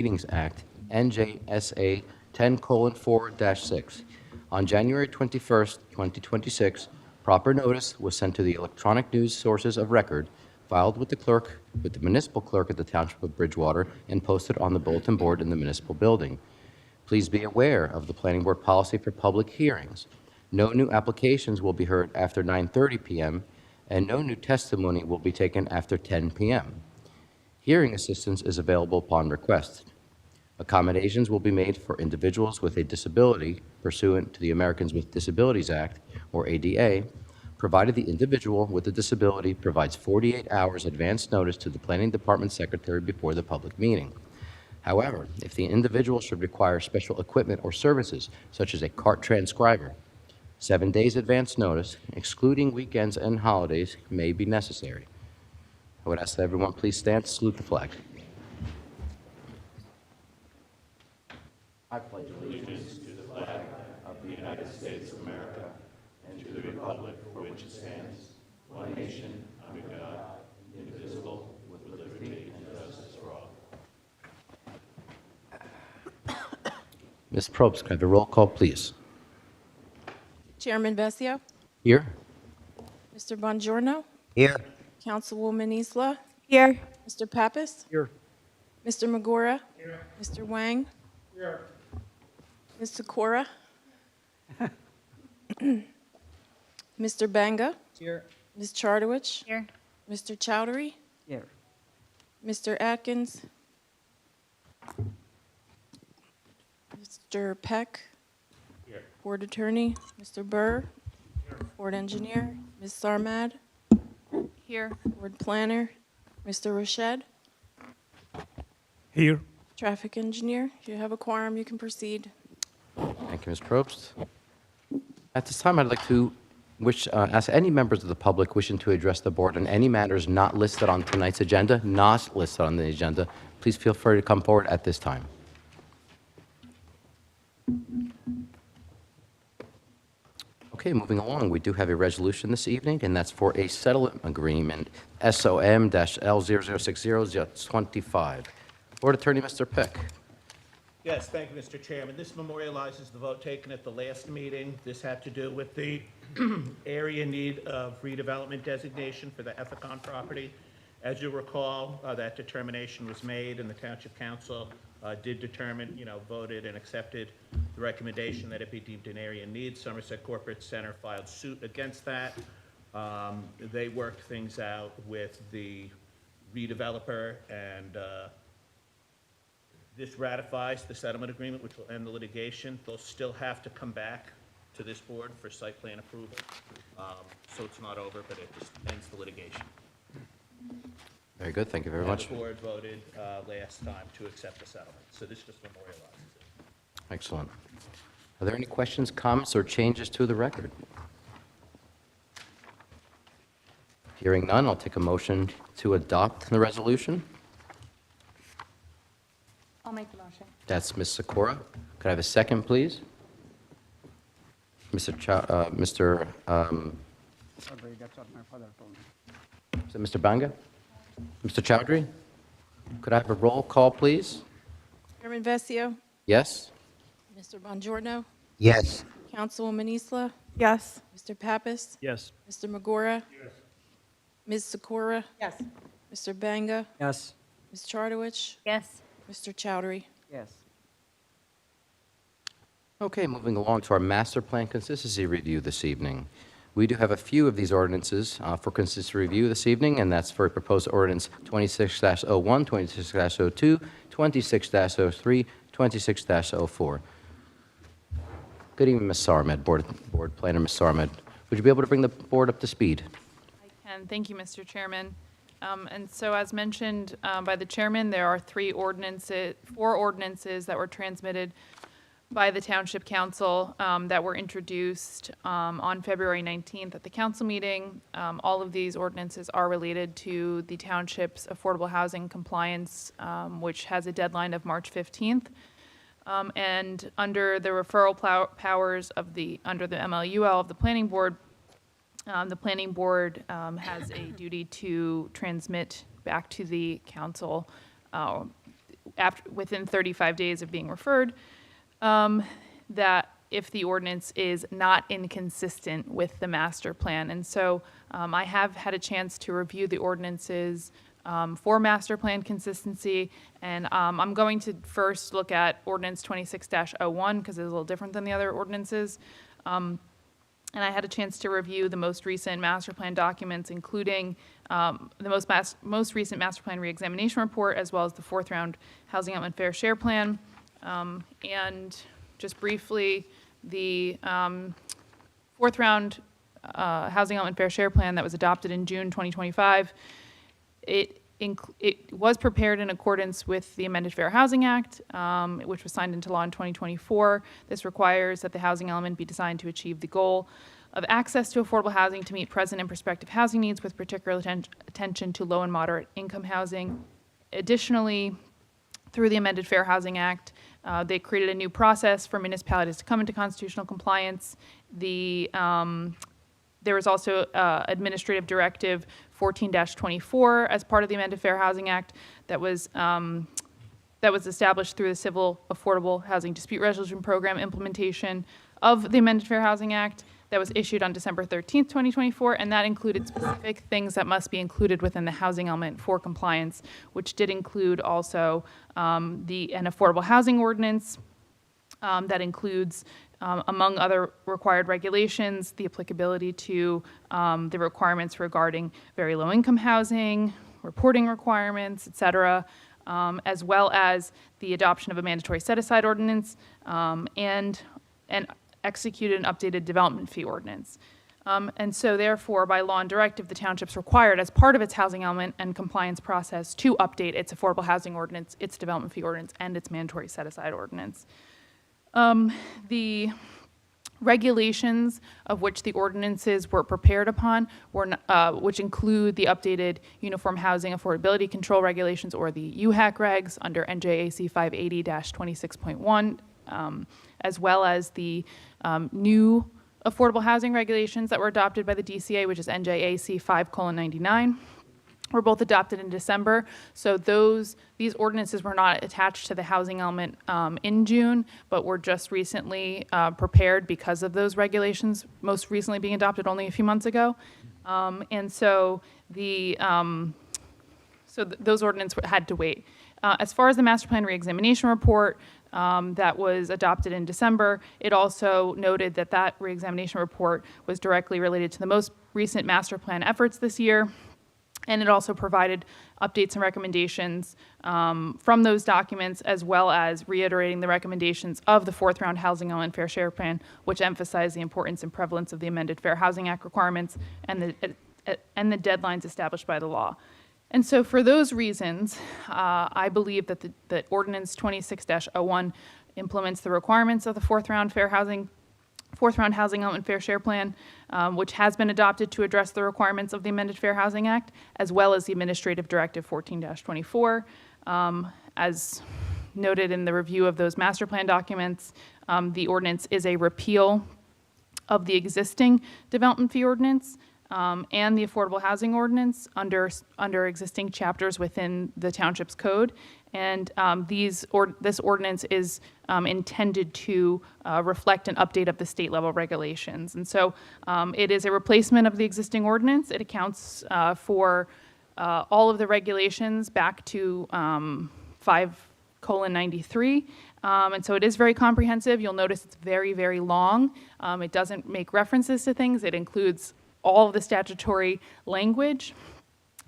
Meetings Act, NJSA 10:4-6. On January 21st, 2026, proper notice was sent to the electronic news sources of record, filed with the municipal clerk at the Township of Bridgewater, and posted on the bulletin board in the municipal building. Please be aware of the Planning Board policy for public hearings. No new applications will be heard after 9:30 p.m., and no new testimony will be taken after 10 p.m. Hearing assistance is available upon request. Accommodations will be made for individuals with a disability pursuant to the Americans with Disabilities Act, or ADA, provided the individual with the disability provides 48 hours advance notice to the Planning Department Secretary before the public meeting. However, if the individual should require special equipment or services, such as a CART transcriber, 7 days advance notice, excluding weekends and holidays, may be necessary. I would ask that everyone please stand to salute the flag. I pledge allegiance to the flag of the United States of America and to the republic for which it stands, one nation, under God, indivisible, with liberty and justice for all. Ms. Probst, can I have a roll call, please? Chairman Vesio, Here. Mr. Bongiorno, Here. Councilwoman Isla, Here. Mr. Pappas, Here. Mr. Magora, Mr. Wang, Ms. Sikora, Mr. Banga, Here. Ms. Chartowich, Here. Mr. Chowdhury, Here. Mr. Atkins, Mr. Peck, Board Attorney, Mr. Burr, Board Engineer, Ms. Sarmad, Here. Board Planner, Mr. Rashed, Here. Traffic Engineer. If you have a quorum, you can proceed. Thank you, Ms. Probst. At this time, I'd like to ask any members of the public wishing to address the board on any matters not listed on tonight's agenda, please feel free to come forward at this time. Okay, moving along, we do have a resolution this evening, and that's for a settlement agreement, SOM-L0060-25. Board Attorney, Mr. Peck. Yes, thank you, Mr. Chairman. This memorializes the vote taken at the last meeting. This had to do with the area need of redevelopment designation for the Ethicon property. As you recall, that determination was made, and the Township Council did determine, voted and accepted the recommendation that it be deemed an area in need. Somerset Corporate Center filed suit against that. They worked things out with the redeveloper, and this ratifies the settlement agreement, which will end the litigation. They'll still have to come back to this board for site plan approval. So it's not over, but it just ends the litigation. Very good, thank you very much. The board voted last time to accept the settlement, so this just memorializes it. Excellent. Are there any questions, comments, or changes to the record? Hearing none, I'll take a motion to adopt the resolution. I'll make the motion. That's Ms. Sikora. Could I have a second, please? Is it Mr. Banga? Mr. Chowdhury? Could I have a roll call, please? Chairman Vesio, Yes? Mr. Bongiorno, Yes. Councilwoman Isla, Yes. Mr. Pappas, Yes. Mr. Magora, Ms. Sikora, Yes. Mr. Banga, Yes. Ms. Chartowich, Yes. Mr. Chowdhury. Yes. Okay, moving along to our master plan consistency review this evening. We do have a few of these ordinances for consistency review this evening, and that's for proposed ordinance 26-01, 26-02, 26-03, 26-04. Good evening, Ms. Sarmed, Board Planner Ms. Sarmed. Would you be able to bring the board up to speed? I can. Thank you, Mr. Chairman. And so as mentioned by the chairman, there are four ordinances that were transmitted by the Township Council that were introduced on February 19th at the council meeting. All of these ordinances are related to the township's affordable housing compliance, which has a deadline of March 15th. And under the referral powers of under the MLUL of the Planning Board has a duty to transmit back to the council within 35 days of being referred, that if the ordinance is not inconsistent with the master plan. And so I have had a chance to review the ordinances for master plan consistency, and I'm going to first look at ordinance 26-01 because it's a little different than the other ordinances. And I had a chance to review the most recent master plan documents, including the most recent master plan reexamination report, as well as the fourth round housing element fair share plan. And just briefly, the fourth round housing element fair share plan that was adopted in June 2025, it was prepared in accordance with the amended Fair Housing Act, which was signed into law in 2024. This requires that the housing element be designed to achieve the goal of access to affordable housing to meet present and prospective housing needs, with particular attention to low and moderate income housing. Additionally, through the amended Fair Housing Act, they created a new process for municipalities to come into constitutional compliance. There was also Administrative Directive 14-24 as part of the amended Fair Housing Act that was established through the Civil Affordable Housing Dispute Resolution Program implementation of the amended Fair Housing Act that was issued on December 13th, 2024, and that included specific things that must be included within the housing element for compliance, which did include also an affordable housing ordinance that includes, among other required regulations, the applicability to the requirements regarding very low-income housing, reporting requirements, et cetera, as well as the adoption of a mandatory set-aside ordinance and executed an updated development fee ordinance. And so therefore, by law and directive, the township's required, as part of its housing element and compliance process, to update its affordable housing ordinance, its development fee ordinance, and its mandatory set-aside ordinance. The regulations of which the ordinances were prepared upon, which include the updated Uniform Housing Affordability Control Regulations, or the UHAC regs, under NJAC 580-26.1, as well as the new affordable housing regulations that were adopted by the DCA, which is NJAC 5:99. Were both adopted in December. So these ordinances were not attached to the housing element in June, but were just recently prepared because of those regulations, most recently being adopted only a few months ago. And so those ordinances had to wait. As far as the master plan reexamination report that was adopted in December, it also noted that that reexamination report was directly related to the most recent master plan efforts this year. And it also provided updates and recommendations from those documents, as well as reiterating the recommendations of the fourth round housing element fair share plan, which emphasized the importance and prevalence of the amended Fair Housing Act requirements and the deadlines established by the law. And so for those reasons, I believe that that ordinance 26-01 implements the requirements of the fourth round housing element fair share plan, which has been adopted to address the requirements of the amended Fair Housing Act, as well as the Administrative Directive 14-24. As noted in the review of those master plan documents, the ordinance is a repeal of the existing development fee ordinance and the affordable housing ordinance under existing chapters within the township's code. And this ordinance is intended to reflect an update of the state level regulations. And so it is a replacement of the existing ordinance. It accounts for all of the regulations back to 5:93. And so it is very comprehensive. You'll notice it's very, very long. It doesn't make references to things. It includes all of the statutory language.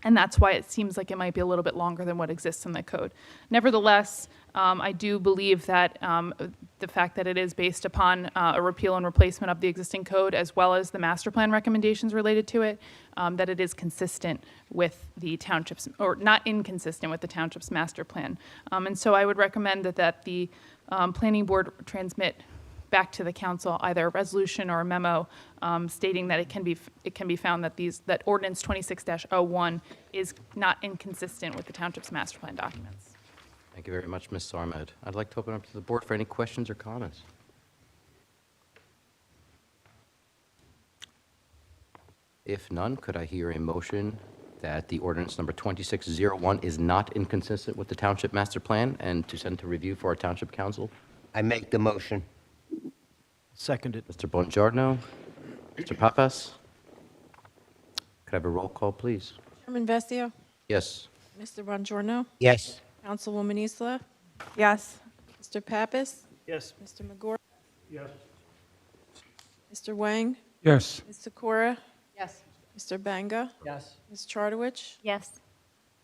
And that's why it seems like it might be a little bit longer than what exists in the code. Nevertheless, I do believe that the fact that it is based upon a repeal and replacement of the existing code, as well as the master plan recommendations related to it, that it is consistent with the township's, or not inconsistent with the township's master plan. And so I would recommend that the planning board transmit back to the council either a resolution or a memo stating that it can be found that ordinance 26-01 is not inconsistent with the township's master plan documents. Thank you very much, Ms. Sarmed. I'd like to open up to the board for any questions or comments. If none, could I hear a motion that the ordinance number 2601 is not inconsistent with the Township Master Plan and to send to review for our Township Council. I make the motion. Seconded. Mr. Bongiorno, Mr. Papas. Could I have a roll call, please? Chairman Vestio, Yes. Mr. Bongiorno, Yes. Councilwoman Isla, Yes. Mr. Pappas, Yes. Mr. McGory, Yes. Mr. Wang, Yes. Ms. Sikora, Yes. Mr. Banga, Yes. Ms. Chartowich, Yes.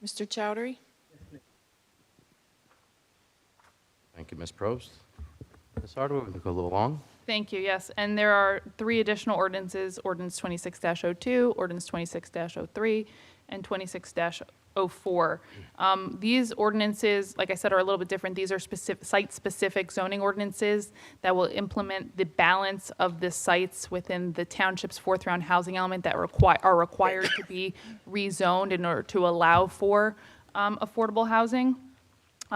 Mr. Chowdhury. Thank you, Ms. Probst. Ms. Hardaway, we can go a little long. Thank you, yes. And there are 3 additional ordinances, ordinance 26-02, ordinance 26-03, and 26-04. These ordinances, like I said, are a little bit different. These are site-specific zoning ordinances that will implement the balance of the sites within the township's fourth-round housing element that are required to be rezoned in order to allow for affordable housing.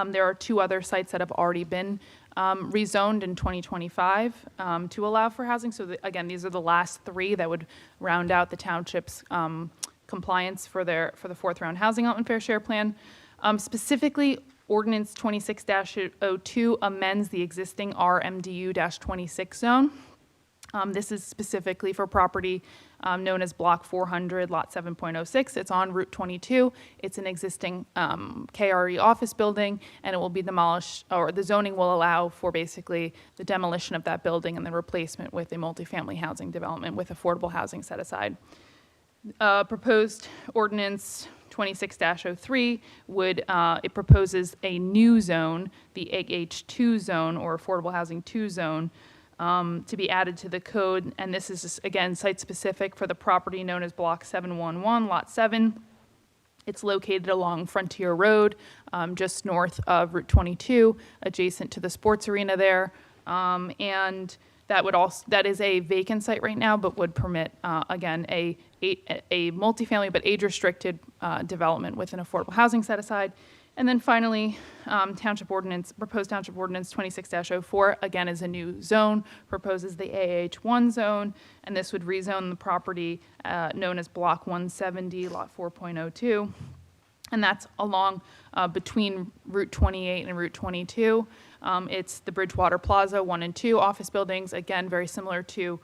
There are 2 other sites that have already been rezoned in 2025 to allow for housing. So again, these are the last 3 that would round out the township's compliance for the fourth round housing element fair share plan. Specifically, ordinance 26-02 amends the existing RMDU-26 zone. This is specifically for property known as Block 400, Lot 7.06. It's on Route 22. It's an existing KRE office building, and it will be demolished, or the zoning will allow for basically the demolition of that building and the replacement with a multifamily housing development with affordable housing set aside. Proposed ordinance 26-03 it proposes a new zone, the AH2 zone, or Affordable Housing 2 zone, to be added to the code, and this is, again, site-specific for the property known as Block 711, Lot 7. It's located along Frontier Road, just north of Route 22, adjacent to the sports arena there, and that is a vacant site right now, but would permit, again, a multifamily but age-restricted development with an affordable housing set aside. And then finally, proposed Township Ordinance 26-04, again, is a new zone, proposes the AH1 zone, and this would rezone the property known as Block 170, Lot 4.02. And that's along between Route 28 and Route 22. It's the Bridgewater Plaza 1 and 2 office buildings, again, very similar to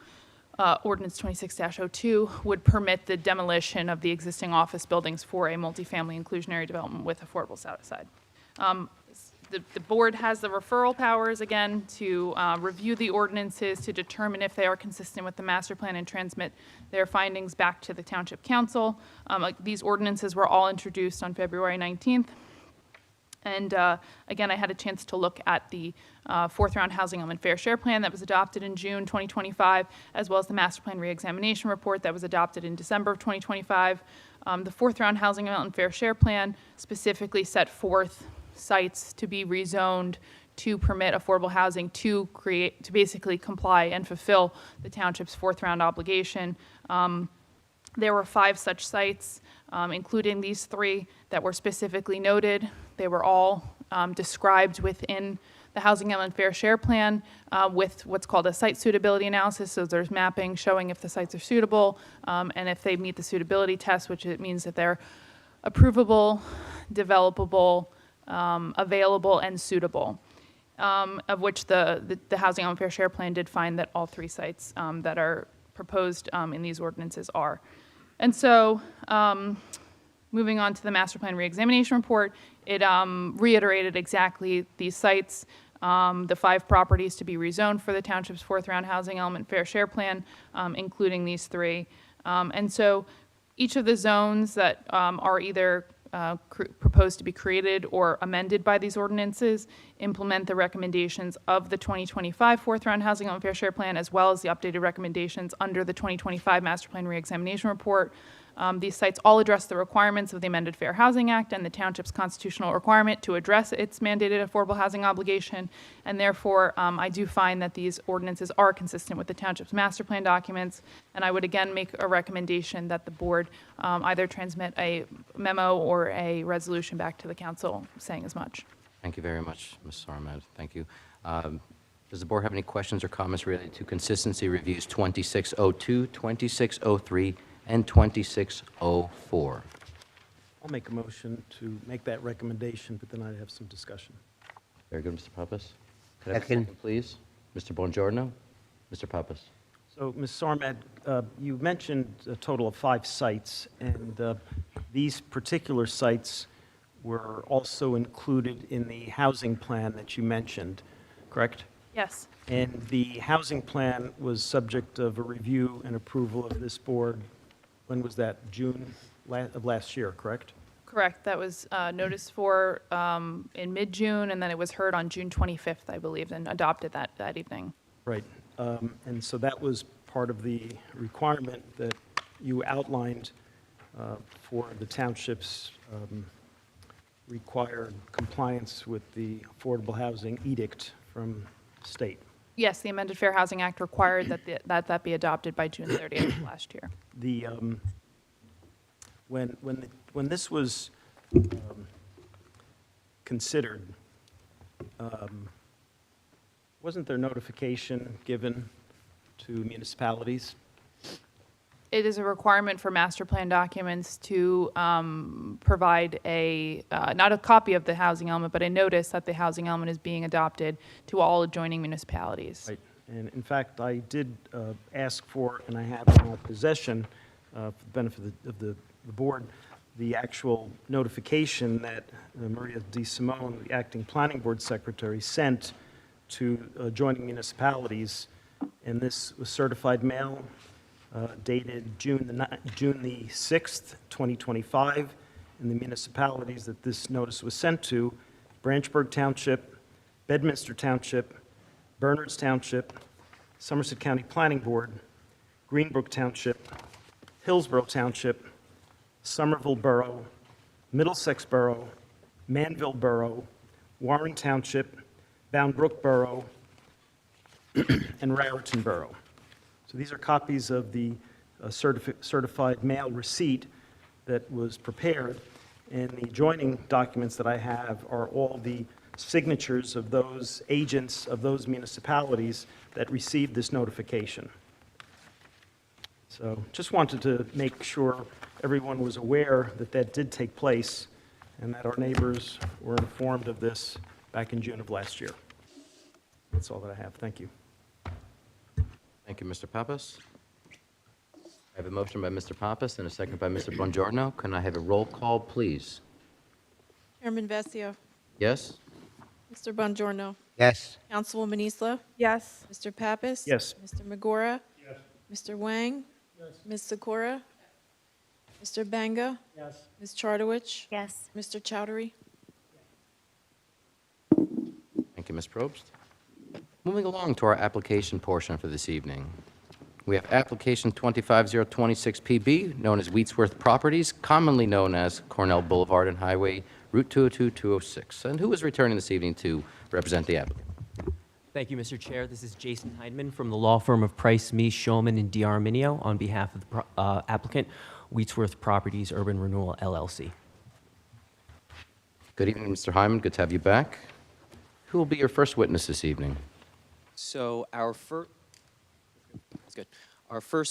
Ordinance 26-02, would permit the demolition of the existing office buildings for a multifamily inclusionary development with affordable set aside. The board has the referral powers, again, to review the ordinances to determine if they are consistent with the master plan and transmit their findings back to the Township Council. These ordinances were all introduced on February 19th. And again, I had a chance to look at the fourth round housing element fair share plan that was adopted in June 2025, as well as the master plan reexamination report that was adopted in December of 2025. The fourth round housing element fair share plan specifically set forth sites to be rezoned to permit affordable housing to basically comply and fulfill the township's fourth round obligation. There were 5 such sites, including these 3 that were specifically noted. They were all described within the housing element fair share plan with what's called a site suitability analysis. So there's mapping showing if the sites are suitable and if they meet the suitability test, which it means that they're approvable, developable, available, and suitable. Of which the housing element fair share plan did find that all 3 sites that are proposed in these ordinances are. And so, moving on to the master plan reexamination report, it reiterated exactly these sites, the 5 properties to be rezoned for the township's fourth round housing element fair share plan, including these 3. And so each of the zones that are either proposed to be created or amended by these ordinances implement the recommendations of the 2025 fourth round housing element fair share plan, as well as the updated recommendations under the 2025 master plan reexamination report. These sites all address the requirements of the amended Fair Housing Act and the township's constitutional requirement to address its mandated affordable housing obligation, and therefore I do find that these ordinances are consistent with the township's master plan documents, and I would again make a recommendation that the board either transmit a memo or a resolution back to the council saying as much. Thank you very much, Ms. Sarmad. Thank you. Does the board have any questions or comments related to consistency reviews 2602, 2603, and 2604? I'll make a motion to make that recommendation, but then I have some discussion. Very good, Mr. Pappas. Could I have a Second. second, please? Mr. Bongiorno? Mr. Pappas? So, Ms. Sarmad, you mentioned a total of 5 sites, and these particular sites were also included in the housing plan that you mentioned, correct? Yes, And the housing plan was subject of a review and approval of this board, when was that? June of last year, correct? correct. That was noticed for in mid-June, and then it was heard on June 25th, I believe, and adopted that evening. Right. And so that was part of the requirement that you outlined for the township's required compliance with the affordable housing edict from state. Yes, the amended Fair Housing Act required that be adopted by June 30th of last year. The, when this was considered, wasn't there notification given to municipalities? It is a requirement for master plan documents to provide not a copy of the housing element, but a notice that the housing element is being adopted to all adjoining municipalities. Right, and in fact, I did ask for, and I have in my possession, for the benefit of the board, the actual notification that Maria D. Simone, the acting planning board secretary, sent to adjoining municipalities, and this was certified mail dated June the 6th, 2025, in the municipalities that this notice was sent to: Branchburg Township, Bedminster Township, Bernards Township, Somerset County Planning Board, Greenbrook Township, Hillsborough Township, Somerville Borough, Middlesex Borough, Manville Borough, Warren Township, Bound Brook Borough, and Raritan Borough. So these are copies of the certified mail receipt that was prepared, and the adjoining documents that I have are all the signatures of those agents of those municipalities that received this notification. So just wanted to make sure everyone was aware that that did take place and that our neighbors were informed of this back in June of last year. That's all that I have. Thank you. Thank you, Mr. Pappas. I have a motion by Mr. Pappas and a second by Mr. Bongiorno. Can I have a roll call, please? Chairman Vessio. Yes? Mr. Bongiorno. Yes. Councilwoman Isla. Yes. Mr. Pappas. Yes. Mr. Magora. Yes. Mr. Wang. Yes. Ms. Sikora. Mr. Banga. Yes. Ms. Chartowich. Yes. Mr. Chowdhury. Thank you, Ms. Probst. Moving along to our application portion for this evening. We have application 25026PB, known as Wheatsworth Properties, commonly known as Cornell Boulevard and Highway, Route 202-206. And who is returning this evening to represent the applicant? Thank you, Mr. Chair. This is Jason Heidman from the law firm of Price, Meese, Shulman, and D. Arminio on behalf of the applicant, Wheatsworth Properties Urban Renewal, LLC. Good evening, Mr. Hyman. Good to have you back. Who will be your first witness this evening? So our first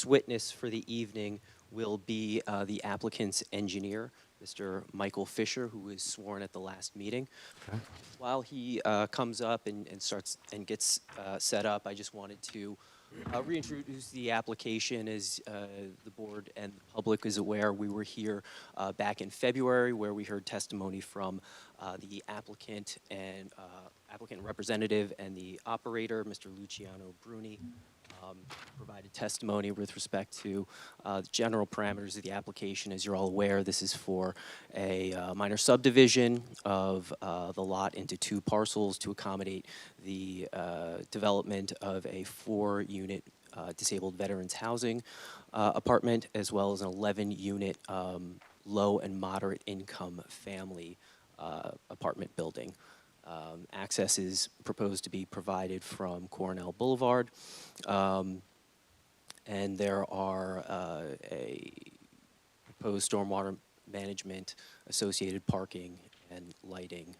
witness for the evening will be the applicant's engineer, Mr. Michael Fisher, who was sworn at the last meeting. Okay. While he comes up and starts and gets set up, I just wanted to reintroduce the application. As the board and the public is aware, we were here back in February where we heard testimony from the applicant and applicant representative and the operator, Mr. Luciano Bruni. Provided testimony with respect to the general parameters of the application. As you're all aware, this is for a minor subdivision of the lot into 2 parcels to accommodate the development of a 4-unit disabled veterans housing apartment, as well as an 11-unit low and moderate income family apartment building. Access is proposed to be provided from Cornell Boulevard, and there are a proposed stormwater management, associated parking, and lighting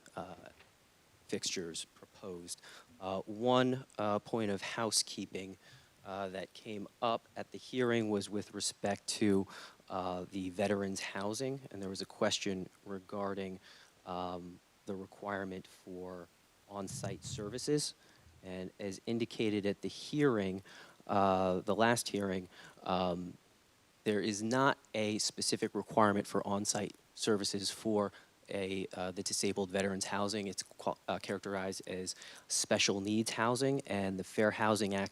fixtures proposed. One point of housekeeping that came up at the hearing was with respect to the veterans housing, and there was a question regarding the requirement for on-site services. And as indicated at the hearing, the last hearing, there is not a specific requirement for on-site services for the disabled veterans housing. It's characterized as special needs housing, and the Fair Housing Act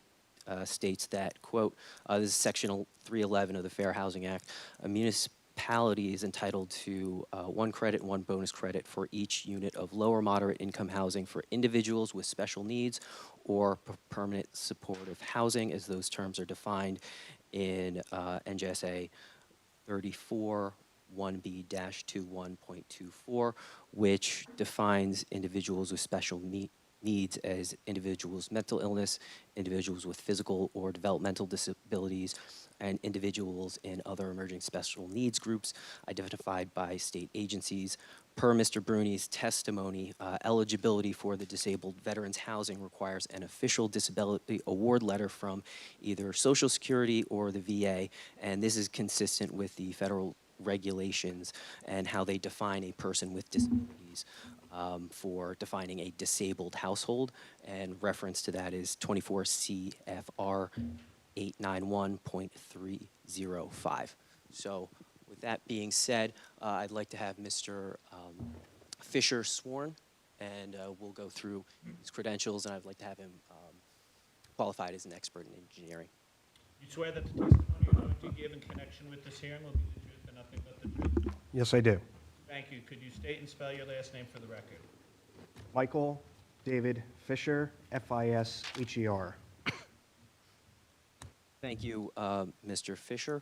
states that, quote, this is Section 311 of the Fair Housing Act, a municipality is entitled to 1 credit and 1 bonus credit for each unit of low or moderate income housing for individuals with special needs or permanent supportive housing, as those terms are defined in NJSA 34 1B-21.24, which defines individuals with special needs as individuals with mental illness, individuals with physical or developmental disabilities, and individuals in other emerging special needs groups identified by state agencies. Per Mr. Bruni's testimony, eligibility for the disabled veterans housing requires an official disability award letter from either Social Security or the VA, and this is consistent with the federal regulations and how they define a person with disabilities for defining a disabled household, and reference to that is 24 CFR 891.305. So with that being said, I'd like to have Mr. Fisher sworn, and we'll go through his credentials, and I'd like to have him qualified as an expert in engineering. You swear that the testimony you're going to give in connection with this hearing will be the truth and nothing but the truth? Yes, I do. Thank you. Could you state and spell your last name for the record? Michael David Fisher, F-I-S-H-E-R. Thank you, Mr. Fisher.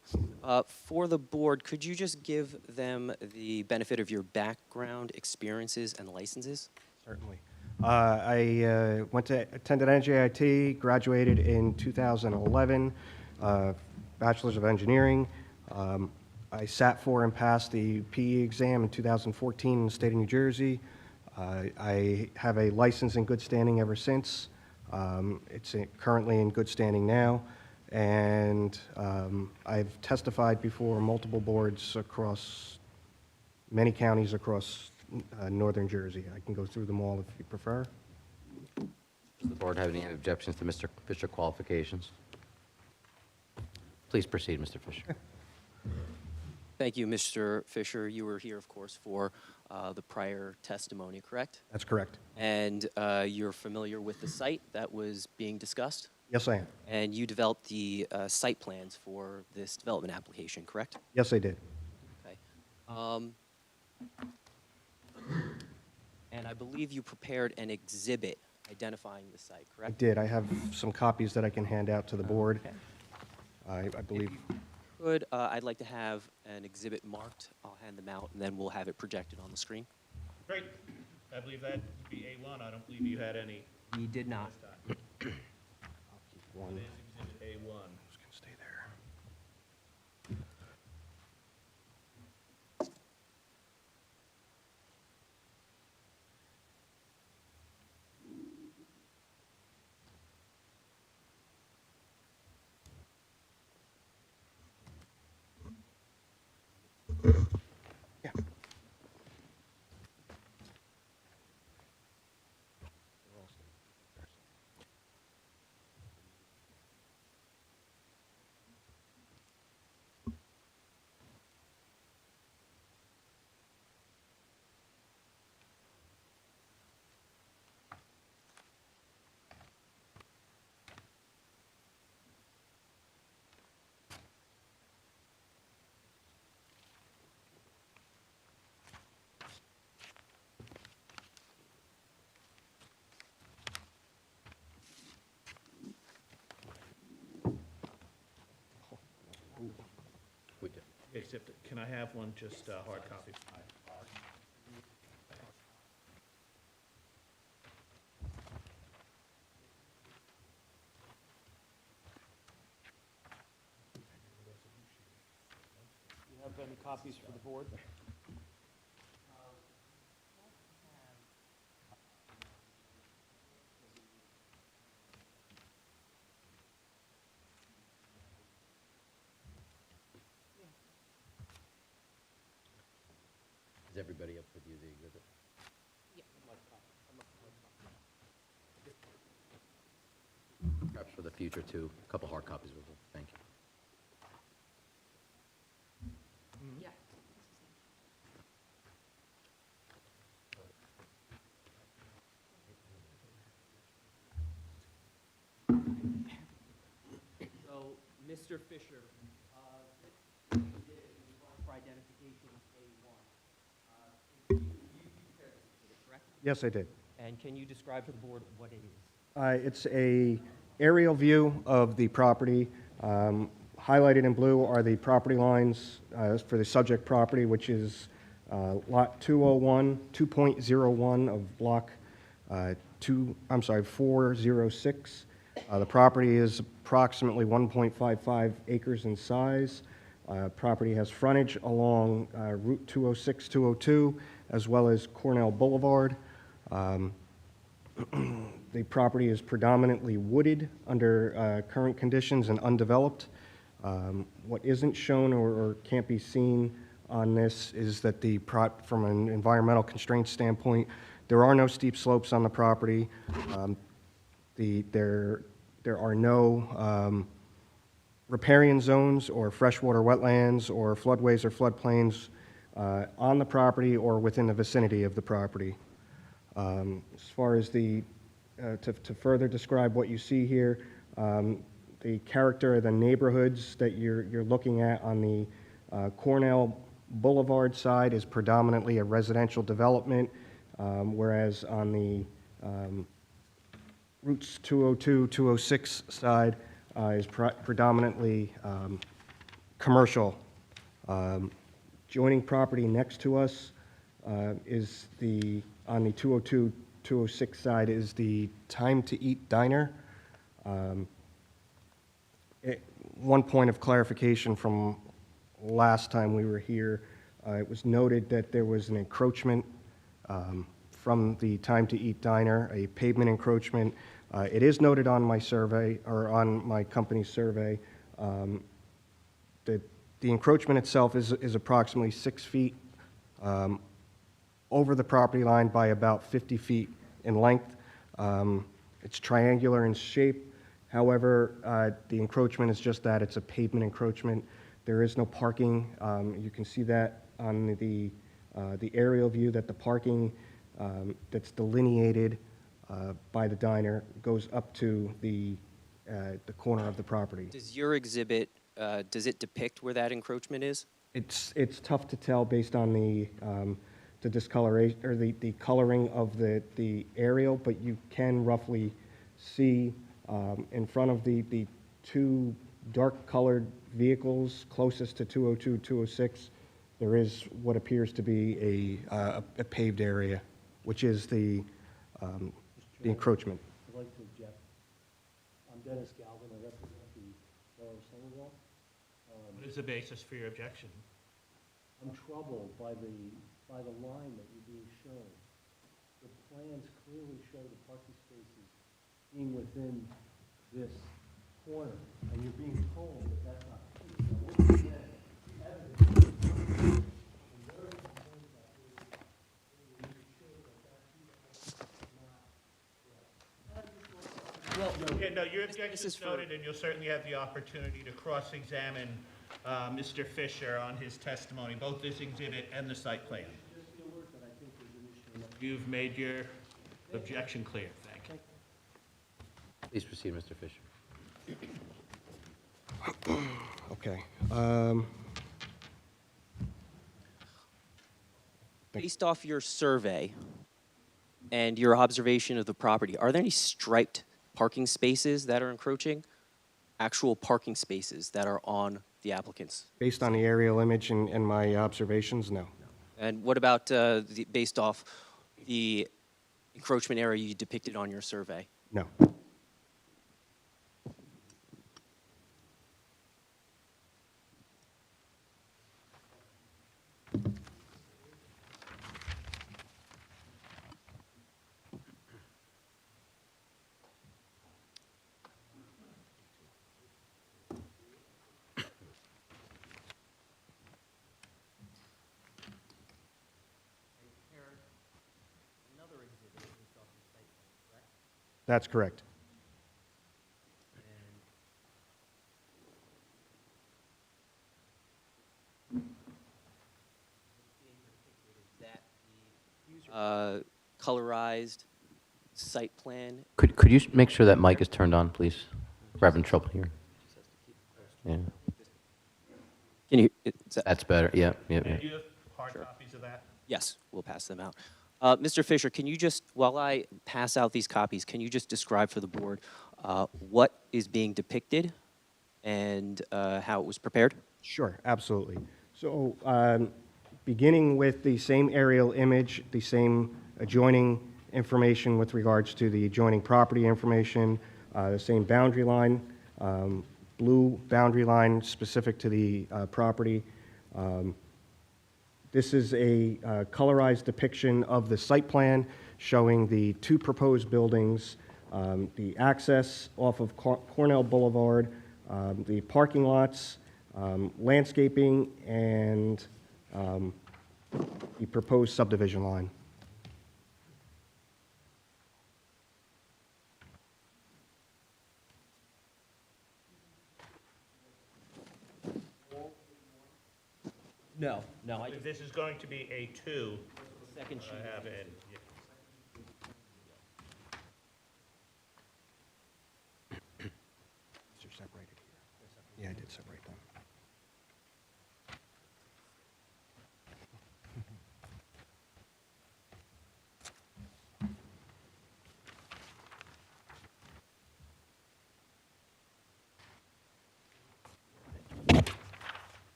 For the board, could you just give them the benefit of your background, experiences, and licenses? Certainly. I attended NJIT, graduated in 2011, Bachelor's of Engineering. I sat for and passed the PE exam in 2014 in the state of New Jersey. I have a license in good standing ever since. It's currently in good standing now. And I've testified before multiple boards across many counties across northern Jersey. I can go through them all if you prefer. Does the board have any objections to Mr. Fisher qualifications? Please proceed, Mr. Fisher. Thank you, Mr. Fisher. You were here, of course, for the prior testimony, correct? That's correct. And you're familiar with the site that was being discussed? Yes, I am. And you developed the site plans for this development application, correct? Yes, I did. Okay. And I believe you prepared an exhibit identifying the site, I correct? did. I have some copies that I can hand out to the board. Okay. I believe. Good. I'd like to have an exhibit marked. I'll hand them out, and then we'll have it projected on the screen. Great. I believe that would be A1. I don't believe you had any. We did not. I'll keep one. There's exhibit A1. Just gonna stay there. Yeah. We do. Except, can I have one, just hard copy? You have any copies for the board? Is everybody up with you, the exhibit? Perhaps for the future, too, a couple hard copies of it. Thank you. So, Mr. Fisher, this exhibit was for identification A1. You prepared this exhibit, correct? Yes, I did. And can you describe to the board what it is? It's a aerial view of the property. Highlighted in blue are the property lines for the subject property, which is Lot 201, 2.01 of Block 406. The property is approximately 1.55 acres in size. Property has frontage along Route 206, 202, as well as Cornell Boulevard. The property is predominantly wooded under current conditions and undeveloped. What isn't shown or can't be seen on this is that from an environmental constraint standpoint, there are no steep slopes on the property. There are no riparian zones or freshwater wetlands or floodways or floodplains on the property or within the vicinity of the property. As far as to further describe what you see here, the character of the neighborhoods that you're looking at on the Cornell Boulevard side is predominantly a residential development, whereas on the Routes 202, 206 side is predominantly commercial. Joining property next to us is on the 202, 206 side is the Time to Eat Diner. One point of clarification from last time we were here, it was noted that there was an encroachment from the Time to Eat Diner, a pavement encroachment. It is noted on my survey, or on my company's survey, that the encroachment itself is approximately 6 feet over the property line by about 50 feet in length. It's triangular in shape. However, the encroachment is just that, it's a pavement encroachment. There is no parking. You can see that on the aerial view, that the parking that's delineated by the diner goes up to the corner of the property. Does your exhibit, does it depict where that encroachment is? It's tough to tell based on the discoloration, or the coloring of the aerial, but you can roughly see in front of the two dark-colored vehicles closest to 202, 206, there is what appears to be a paved area, which is the encroachment. I'd like to object. I'm Dennis Galvin, I represent the Borough of Somerville. What is the basis for your objection? I'm troubled by the line that you're being shown. The plans clearly show the parking spaces being within this corner, and you're being told that that's not the case. Now, once again, the evidence is very concerned about this. You show that that's not correct. Okay, no, your objection is noted, and you'll certainly have the opportunity to cross-examine Mr. Fisher on his testimony, both this exhibit and the site plan. You've made your objection clear. Thank you. Please proceed, Mr. Fisher. Okay. Based off your survey and your observation of the property, are there any striped parking spaces that are encroaching? Actual parking spaces that are on the applicants? Based on the aerial image and my observations, no. And what about based off the encroachment area you depicted on your survey? No. That's correct. Colorized site plan. Could you make sure that mic is turned on, please? We're having trouble here. Yeah, Can you, is that- that's better. Yeah, yeah, yeah. And do you have hard copies of that? Yes, we'll pass them out. Mr. Fisher, can you just, while I pass out these copies, can you just describe for the board what is being depicted and how it was prepared? Sure, absolutely. So, beginning with the same aerial image, the same adjoining information with regards to the adjoining property information, the same boundary line, blue boundary line specific to the property. This is a colorized depiction of the site plan showing the two proposed buildings, the access off of Cornell Boulevard, the parking lots, landscaping, and the proposed subdivision line. No, no, If this is going to be A2, second sheet. I have it. These are separated here. Yeah, I did separate them.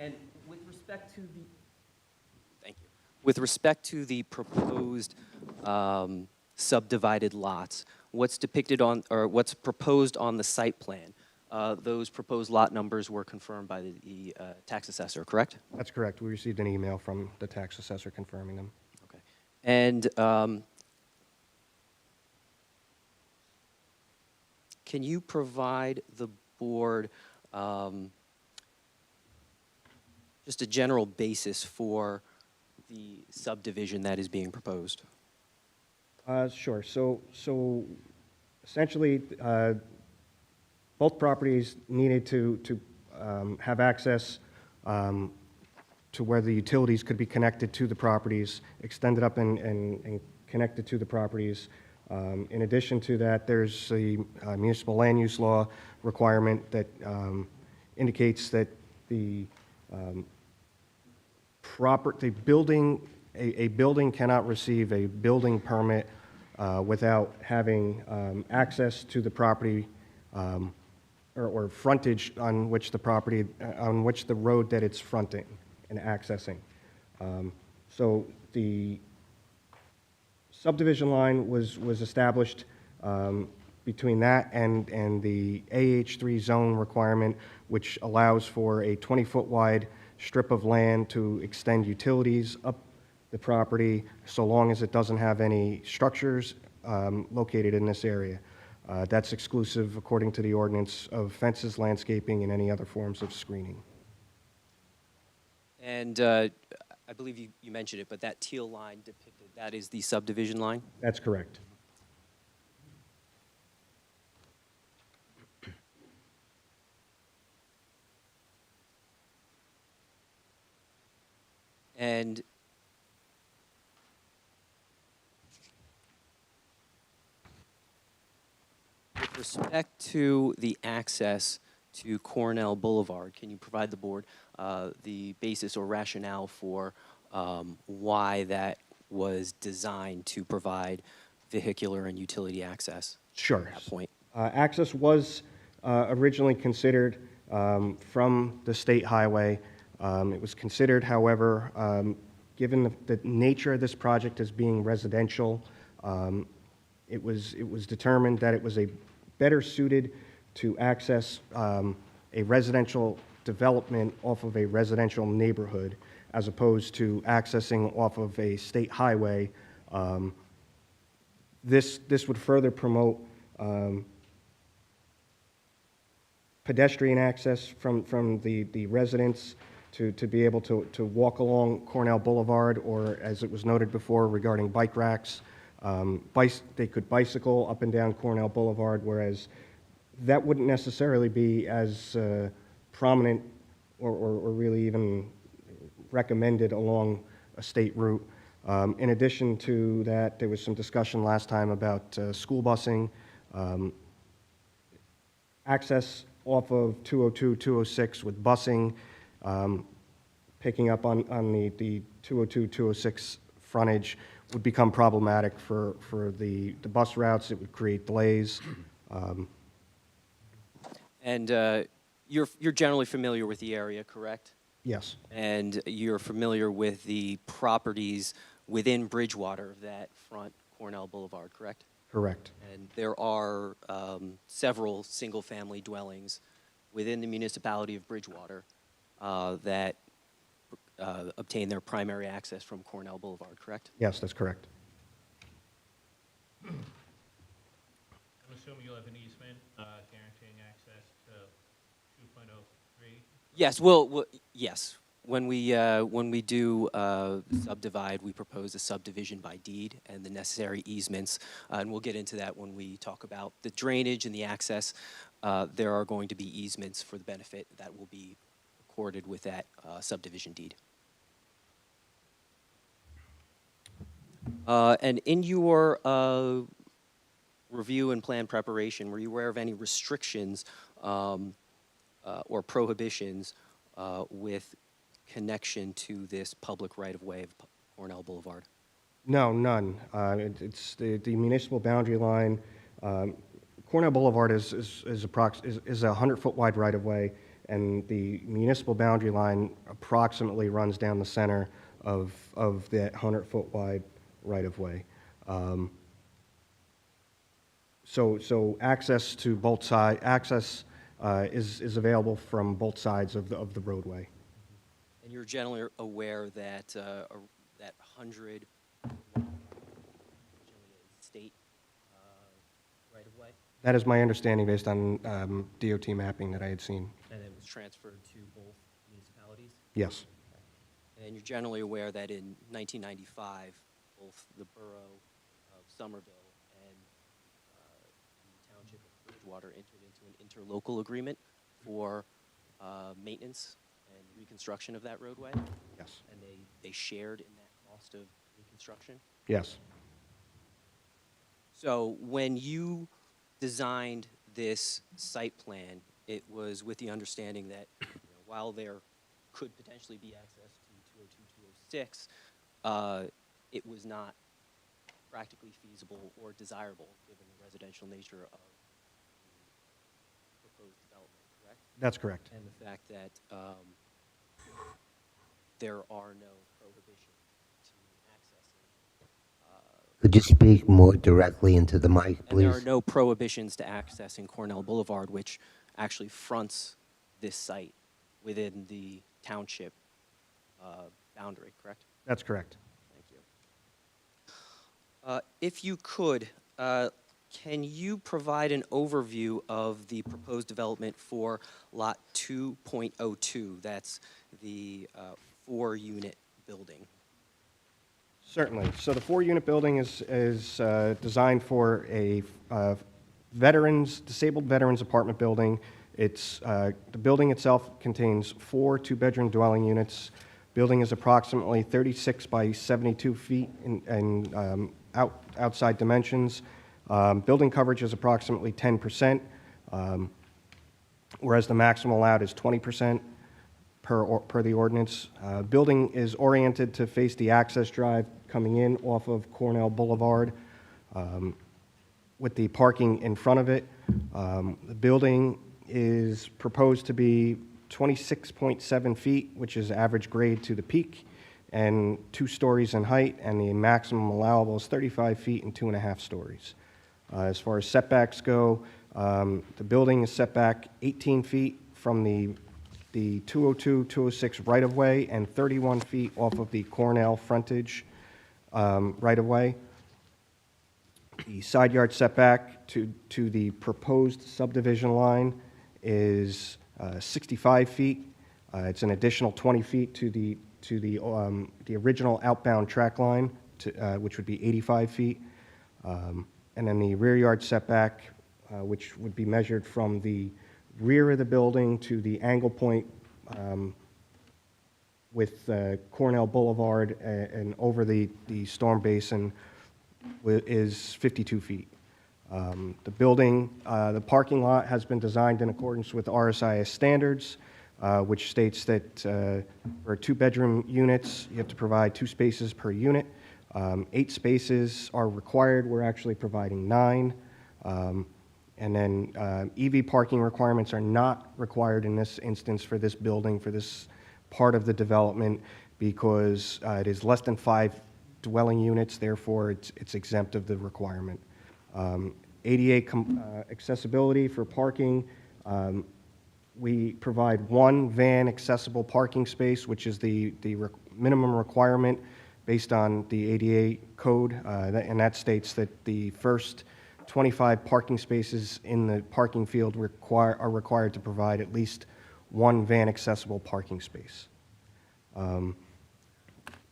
And with respect to the, Thank you. With respect to the proposed subdivided lots, what's depicted on, or what's proposed on the site plan, those proposed lot numbers were confirmed by the tax assessor, correct? That's correct. We received an email from the tax assessor confirming them. Okay. And can you provide the board just a general basis for the subdivision that is being proposed? Sure. So essentially, both properties needed to have access to where the utilities could be connected to the properties, extended up and connected to the properties. In addition to that, there's a municipal land use law requirement that indicates that the building cannot receive a building permit without having access to the property or frontage on which the road that it's fronting and accessing. So the subdivision line was established between that and the AH3 zone requirement, which allows for a 20-foot wide strip of land to extend utilities up the property so long as it doesn't have any structures located in this area. That's exclusive, according to the ordinance, of fences, landscaping, and any other forms of screening. And I believe you mentioned it, but that teal line depicted, that is the subdivision line? That's correct. And with respect to the access to Cornell Boulevard, can you provide the board the basis or rationale for why that was designed to provide vehicular and utility access? Sure. At that point. Access was originally considered from the state highway. It was considered, however, given the nature of this project as being residential, it was determined that it was better suited to access a residential development off of a residential neighborhood as opposed to accessing off of a state highway This would further promote pedestrian access from the residents to be able to walk along Cornell Boulevard, or as it was noted before regarding bike racks, they could bicycle up and down Cornell Boulevard, whereas that wouldn't necessarily be as prominent or really even recommended along a state route. In addition to that, there was some discussion last time about school busing, access off of 202, 206 with busing, picking up on the 202, 206 frontage would become problematic for the bus routes. It would create delays. And you're generally familiar with the area, correct? Yes, And you're familiar with the properties within Bridgewater that front Cornell Boulevard, correct? correct. And there are several single-family dwellings within the municipality of Bridgewater that obtain their primary access from Cornell Boulevard, correct? Yes, that's correct. I'm assuming you'll have an easement guaranteeing access to 2.03? Yes, well, yes. When we do subdivide, we propose a subdivision by deed and the necessary easements, and we'll get into that when we talk about the drainage and the access. There are going to be easements for the benefit that will be recorded with that subdivision deed. And in your review and plan preparation, were you aware of any restrictions or prohibitions with connection to this public right-of-way of Cornell Boulevard? No, none. It's the municipal boundary line. Cornell Boulevard is a 100-foot wide right-of-way, and the municipal boundary line approximately runs down the center of that 100-foot wide right-of-way. So access to both sides, is available from both sides of the roadway. And you're generally aware that that 100 generally a state right-of-way, That is my understanding based on DOT mapping that I had seen. and it was transferred to both municipalities? Yes, And you're generally aware that in 1995, both the borough of Somerville and the township of Bridgewater entered into an interlocal agreement for maintenance and reconstruction of that roadway, yes, and they shared in that cost of reconstruction. yes. So when you designed this site plan, it was with the understanding that while there could potentially be access to 202, 206, it was not practically feasible or desirable given the residential nature of the proposed development, correct? That's correct. And the fact that there are no prohibitions to accessing. Could you speak more directly into the mic, And there are please? no prohibitions to accessing Cornell Boulevard, which actually fronts this site within the township boundary, correct? That's correct. Thank you. If you could, can you provide an overview of the proposed development for Lot 2.02? That's the 4-unit building. Certainly. So the 4-unit building is designed for a disabled veterans apartment building. The building itself contains 4 two-bedroom dwelling units. Building is approximately 36 by 72 feet in outside dimensions. Building coverage is approximately 10%, whereas the maximum allowed is 20% per the ordinance. Building is oriented to face the access drive coming in off of Cornell Boulevard with the parking in front of it. The building is proposed to be 26.7 feet, which is average grade to the peak, and 2 stories in height, and the maximum allowable is 35 feet and 2.5 stories. As far as setbacks go, the building is set back 18 feet from the 202, 206 right-of-way and 31 feet off of the Cornell frontage right-of-way. The side yard setback to the proposed subdivision line is 65 feet. It's an additional 20 feet to the original outbound track line, which would be 85 feet. And then the rear yard setback, which would be measured from the rear of the building to the angle point with Cornell Boulevard and over the storm basin, is 52 feet. The building, the parking lot has been designed in accordance with RSIS standards, which states that for 2-bedroom units, you have to provide 2 spaces per unit. 8 spaces are required. We're actually providing 9. And then EV parking requirements are not required in this instance for this building, for this part of the development, because it is less than 5 dwelling units, therefore it's exempt of the requirement. ADA accessibility for parking, we provide 1 van accessible parking space, which is the minimum requirement based on the ADA code, and that states that the first 25 parking spaces in the parking field are required to provide at least 1 van accessible parking space.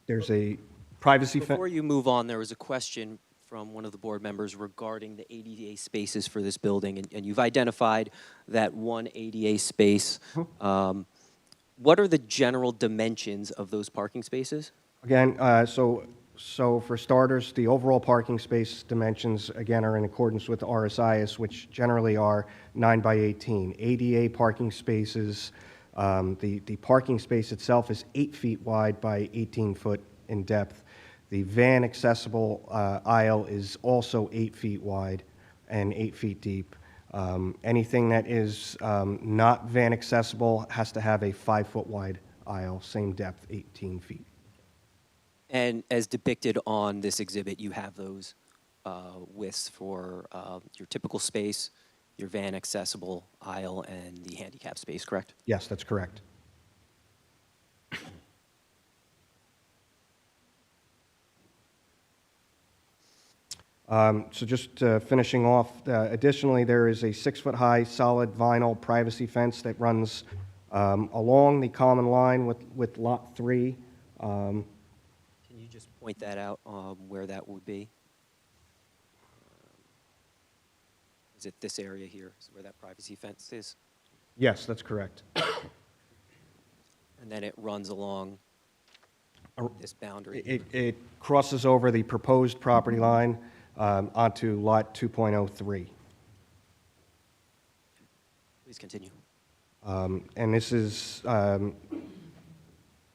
There's a privacy fence. Before you move on, there was a question from one of the board members regarding the ADA spaces for this building, and you've identified that 1 ADA space. What are the general dimensions of those parking spaces? Again, so for starters, the overall parking space dimensions, again, are in accordance with the RSIS, which generally are 9 by 18. ADA parking spaces, the parking space itself is 8 feet wide by 18 foot in depth. The van accessible aisle is also 8 feet wide and 8 feet deep. Anything that is not van accessible has to have a 5-foot wide aisle, same depth, 18 feet. And as depicted on this exhibit, you have those widths for your typical space, your van accessible aisle, and the handicap space, correct? Yes, that's correct. So just finishing off, additionally, there is a 6-foot-high solid vinyl privacy fence that runs along the common line with Lot 3. Can you just point that out where that would be? Is it this area here, is where that privacy fence is? Yes, that's correct. And then it runs along this boundary? It crosses over the proposed property line onto Lot 2.03. Please continue. And this is,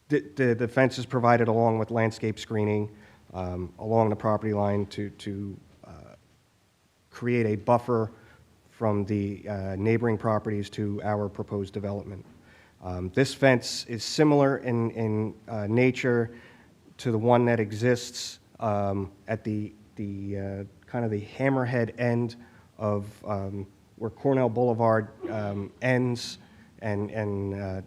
the fence is provided along with landscape screening along the property line to create a buffer from the neighboring properties to our proposed development. This fence is similar in nature to the one that exists at the kind of the hammerhead end of where Cornell Boulevard ends and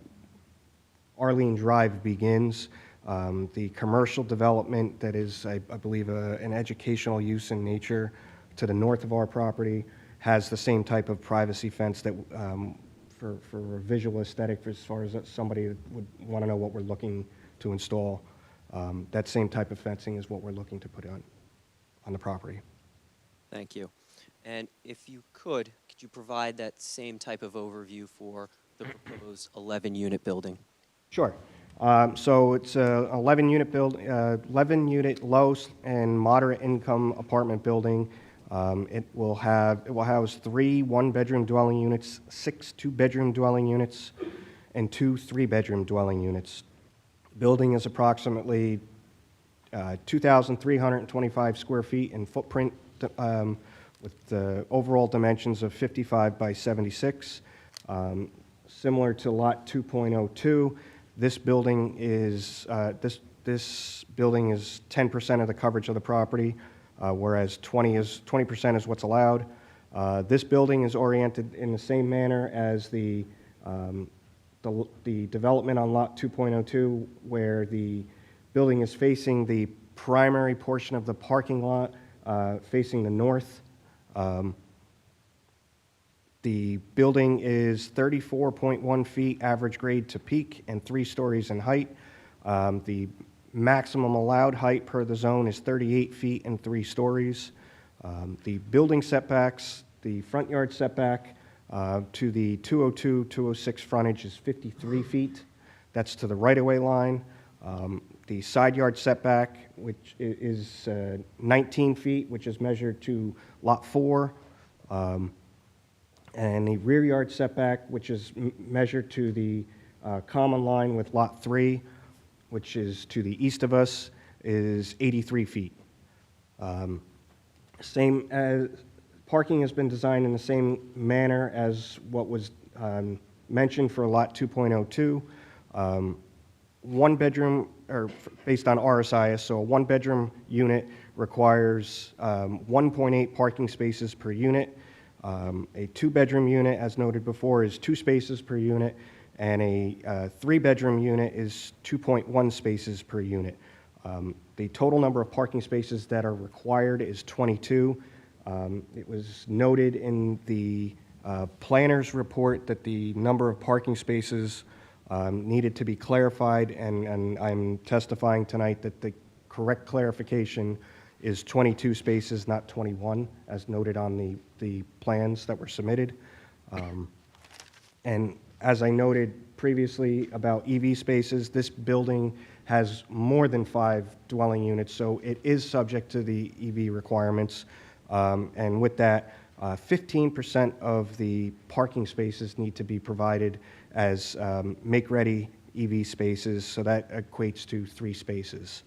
Arlene Drive begins. The commercial development that is, I believe, an educational use in nature to the north of our property has the same type of privacy fence that for a visual aesthetic, as far as somebody would want to know what we're looking to install. That same type of fencing is what we're looking to put on the property. Thank you. And if you could you provide that same type of overview for the proposed 11-unit building? Sure. So it's a 11-unit 11-unit low and moderate income apartment building. It will house 3 one-bedroom dwelling units, 6 two-bedroom dwelling units, and 2 3-bedroom dwelling units. The building is approximately 2,325 square feet in footprint, with the overall dimensions of 55 by 76. Similar to Lot 2.02, this building is this building is 10% of the coverage of the property, whereas 20% is what's allowed. This building is oriented in the same manner as the development on Lot 2.02, where the building is facing the primary portion of the parking lot facing the north. The building is 34.1 feet average grade to peak and 3 stories in height. The maximum allowed height per the zone is 38 feet and 3 stories. The building setbacks, the front yard setback to the 202-206 frontage is 53 feet. That's to the right-of-way line. The side yard setback, which is 19 feet, which is measured to Lot 4. And the rear yard setback, which is measured to the common line with Lot 3, which is to the east of us, is 83 feet. Same as parking has been designed in the same manner as what was mentioned for Lot 2.02. One bedroom, or based on RSIS, so a one-bedroom unit requires 1.8 parking spaces per unit. A two-bedroom unit, as noted before, is 2 spaces per unit, and a three-bedroom unit is 2.1 spaces per unit. The total number of parking spaces that are required is 22. It was noted in the planner's report that the number of parking spaces needed to be clarified, and I'm testifying tonight that the correct clarification is 22 spaces, not 21, as noted on the plans that were submitted. And as I noted previously about EV spaces, this building has more than 5 dwelling units, so it is subject to the EV requirements. And with that, 15% of the parking spaces need to be provided as make-ready EV spaces, so that equates to 3 spaces.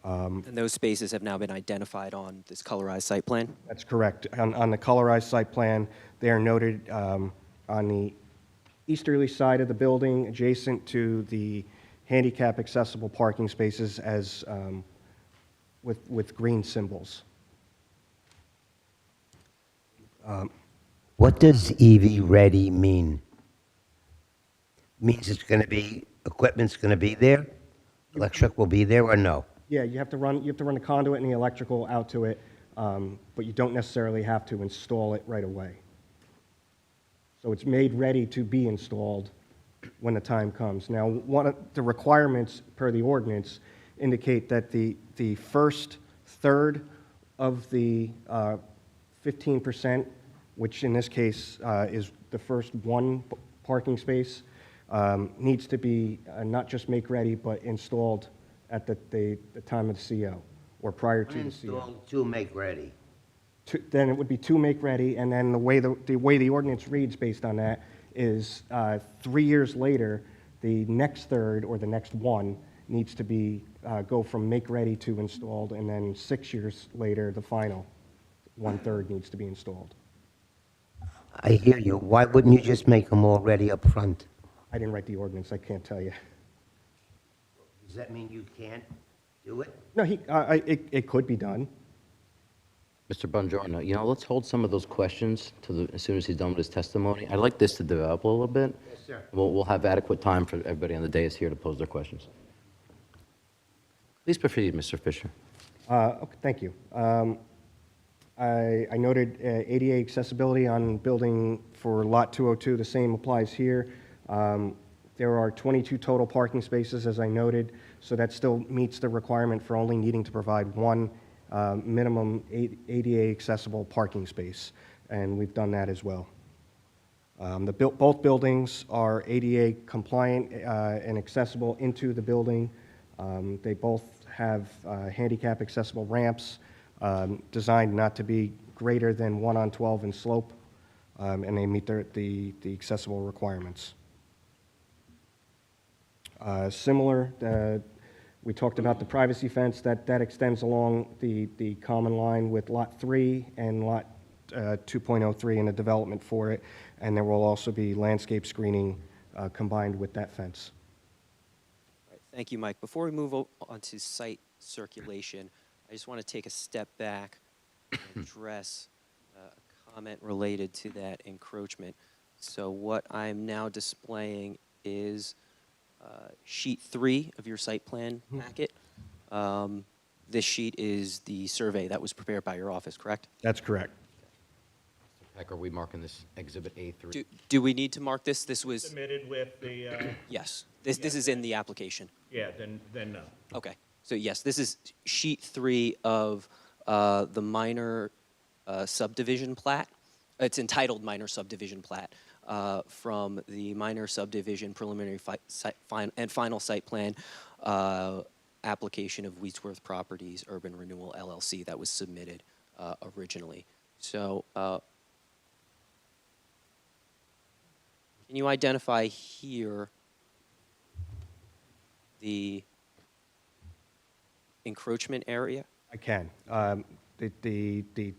And those spaces have now been identified on this colorized site plan? That's correct. On the colorized site plan, they are noted on the easterly side of the building, adjacent to the handicap accessible parking spaces as with green symbols. What does EV ready mean? Means it's going to be, equipment's going to be there? Electric will be there or no? Yeah, you have to run the conduit and the electrical out to it, but you don't necessarily have to install it right away. So it's made ready to be installed when the time comes. Now, one of the requirements per the ordinance indicate that the first third of the 15%, which in this case is the first 1 parking space, needs to be not just make ready, but installed at the time of the CO or prior to the CO. Installed to make ready. Then it would be 2 make ready, and then the way the ordinance reads based on that is 3 years later, the next third or the next 1 needs to be go from make ready to installed, and then 6 years later, the final 1/3 needs to be installed. I hear you. Why wouldn't you just make them all ready up front? I didn't write the ordinance, I can't tell you. Does that mean you can't do it? No, it could be done. Mr. Bongiorno, let's hold some of those questions as soon as he's done with his testimony. I'd like this to develop a little bit. Yes, sir. We'll have adequate time for everybody on the dais here to pose their questions. Please proceed, Mr. Fisher. Okay, thank you. I noted ADA accessibility on building for Lot 202. The same applies here. There are 22 total parking spaces, as I noted, so that still meets the requirement for only needing to provide 1 minimum ADA accessible parking space, and we've done that as well. Both buildings are ADA compliant and accessible into the building. They both have handicap accessible ramps designed not to be greater than 1 on 12 in slope, and they meet the accessible requirements. Similar, we talked about the privacy fence that extends along the common line with Lot 3 and Lot 2.03 and the development for it, and there will also be landscape screening combined with that fence. All right, thank you, Mike. Before we move on to site circulation, I just want to take a step back and address a comment related to that encroachment. So what I'm now displaying is sheet 3 of your site plan packet. this sheet is the survey that was prepared by your office, correct? That's correct. Peck, are we marking this Exhibit A3? Do we need to mark this? This was, Submitted with the, yes, this is in the application. yeah, then no. Okay, so yes, this is sheet 3 of the minor subdivision plat. It's entitled minor subdivision plat from the minor subdivision preliminary and final site plan application of Wheatsworth Properties Urban Renewal LLC that was submitted originally. So can you identify here the encroachment area? I can. The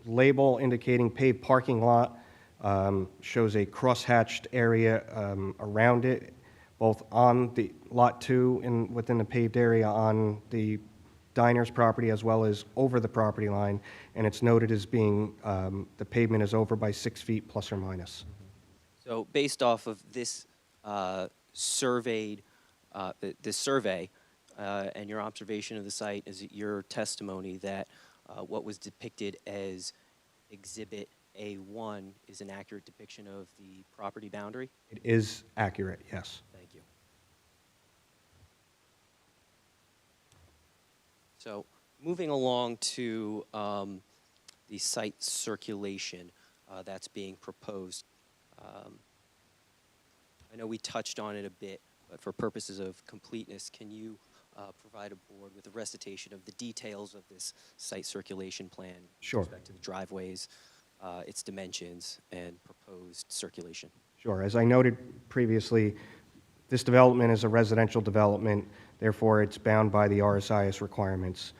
label indicating paved parking lot shows a cross-hatched area around it, both on the Lot 2 and within the paved area on the diner's property as well as over the property line, and it's noted as being, the pavement is over by 6 feet plus or minus. So based off of this surveyed, this survey and your observation of the site, is it your testimony that what was depicted as Exhibit A1 is an accurate depiction of the property boundary? It is accurate, yes. Thank you. So moving along to the site circulation that's being proposed. I know we touched on it a bit, but for purposes of completeness, can you provide a board with a recitation of the details of this site circulation plan? Sure. With respect to the driveways, its dimensions, and proposed circulation? Sure. As I noted previously, this development is a residential development, therefore it's bound by the RSIS requirements.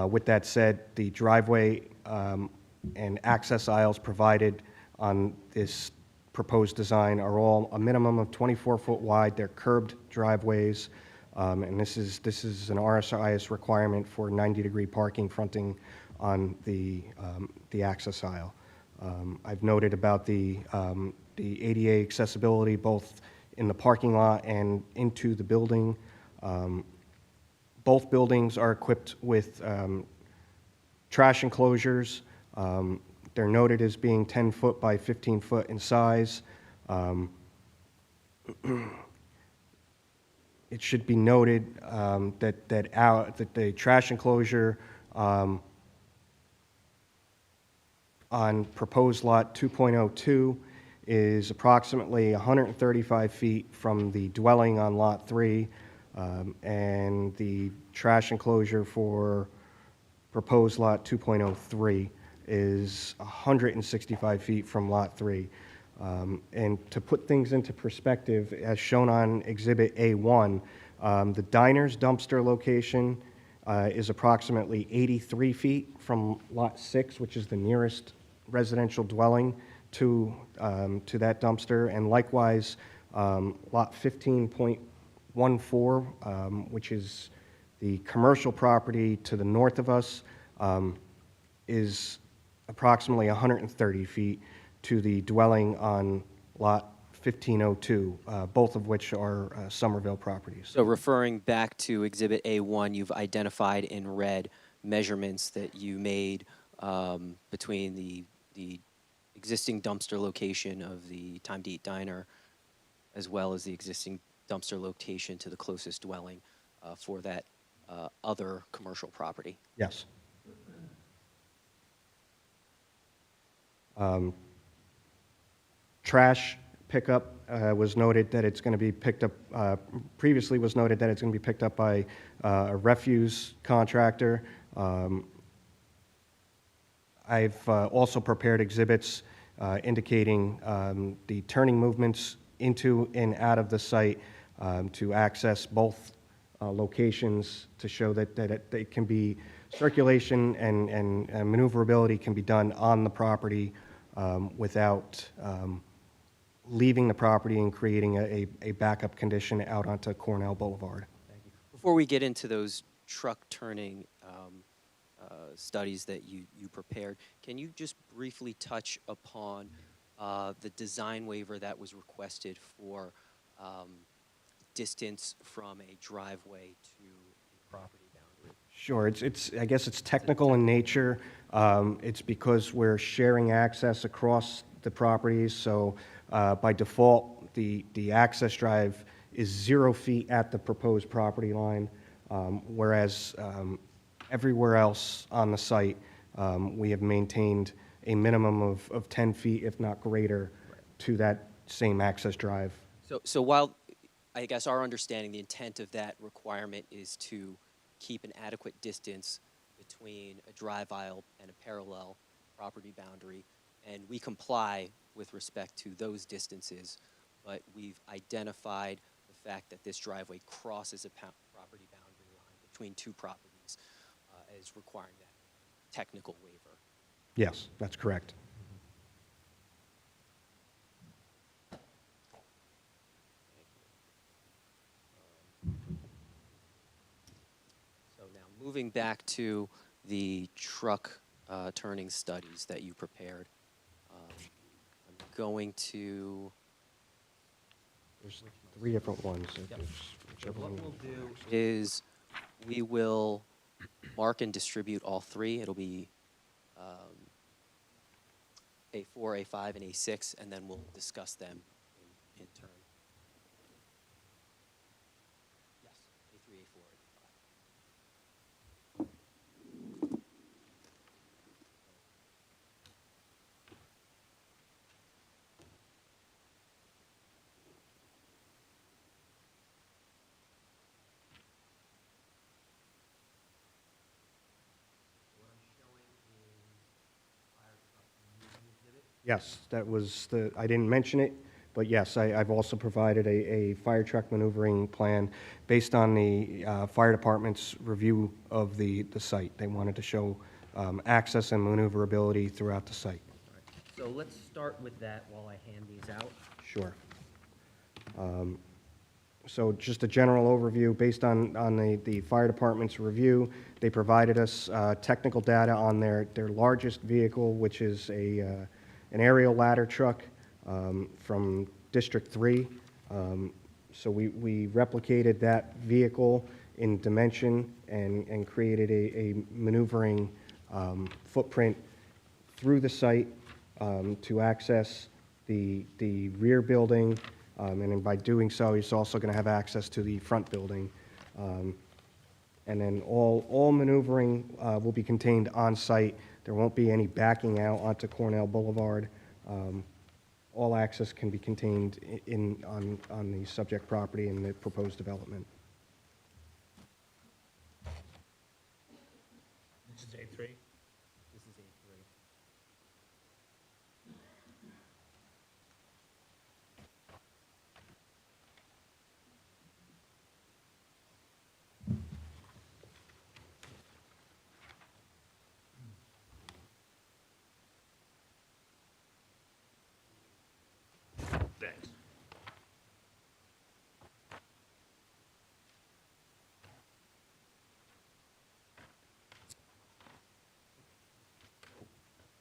With that said, the driveway and access aisles provided on this proposed design are all a minimum of 24 foot wide. They're curbed driveways, and this is an RSIS requirement for 90-degree parking fronting on the access aisle. I've noted about the ADA accessibility both in the parking lot and into the building. Both buildings are equipped with trash enclosures. They're noted as being 10 foot by 15 foot in size. It should be noted that the trash enclosure on proposed lot 2.02 is approximately 135 feet from the dwelling on lot 3, and the trash enclosure for proposed lot 2.03 is 165 feet from lot 3. And to put things into perspective, as shown on Exhibit A1, the diner's dumpster location is approximately 83 feet from lot 6, which is the nearest residential dwelling to that dumpster, and likewise, lot 15.14, which is the commercial property to the north of us, is approximately 130 feet to the dwelling on lot 1502, both of which are Somerville properties. So referring back to Exhibit A1, you've identified in red measurements that you made between the existing dumpster location of the Time to Eat Diner as well as the existing dumpster location to the closest dwelling for that other commercial property. Yes. Trash pickup was noted that it's going to be picked up, previously was noted that it's going to be picked up by a refuse contractor. I've also prepared exhibits indicating the turning movements into and out of the site to access both locations to show that it can be circulation and maneuverability can be done on the property without leaving the property and creating a backup condition out onto Cornell Boulevard. Thank you. Before we get into those truck turning studies that you prepared, can you just briefly touch upon the design waiver that was requested for distance from a driveway to the property boundary? Sure, I guess it's technical in nature. It's because we're sharing access across the properties, so by default, the access drive is 0 feet at the proposed property line, whereas everywhere else on the site, we have maintained a minimum of 10 feet, if not greater, to that same access drive. So while, I guess our understanding, the intent of that requirement is to keep an adequate distance between a drive aisle and a parallel property boundary, and we comply with respect to those distances, but we've identified the fact that this driveway crosses a property boundary line between two properties as requiring that technical waiver. Yes, that's correct. So now, moving back to the truck turning studies that you prepared, I'm going to, There's 3 different ones. If Yep. there's so whichever what one- we'll do is we will mark and distribute all 3. It'll be A4, A5, and A6, and then we'll discuss them in turn. Yes, A3, A4, A5. What I'm showing is fire truck moving exhibit. Yes, that was I didn't mention it, but yes, I've also provided a fire truck maneuvering plan based on the fire department's review of the site. They wanted to show access and maneuverability throughout the site. All right. So let's start with that while I hand these out. Sure. So just a general overview, based on the fire department's review, they provided us technical data on their largest vehicle, which is an aerial ladder truck from District 3. So we replicated that vehicle in dimension and created a maneuvering footprint through the site to access the rear building, and then by doing so, he's also going to have access to the front building. And then all maneuvering will be contained on-site. There won't be any backing out onto Cornell Boulevard. All access can be contained on the subject property and the proposed development. This is A3. This is A3. Thanks.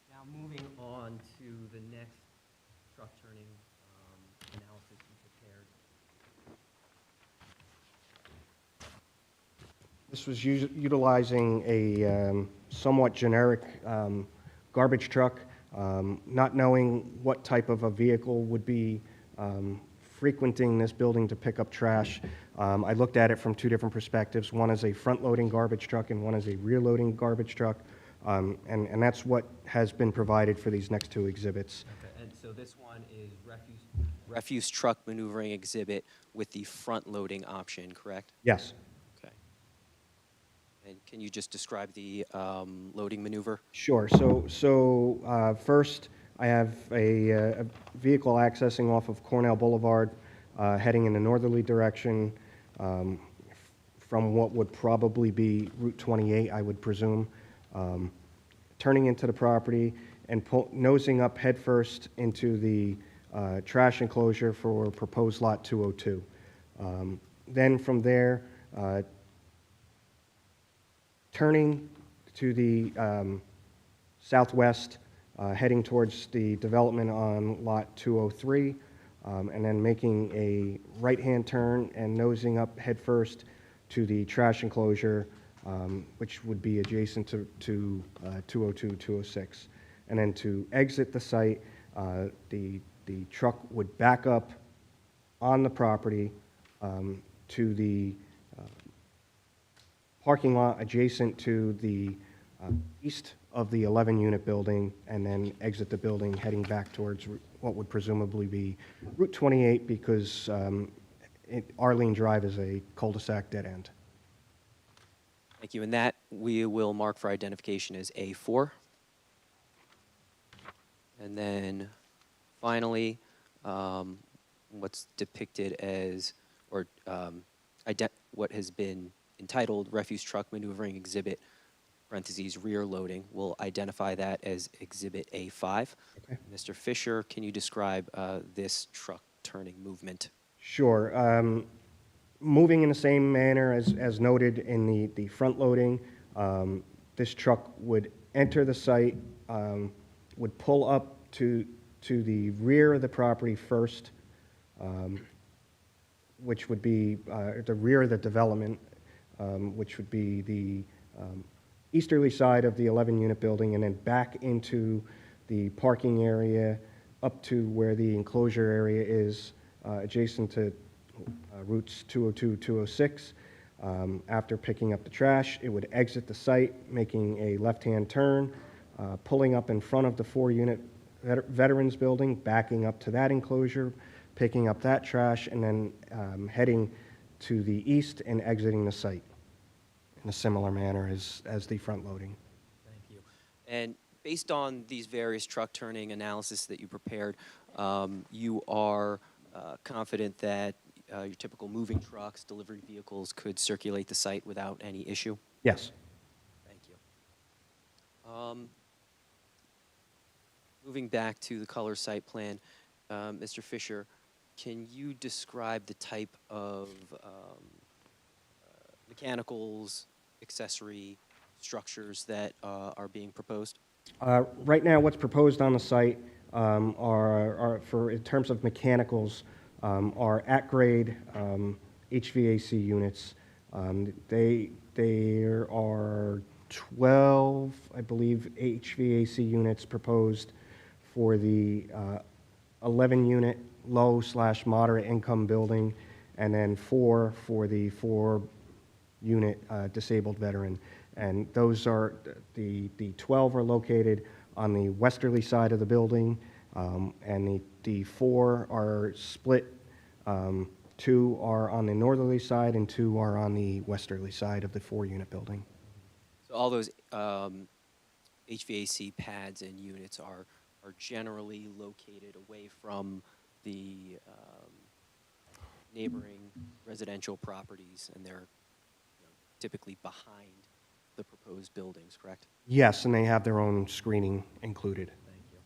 Now moving on to the next truck turning analysis we prepared. This was utilizing a somewhat generic garbage truck, not knowing what type of a vehicle would be frequenting this building to pick up trash. I looked at it from 2 different perspectives. One is a front-loading garbage truck and one is a rear-loading garbage truck. And that's what has been provided for these next 2 exhibits. Okay, and so this one is Refuse truck maneuvering exhibit with the front loading option, correct? Yes. Okay. And can you just describe the loading maneuver? Sure. So first, I have a vehicle accessing off of Cornell Boulevard, heading in a northerly direction from what would probably be Route 28, I would presume, turning into the property and nosing up headfirst into the trash enclosure for proposed Lot 202. Then from there, turning to the southwest, heading towards the development on Lot 203, and then making a right-hand turn and nosing up headfirst to the trash enclosure which would be adjacent to 202, 206. And then to exit the site, the truck would back up on the property to the parking lot adjacent to the east of the 11-unit building, and then exit the building heading back towards what would presumably be Route 28, because Arlene Drive is a cul-de-sac dead end. Thank you. And that we will mark for identification as A4. And then finally, what's depicted as, or what has been entitled refuse truck maneuvering exhibit, parentheses, rear loading, we'll identify that as exhibit A5. Okay. Mr. Fisher, can you describe this truck turning movement? Sure. Moving in the same manner as noted in the front loading, this truck would enter the site, would pull up to the rear of the property first, which would be the rear of the development, which would be the easterly side of the 11-unit building, and then back into the parking area up to where the enclosure area is, adjacent to routes 202, 206. After picking up the trash, it would exit the site, making a left-hand turn, pulling up in front of the 4-unit Veterans Building, backing up to that enclosure, picking up that trash, and then heading to the east and exiting the site in a similar manner as the front loading. Thank you. And based on these various truck turning analysis that you prepared, you are confident that your typical moving trucks, delivery vehicles could circulate the site without any issue? Yes. Thank you. Moving back to the color site plan, Mr. Fisher, can you describe the type of mechanicals, accessory structures that are being proposed? Right now, what's proposed on the site are for, in terms of mechanicals, are at-grade HVAC units. There are 12, I believe, HVAC units proposed for the 11-unit low/moderate income building, and then 4 for the 4-unit disabled veteran. And those are, the 12 are located on the westerly side of the building, and the 4 are split. 2 are on the northerly side, and 2 are on the westerly side of the 4-unit building. So all those HVAC pads and units are generally located away from the neighboring residential properties, and they're typically behind the proposed buildings, correct? Yes, and they have their own screening included. Thank you.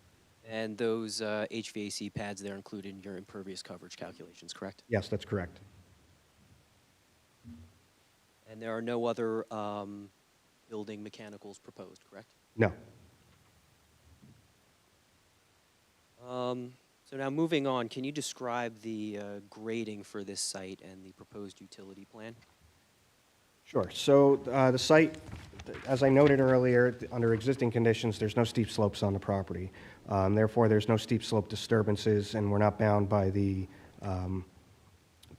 And those HVAC pads, they're included in your impervious coverage calculations, correct? Yes, that's correct. And there are no other building mechanicals proposed, correct? No. So now moving on, can you describe the grading for this site and the proposed utility plan? Sure. So the site, as I noted earlier, under existing conditions, there's no steep slopes on the property. Therefore, there's no steep slope disturbances, and we're not bound by the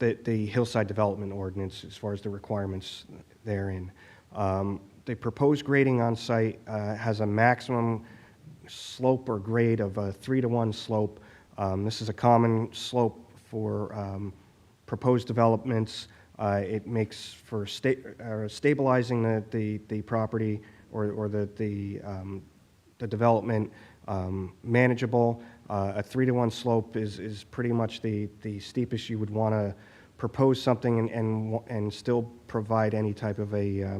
hillside development ordinance as far as the requirements therein. The proposed grading on site has a maximum slope or grade of a 3-to-1 slope. This is a common slope for proposed developments. It makes for stabilizing the property or the development manageable. A 3-to-1 slope is pretty much the steepest you would want to propose something and still provide any type of a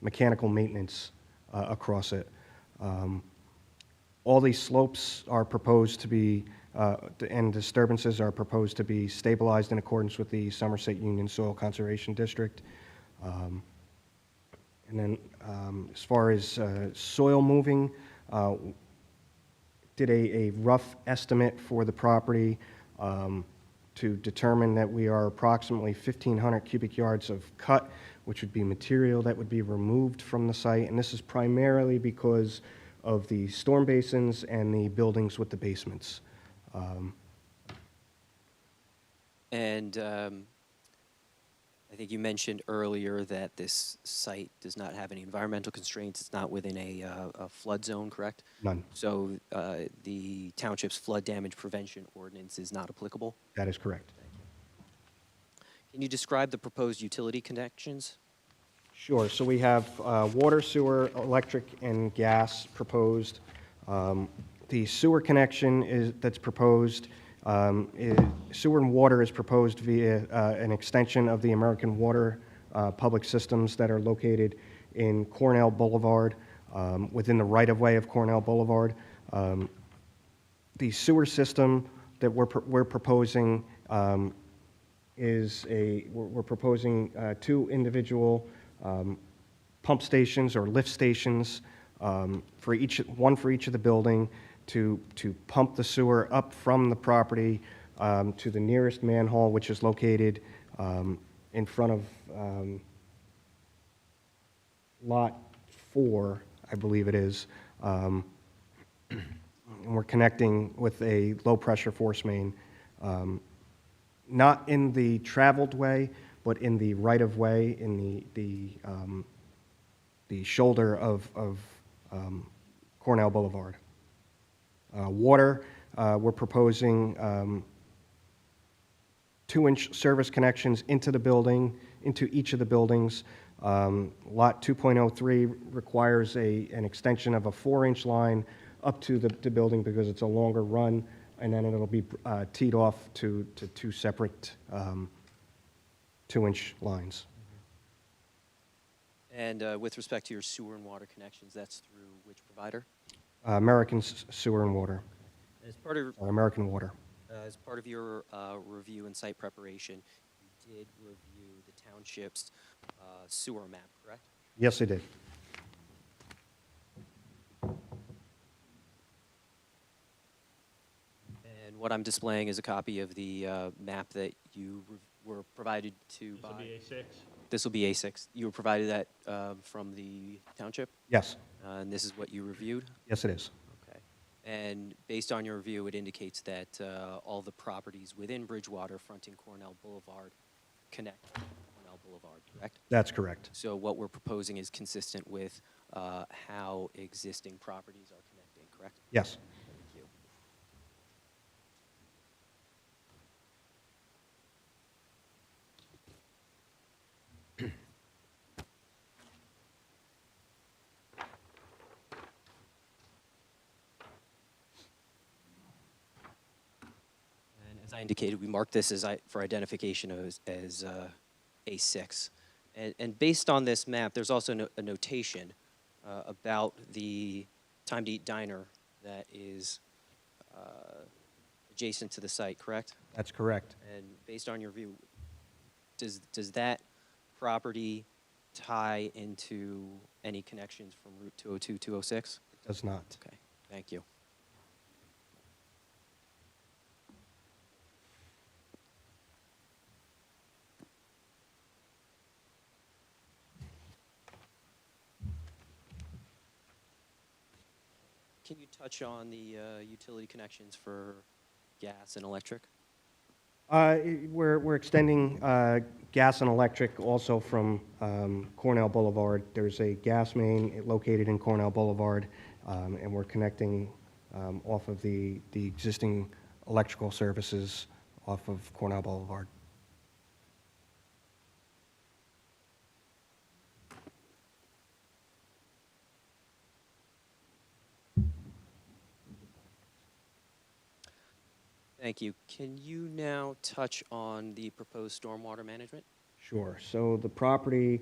mechanical maintenance across it. All these slopes are proposed to be, and disturbances are proposed to be stabilized in accordance with the Somerset Union Soil Conservation District. And then as far as soil moving, did a rough estimate for the property to determine that we are approximately 1,500 cubic yards of cut which would be material that would be removed from the site, and this is primarily because of the storm basins and the buildings with the basements. And I think you mentioned earlier that this site does not have any environmental constraints. It's not within a flood zone, correct? None. So the township's flood damage prevention ordinance is not applicable? That is correct. Can you describe the proposed utility connections? Sure. So we have water, sewer, electric, and gas proposed. The sewer connection that's proposed, sewer and water is proposed via an extension of the American Water public systems that are located in Cornell Boulevard, within the right-of-way of Cornell Boulevard. The sewer system that we're proposing we're proposing two individual pump stations or lift stations, one for each of the building, to pump the sewer up from the property to the nearest manhole, which is located in front of Lot 4, I believe it is. And we're connecting with a low-pressure force main, not in the traveled way, but in the right-of-way, in the shoulder of Cornell Boulevard. Water, we're proposing 2-inch service connections into the building, into each of the buildings. Lot 2.03 requires an extension of a 4-inch line up to the building because it's a longer run, and then it'll be teed off to two separate 2-inch lines. And with respect to your sewer and water connections, that's through which provider? American Sewer and Water, As part of, or American Water. as part of your review and site preparation, you did review the township's sewer map, correct? Yes, I did. And what I'm displaying is a copy of the map that you were provided to This will by... be A6. This will be A6. You were provided that from the township? Yes. And this is what you reviewed? Yes, it is. Okay. And based on your review, it indicates that all the properties within Bridgewater fronting Cornell Boulevard connect to Cornell Boulevard, correct? That's correct. So what we're proposing is consistent with how existing properties are connecting, correct? Yes. Thank you. And as I indicated, we marked this as for identification as A6. And based on this map, there's also a notation about the Time to Eat Diner that is adjacent to the site, correct? That's correct. And based on your view, does that property tie into any connections from Route 202, 206? It does not. Okay, thank you. Can you touch on the utility connections for gas and electric? We're extending gas and electric also from Cornell Boulevard. There's a gas main located in Cornell Boulevard, and we're connecting off of the existing electrical services off of Cornell Boulevard. Thank you. Can you now touch on the proposed stormwater management? Sure. So the property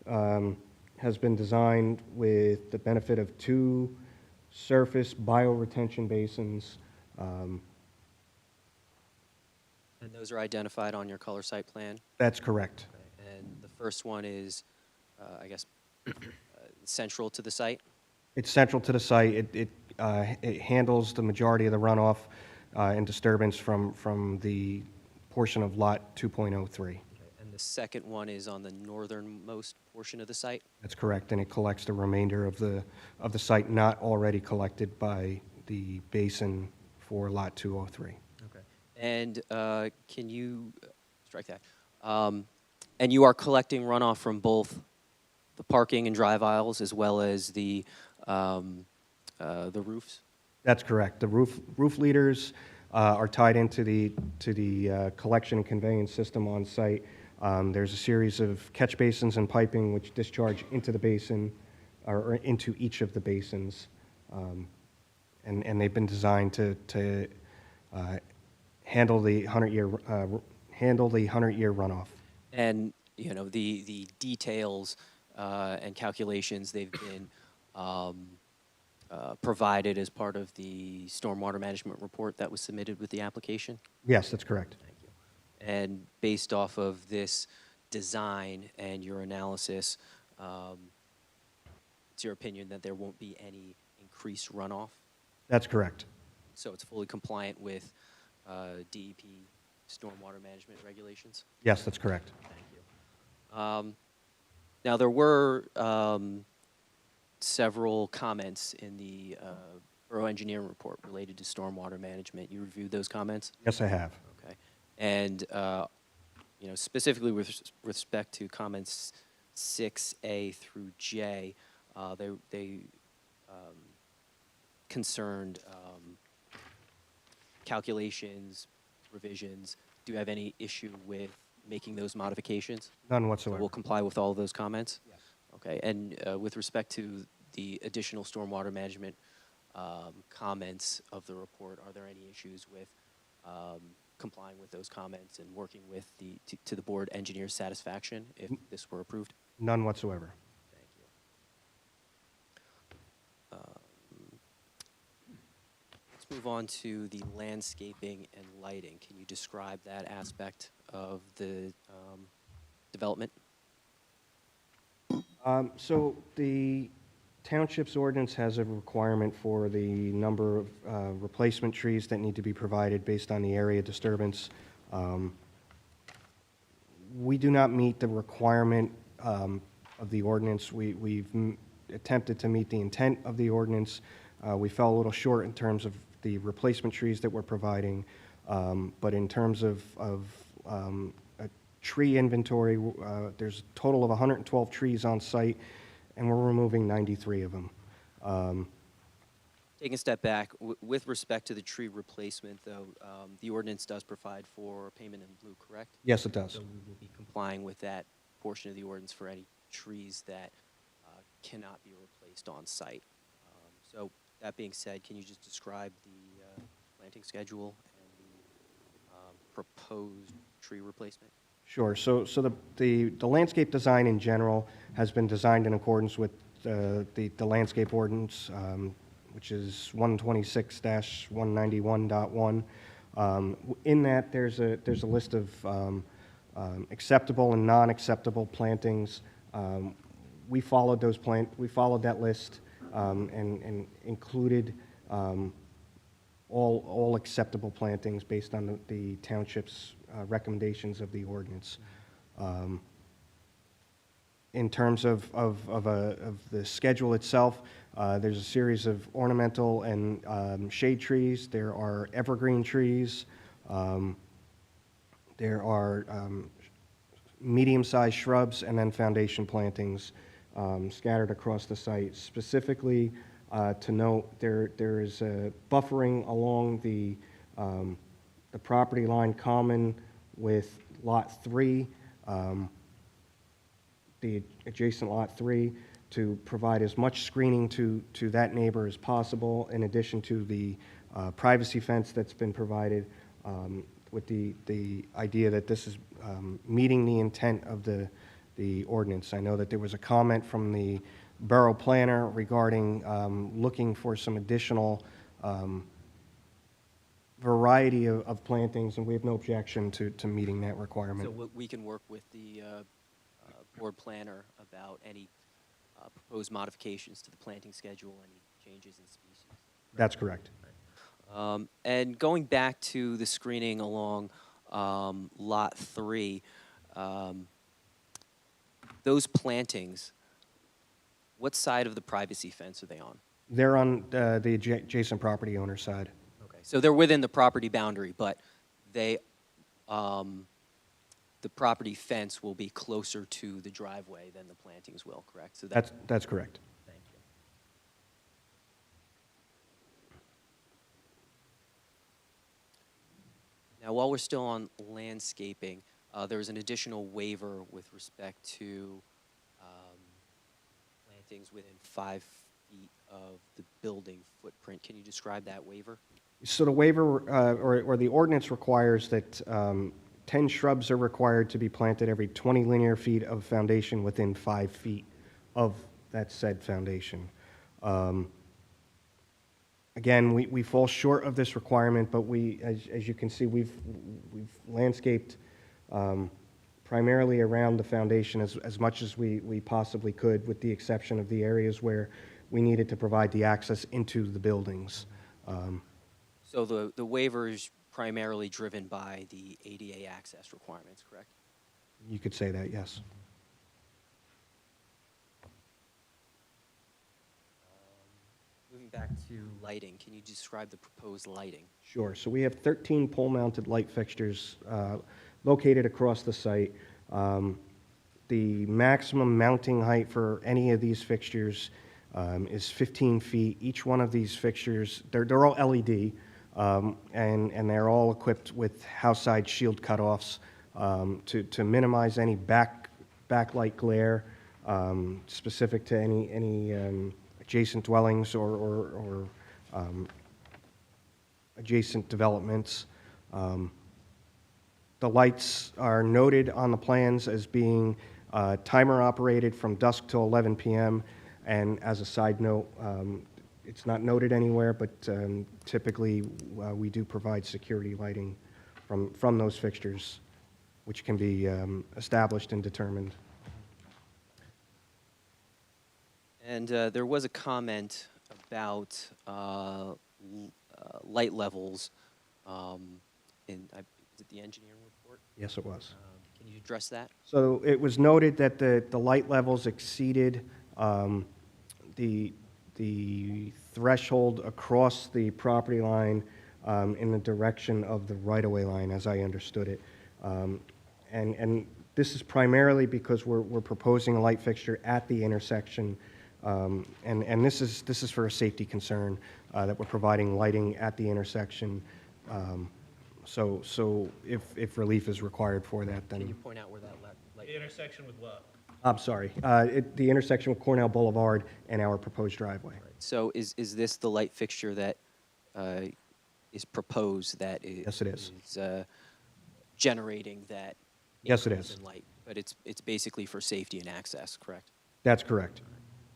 has been designed with the benefit of 2 surface bioretention basins. And those are identified on your color site plan? That's correct. And the first one is, I guess, central to the site? It's central to the site. It handles the majority of the runoff and disturbance from the portion of Lot 2.03. And the second one is on the northernmost portion of the site? That's correct, and it collects the remainder of the site not already collected by the basin for Lot 203. Okay. And can you, strike that, and you are collecting runoff from both the parking and drive aisles as well as the roofs? That's correct. The roof leaders are tied into the collection and conveyance system on site. There's a series of catch basins and piping which discharge into the basin or into each of the basins, and they've been designed to handle the 100-year runoff. And, you know, the details and calculations they've been provided as part of the stormwater management report that was submitted with the application? Yes, that's correct. Thank you. And based off of this design and your analysis, it's your opinion that there won't be any increased runoff? That's correct. So it's fully compliant with DEP stormwater management regulations? Yes, that's correct. Thank you. Now, there were several comments in the Borough Engineering Report related to stormwater management. You reviewed those comments? Yes, I have. Okay. And, you know, specifically with respect to comments 6A through J, they concerned calculations, revisions. Do you have any issue with making those modifications? None whatsoever. We'll comply with all of those comments? Yes. Okay, and with respect to the additional stormwater management comments of the report, are there any issues with complying with those comments and working with to the board engineer's satisfaction if this were approved? None whatsoever. Thank you. Let's move on to the landscaping and lighting. Can you describe that aspect of the development? So the township's ordinance has a requirement for the number of replacement trees that need to be provided based on the area disturbance. We do not meet the requirement of the ordinance. We've attempted to meet the intent of the ordinance. We fell a little short in terms of the replacement trees that we're providing, but in terms of a tree inventory, there's a total of 112 trees on site, and we're removing 93 of them. Taking a step back, with respect to the tree replacement, though, the ordinance does provide for payment in lieu, correct? Yes, it does. So we will be complying with that portion of the ordinance for any trees that cannot be replaced on site. So that being said, can you just describe the planting schedule and the proposed tree replacement? Sure. So the landscape design in general has been designed in accordance with the landscape ordinance, which is 126-191.1. In that, there's a list of acceptable and non-acceptable plantings. We followed that list and included all acceptable plantings based on the township's recommendations of the ordinance. In terms of the schedule itself, there's a series of ornamental and shade trees. There are evergreen trees. There are medium-sized shrubs and then foundation plantings scattered across the site. Specifically, to note, there is buffering along the property line common with Lot 3, the adjacent Lot 3, to provide as much screening to that neighbor as possible, in addition to the privacy fence that's been provided, with the idea that this is meeting the intent of the ordinance. I know that there was a comment from the borough planner regarding looking for some additional variety of plantings, and we have no objection to meeting that requirement. So we can work with the board planner about any proposed modifications to the planting schedule, any changes in species. That's correct. And going back to the screening along Lot 3, Those plantings, what side of the privacy fence are they on? They're on the adjacent property owner side. Okay, so they're within the property boundary, but they, the property fence will be closer to the driveway than the plantings will, correct? So That's correct. Thank you. Now, while we're still on landscaping, there's an additional waiver with respect to plantings within 5 feet of the building footprint. Can you describe that waiver? So the waiver, or the ordinance requires that 10 shrubs are required to be planted every 20 linear feet of foundation within 5 feet of that said foundation. Again, we fall short of this requirement, but as you can see, we've landscaped primarily around the foundation as much as we possibly could, with the exception of the areas where we needed to provide the access into the buildings. So the waiver is primarily driven by the ADA access requirements, correct? You could say that, yes. Moving back to lighting, can you describe the proposed lighting? Sure. So we have 13 pole-mounted light fixtures located across the site. The maximum mounting height for any of these fixtures is 15 feet. Each one of these fixtures, they're all LED, and they're all equipped with house-side shield cutoffs to minimize any backlight glare specific to any adjacent dwellings or adjacent developments. The lights are noted on the plans as being timer operated from dusk till 11 p.m. And as a side note, it's not noted anywhere, but typically we do provide security lighting from those fixtures, which can be established and determined. And there was a comment about light levels is it the engineering report? Yes, it was. Can you address that? So it was noted that the light levels exceeded the threshold across the property line in the direction of the right-of-way line, as I understood it. And this is primarily because we're proposing a light fixture at the intersection, and this is for a safety concern that we're providing lighting at the intersection. So if relief is required for that, then... Can you point out where that light? The intersection with what? I'm sorry. The intersection with Cornell Boulevard and our proposed driveway. So is this the light fixture that is proposed that is... Yes, it is. Generating that... Yes, it increase is. in light, but it's basically for safety and access, correct? That's correct.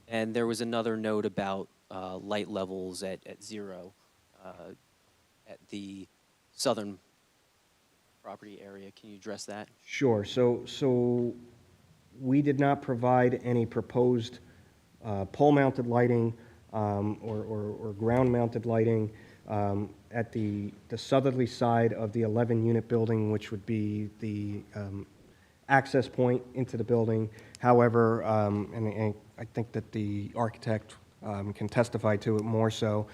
And there was another note about light levels at 0 at the southern property area. Can you address that? Sure. So we did not provide any proposed pole-mounted lighting or ground-mounted lighting at the southerly side of the 11-unit building, which would be the access point into the building. However, and I think that the architect can testify to it more so,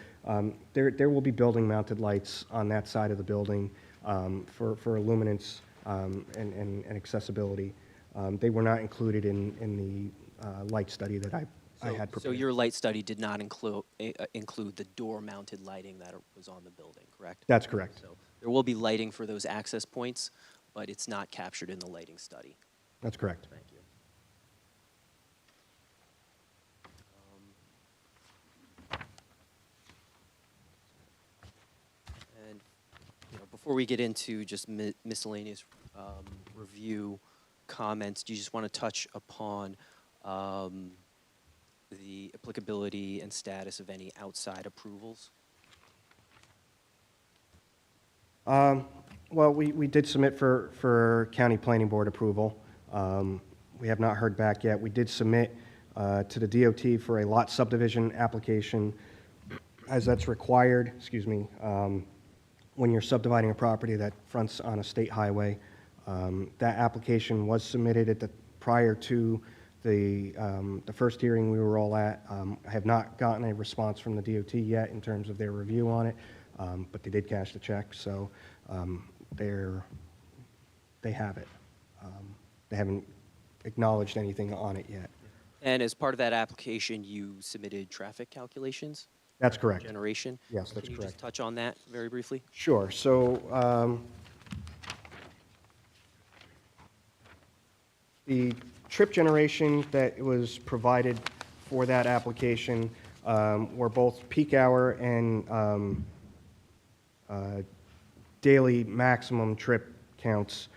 there will be building-mounted lights on that side of the building for illuminance and accessibility. They were not included in the light study that I had prepared. So your light study did not include the door-mounted lighting that was on the building, correct? That's correct. So there will be lighting for those access points, but it's not captured in the lighting study. That's correct. Thank you. And before we get into just miscellaneous review comments, do you just want to touch upon the applicability and status of any outside approvals? Well, we did submit for County Planning Board approval. We have not heard back yet. We did submit to the DOT for a lot subdivision application, as that's required, when you're subdividing a property that fronts on a state highway. That application was submitted prior to the first hearing we were all at. I have not gotten a response from the DOT yet in terms of their review on it, but they did cash the check, so they have it. They haven't acknowledged anything on it yet. And as part of that application, you submitted traffic calculations? That's correct. Generation? Yes, that's Can you just correct. touch on that very briefly? Sure. So the trip generation that was provided for that application were both peak hour and daily maximum trip counts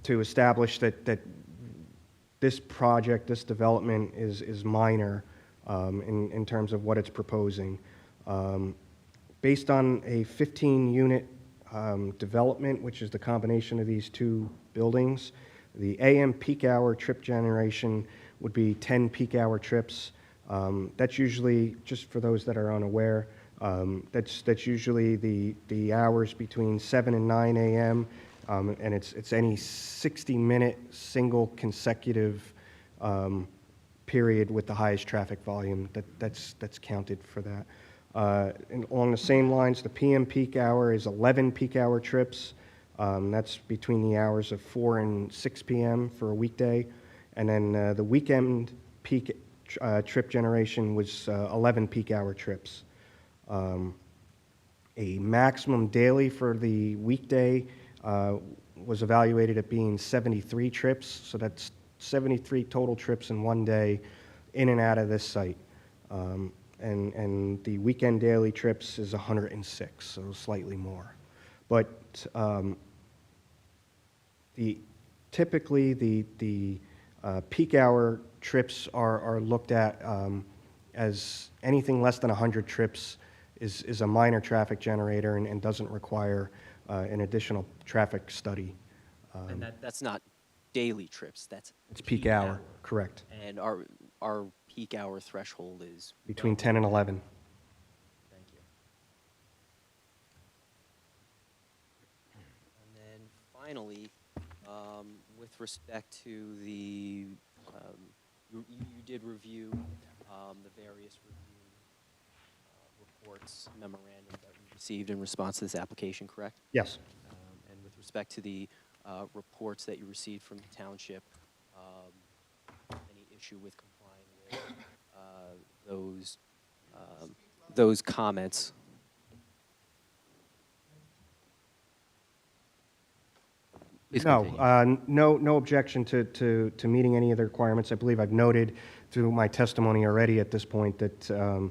to establish that this project, this development is minor in terms of what it's proposing. Based on a 15-unit development, which is the combination of these two buildings, the AM peak hour trip generation would be 10 peak hour trips. That's usually, just for those that are unaware, that's usually the hours between 7 and 9 a.m., and it's any 60-minute single consecutive period with the highest traffic volume that's counted for that. And along the same lines, the PM peak hour is 11 peak hour trips. That's between the hours of 4 and 6 p.m. for a weekday. And then the weekend peak trip generation was 11 peak hour trips. A maximum daily for the weekday was evaluated at being 73 trips, so that's 73 total trips in one day in and out of this site. And the weekend daily trips is 106, so slightly more. But typically the peak hour trips are looked at as anything less than 100 trips is a minor traffic generator and doesn't require an additional traffic study. And that's not daily trips, that's It's peak hour, correct. And our peak hour threshold is? Between 10 and 11. Thank you. And then finally, with respect to the, you did review the various review reports, memorandum that we received in response to this application, correct? Yes. And with respect to the reports that you received from the township, any issue with complying with those comments? Please No, continue. no objection to meeting any of the requirements. I believe I've noted through my testimony already at this point that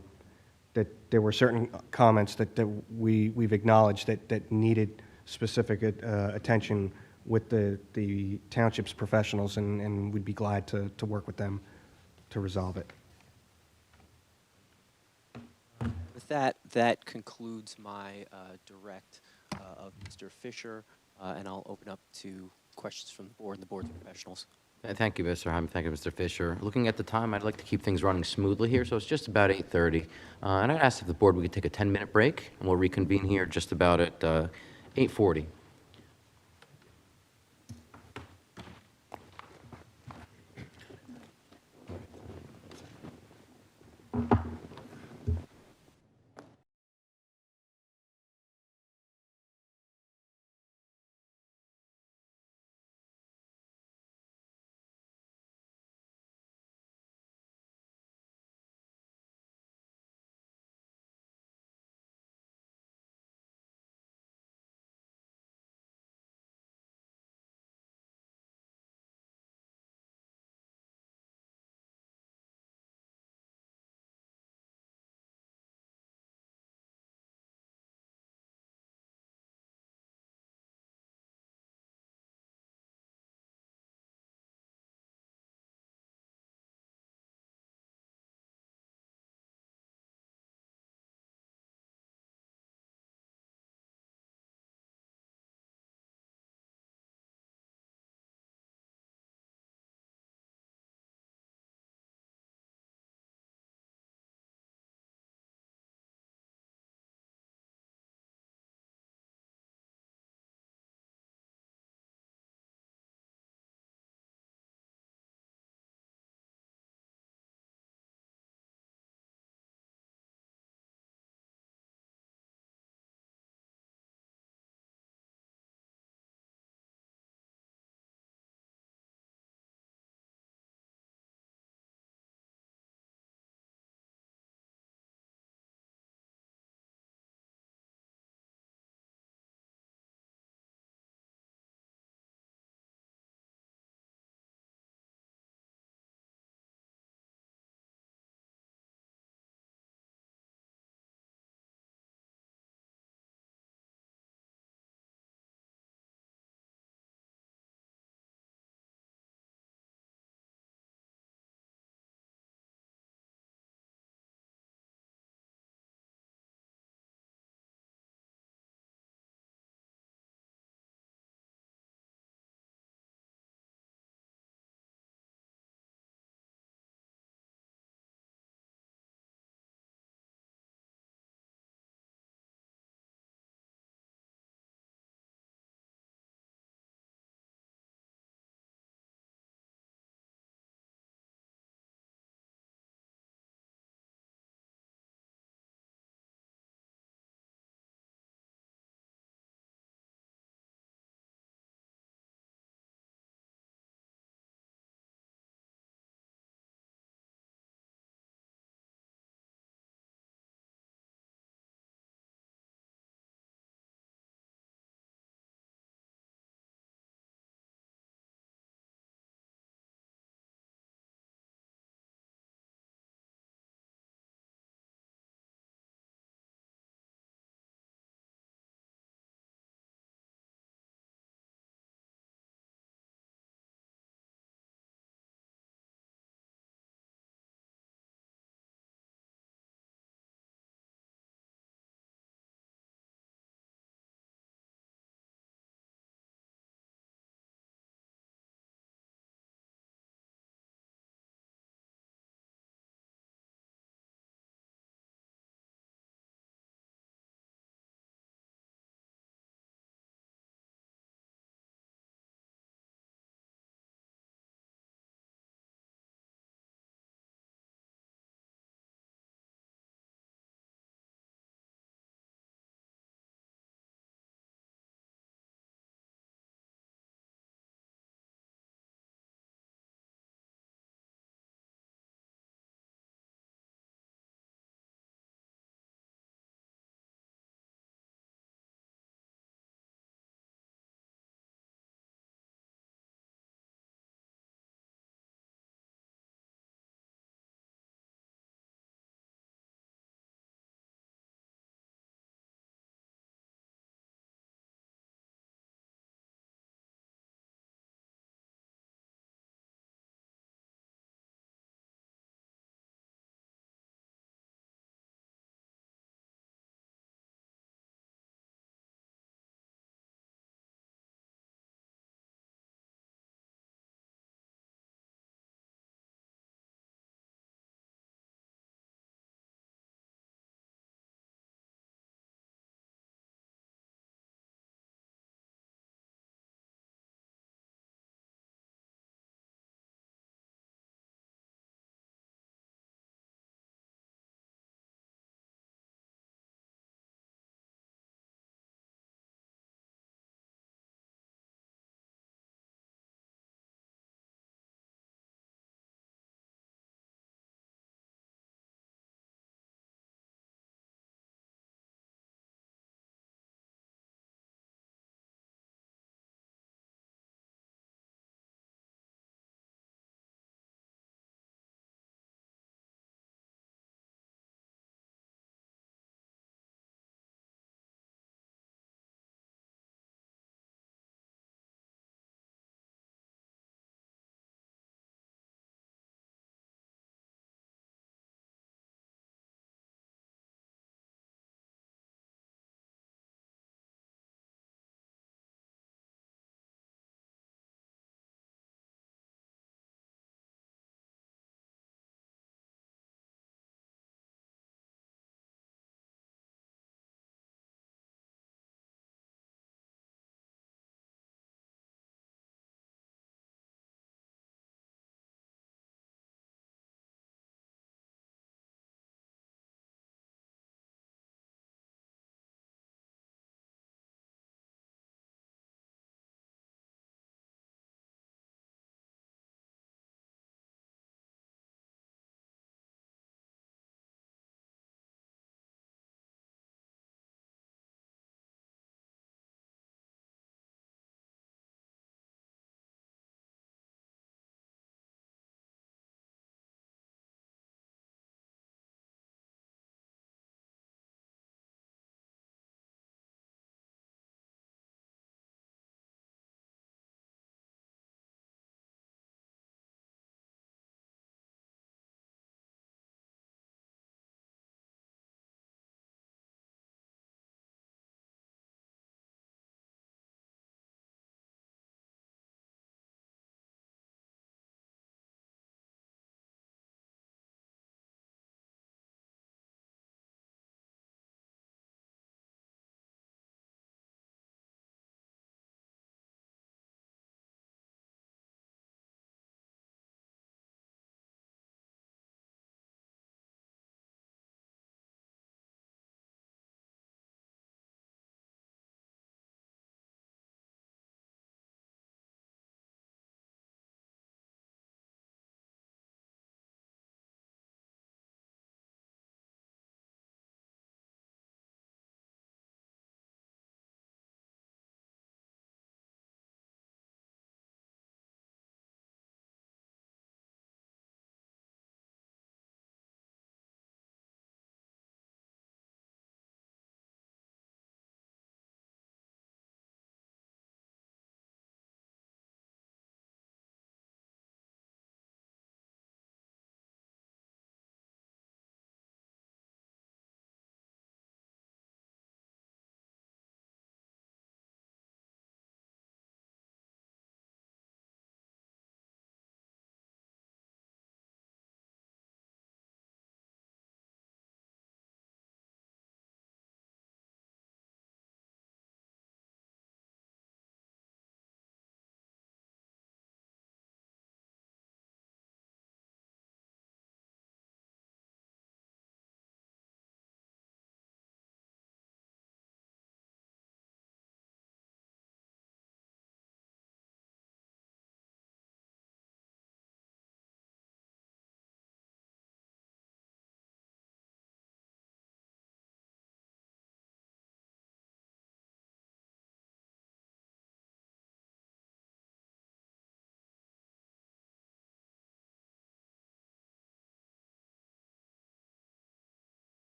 that there were certain comments that we've acknowledged that needed specific attention with the township's professionals, and we'd be glad to work with them to resolve it. With that, that concludes my direct of Mr. Fisher, and I'll open up to questions from the board and the board's professionals. Thank you, Mr. Hyman. Thank you, Mr. Fisher. Looking at the time, I'd like to keep things running smoothly here, so it's just about 8:30. And I'd ask if the board we could take a 10-minute break, and we'll reconvene here just about at 8:40.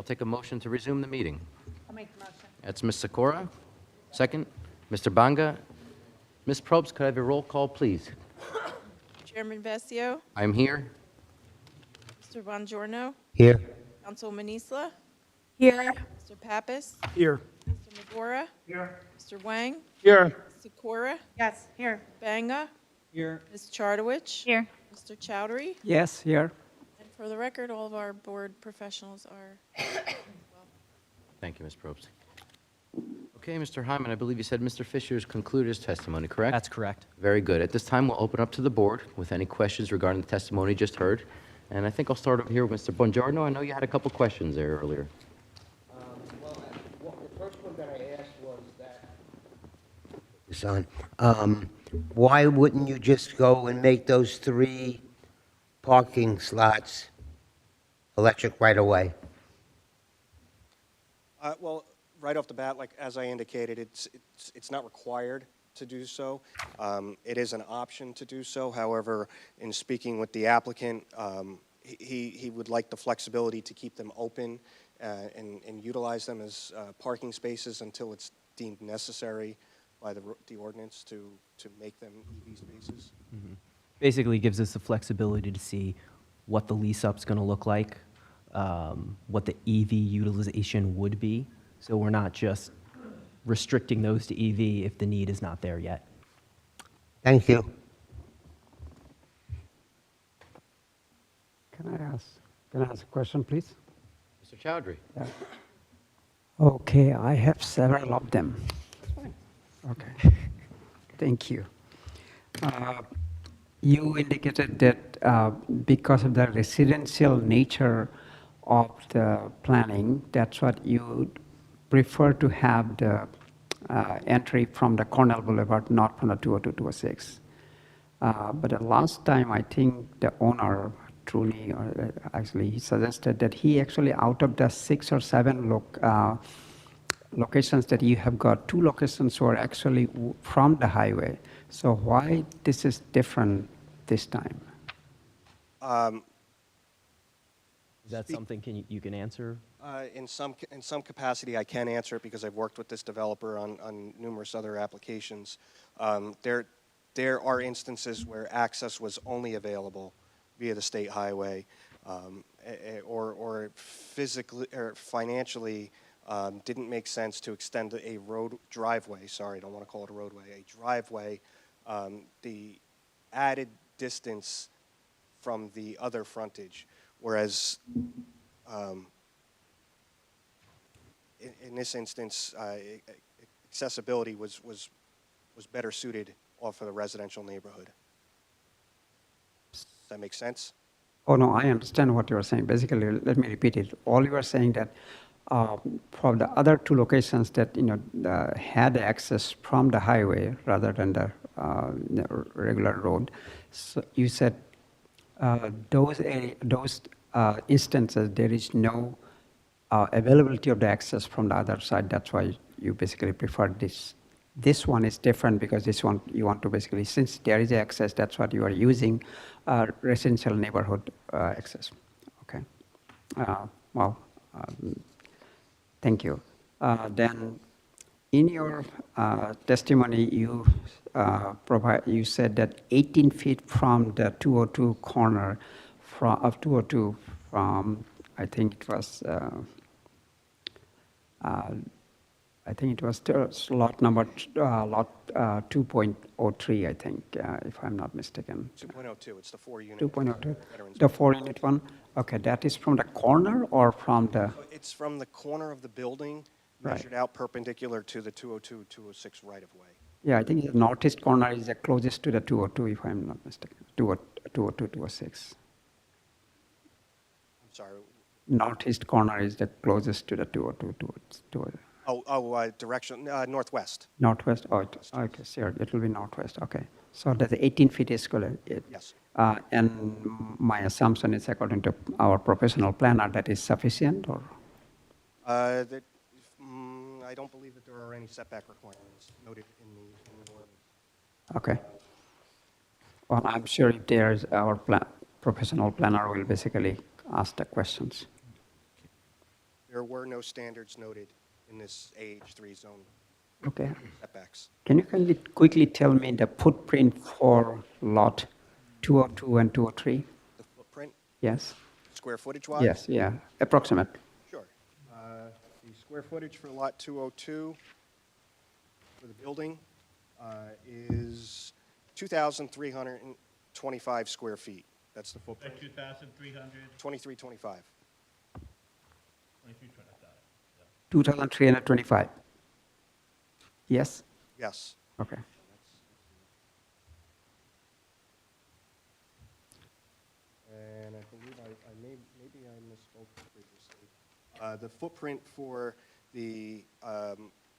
I'll take a motion to resume the meeting. I'll make the motion. That's Ms. Sikora. Second, Mr. Banga. Ms. Probst, could I have a roll call, please? Chairman Vessio, I'm here. Mr. Bongiorno, Here. Councilwoman Isla, Here. Mr. Pappas, Here. Mr. Magora, Here. Mr. Wang, Here. Sikora, Yes, here. Banga, Here. Ms. Chartowich, Here. Mr. Chowdhury, Yes, here. and for the record, all of our board professionals are Thank you, Ms. Probst. Okay, Mr. Hyman, I believe you said Mr. Fisher's concluded his testimony, correct? That's correct. Very good. At this time, we'll open up to the board with any questions regarding the testimony just heard. And I think I'll start over here with Mr. Bongiorno. I know you had a couple questions there earlier. The first one that I asked was that... Son, why wouldn't you just go and make those 3 parking slots electric right away? Well, right off the bat, like as I indicated, it's not required to do so. It is an option to do so. However, in speaking with the applicant, he would like the flexibility to keep them open and utilize them as parking spaces until it's deemed necessary by the ordinance to make them EV spaces. Basically gives us the flexibility to see what the lease up's going to look like, what the EV utilization would be. So we're not just restricting those to EV if the need is not there yet. Thank you. Can I ask a question, please? Mr. Chowdhury. Okay, I have several of them. Okay, thank you. You indicated that because of the residential nature of the planning, that's what you prefer to have the entry from the Cornell Boulevard, not from the 202, 206. But the last time, I think the owner, truly, actually, he suggested that he actually, out of the 6 or 7 locations that you have got, 2 locations were actually from the highway. So why this is different this time? Is that something you can answer? In some capacity, I can answer it because I've worked with this developer on numerous other applications. There are instances where access was only available via the state highway, or physically or financially didn't make sense to extend a driveway. Sorry, I don't want to call it a roadway. A driveway, the added distance from the other frontage, whereas in this instance, accessibility was better suited off of the residential neighborhood. Does that make sense? Oh, no, I understand what you're saying. Basically, let me repeat it. All you are saying that from the other 2 locations that, had access from the highway rather than the regular road, so you said those instances, there is no availability of the access from the other side. That's why you basically prefer this. This one is different because this one you want to basically, since there is access, that's what you are using, residential neighborhood access. Okay. Well, thank you. Then in your testimony, you you said that 18 feet from the 202 corner of 202 from, I think it was lot number, lot 2.03, I think, if I'm not mistaken. 2.02, it's the 4-unit. 2.02, the 4-unit one? Okay, that is from the corner or from the? It's from the corner of the building, Right. measured out perpendicular to the 202, 206 right-of-way. Yeah, I think the northeast corner is the closest to the 202, if I'm not mistaken, 202, 206. I'm sorry. Northeast corner is the closest to the 202, 202. Direction, northwest. Northwest, okay, sure, it will be northwest, okay. So that's 18 feet is good. Yes. And my assumption is according to our professional planner, that is sufficient, or? I don't believe that there are any setback requirements noted in the ordinance. Okay. Well, I'm sure if there's our professional planner will basically ask the questions. There were no standards noted in this AH3 zone Okay. setbacks. Can you kindly quickly tell me the footprint for lot 202 and 203? The footprint, Yes? square footage-wise? Yes, yeah, approximate. Sure. The square footage for Lot 202 for the building is 2,325 square feet. That's the footprint. 2,300, 2325. 2,325. Yes? Yes. Okay. And I believe maybe I misspoke previously. The footprint for the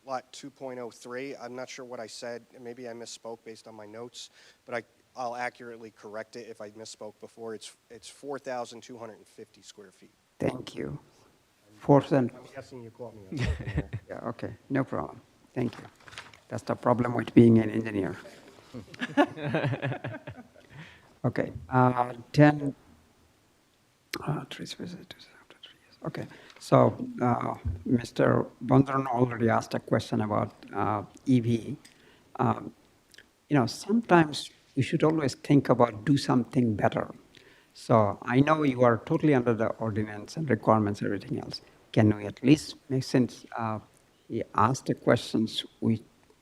Lot 2.03, I'm not sure what I said. Maybe I misspoke based on my notes, but I'll accurately correct it if I misspoke before. It's 4,250 square feet. Thank you. 4,000. I'm guessing you caught me on something there. Yeah, okay, no problem. Thank you. That's the problem with being an engineer. Okay, 10, three spaces, 2 after 3 years. Okay, so Mr. Bondron already asked a question about EV. Sometimes we should always think about do something better. So I know you are totally under the ordinance and requirements and everything else. Can we at least make sense? He asked the questions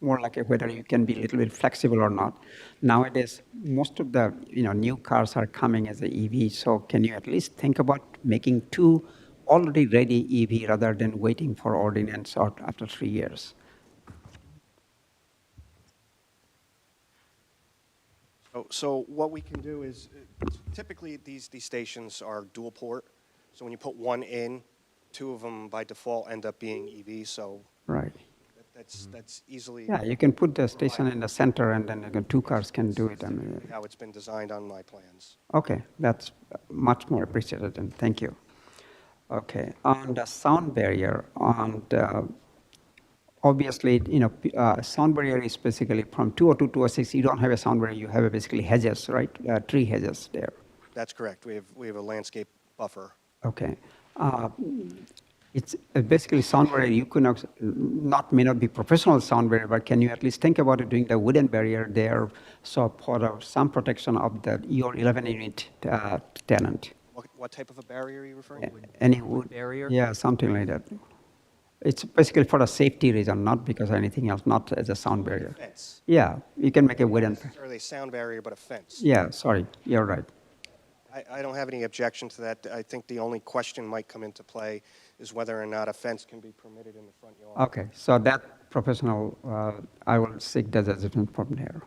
more like whether you can be a little bit flexible or not. Nowadays, most of the new cars are coming as an EV. So can you at least think about making 2 already ready EV rather than waiting for ordinance or after 3 years? So what we can do is, typically these stations are dual port. So when you put one in, 2 of them by default end up being EV. So Right. that's easily Yeah, you can put the station in the center and then 2 cars can do it. I mean, how it's been designed on my plans. okay, that's much more appreciated, and thank you. Okay, on the sound barrier, obviously, sound barrier is basically from 202 to 206, you don't have a sound barrier, you have basically hedges, right? Tree hedges there. That's correct. We have a landscape buffer. Okay. It's basically sound barrier, you could may not be professional sound barrier, but can you at least think about doing the wooden barrier there, so for some protection of your 11-unit tenant? What type of a barrier are you referring to? Any wood barrier? Yeah, something like that. It's basically for a safety reason, not because of anything else, not as a sound barrier. Fence. Yeah, you can make a wooden. Not necessarily a sound barrier, but a fence. Yeah, sorry, you're right. I don't have any objection to that. I think the only question might come into play is whether or not a fence can be permitted in the front yard. Okay, so that professional, I will seek that as a from there.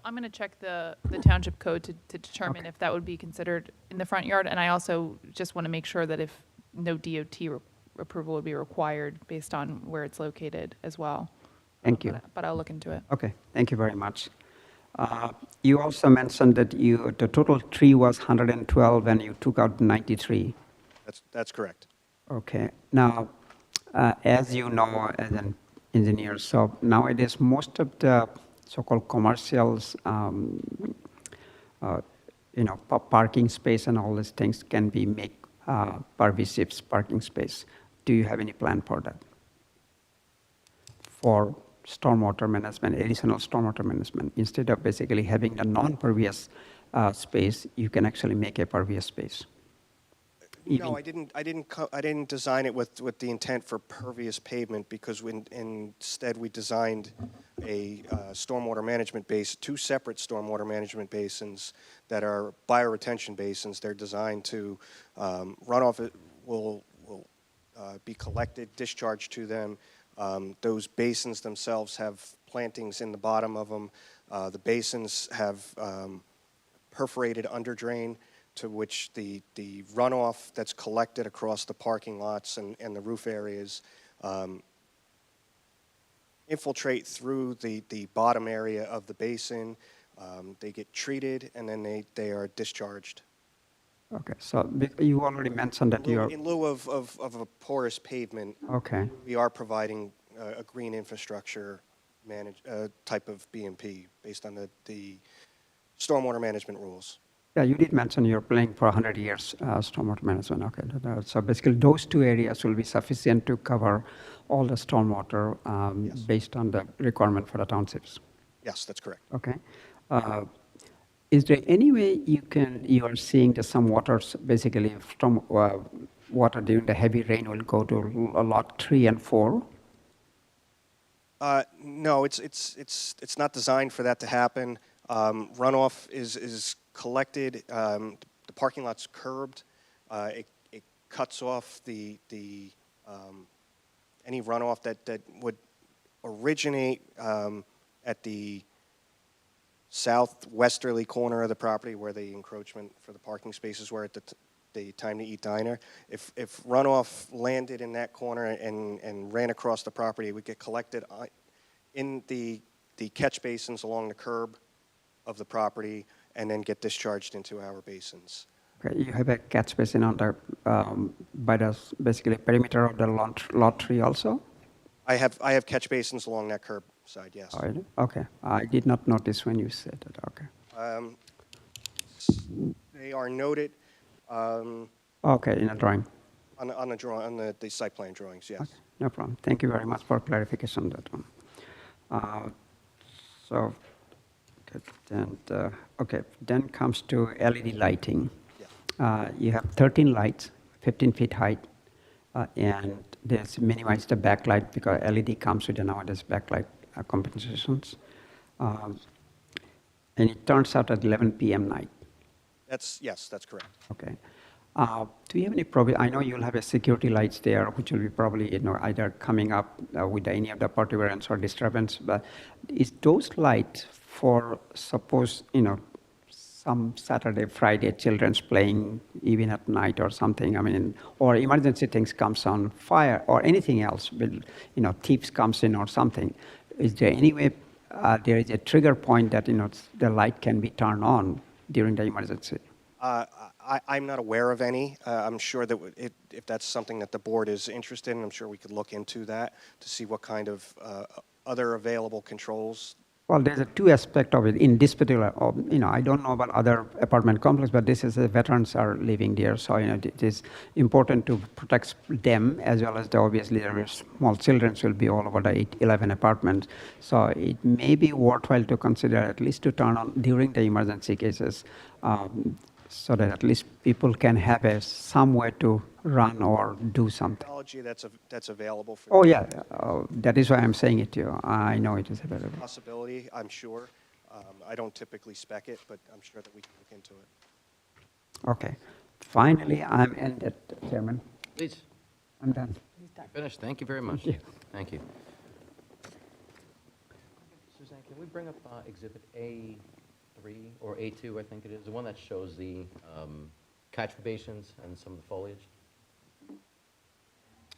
I'm going to check the township code to determine Okay. if that would be considered in the front yard. And I also just want to make sure that if no DOT approval would be required based on where it's located as well. Thank you. But I'll look into it. Okay, thank you very much. You also mentioned that the total tree was 112 and you took out 93. That's correct. Okay. Now, as you know, as an engineer, so nowadays most of the so-called commercials, parking space and all these things can be make pervasive parking space. Do you have any plan for that? For stormwater management, additional stormwater management, instead of basically having the non-pervious space, you can actually make a pervious space. No, I didn't design it with the intent for pervious pavement, because instead we designed a stormwater management base, 2 separate stormwater management basins that are bioretention basins. They're designed to runoff will be collected, discharged to them. Those basins themselves have plantings in the bottom of them. The basins have perforated underdrain, to which the runoff that's collected across the parking lots and the roof areas infiltrate through the bottom area of the basin. They get treated, and then they are discharged. Okay, so you already mentioned that you are, In lieu of a porous pavement, okay, we are providing a green infrastructure type of BMP based on the stormwater management rules. Yeah, you did mention you're planning for 100 years stormwater management. Okay, so basically those two areas will be sufficient to cover all the stormwater Yes. based on the requirement for the townships. Yes, that's correct. Okay. Is there any way you are seeing that some waters, basically from water during the heavy rain will go to lot 3 and 4? No, it's not designed for that to happen. Runoff is collected. The parking lot's curbed. It cuts off the any runoff that would originate at the southwesterly corner of the property where the encroachment for the parking spaces were at the Time to Eat Diner. If runoff landed in that corner and ran across the property, it would get collected in the catch basins along the curb of the property and then get discharged into our basins. Okay, you have a catch basin on the, by the basically perimeter of the lot 3 also? I have catch basins along that curb side, yes. Oh, really? Okay, I did not notice when you said it, okay. They are noted Okay, in a drawing. on the drawing, on the site plan drawings, yes. Okay, no problem. Thank you very much for clarification on that one. So, okay, then comes to LED lighting. Yeah. You have 13 lights, 15 feet height, and there's minimized the backlight because LED comes with the nowadays backlight compensations. And it turns out at 11 p.m. night. Yes, that's correct. Okay. Do you have any problem? I know you'll have a security lights there, which will be probably either coming up with any of the perturbance or disturbance. But is those lights for suppose some Saturday, Friday, children's playing even at night or something? I mean, or emergency things comes on fire or anything else, with, thieves comes in or something. Is there any way there is a trigger point that the light can be turned on during the emergency? I'm not aware of any. I'm sure that if that's something that the board is interested in, I'm sure we could look into that to see what kind of other available controls. Well, there's a two aspect of it. In this particular, I don't know about other apartment complex, but this is the veterans are living there, so it is important to protect them as well as obviously there are small children will be all over the 11 apartments. So it may be worthwhile to consider at least to turn on during the emergency cases, so that at least people can have somewhere to run or do something. Technology that's available for. Oh yeah, that is why I'm saying it to you. I know it is available. Possibility, I'm sure. I don't typically spec it, but I'm sure that we can look into it. Okay. Finally, I'm ended, Chairman. Please, I'm done. you're finished. Thank you very much. Thank you. Thank you. Suzanne, can we bring up Exhibit A3 or A2, I think it is, the one that shows the catch basins and some of the foliage?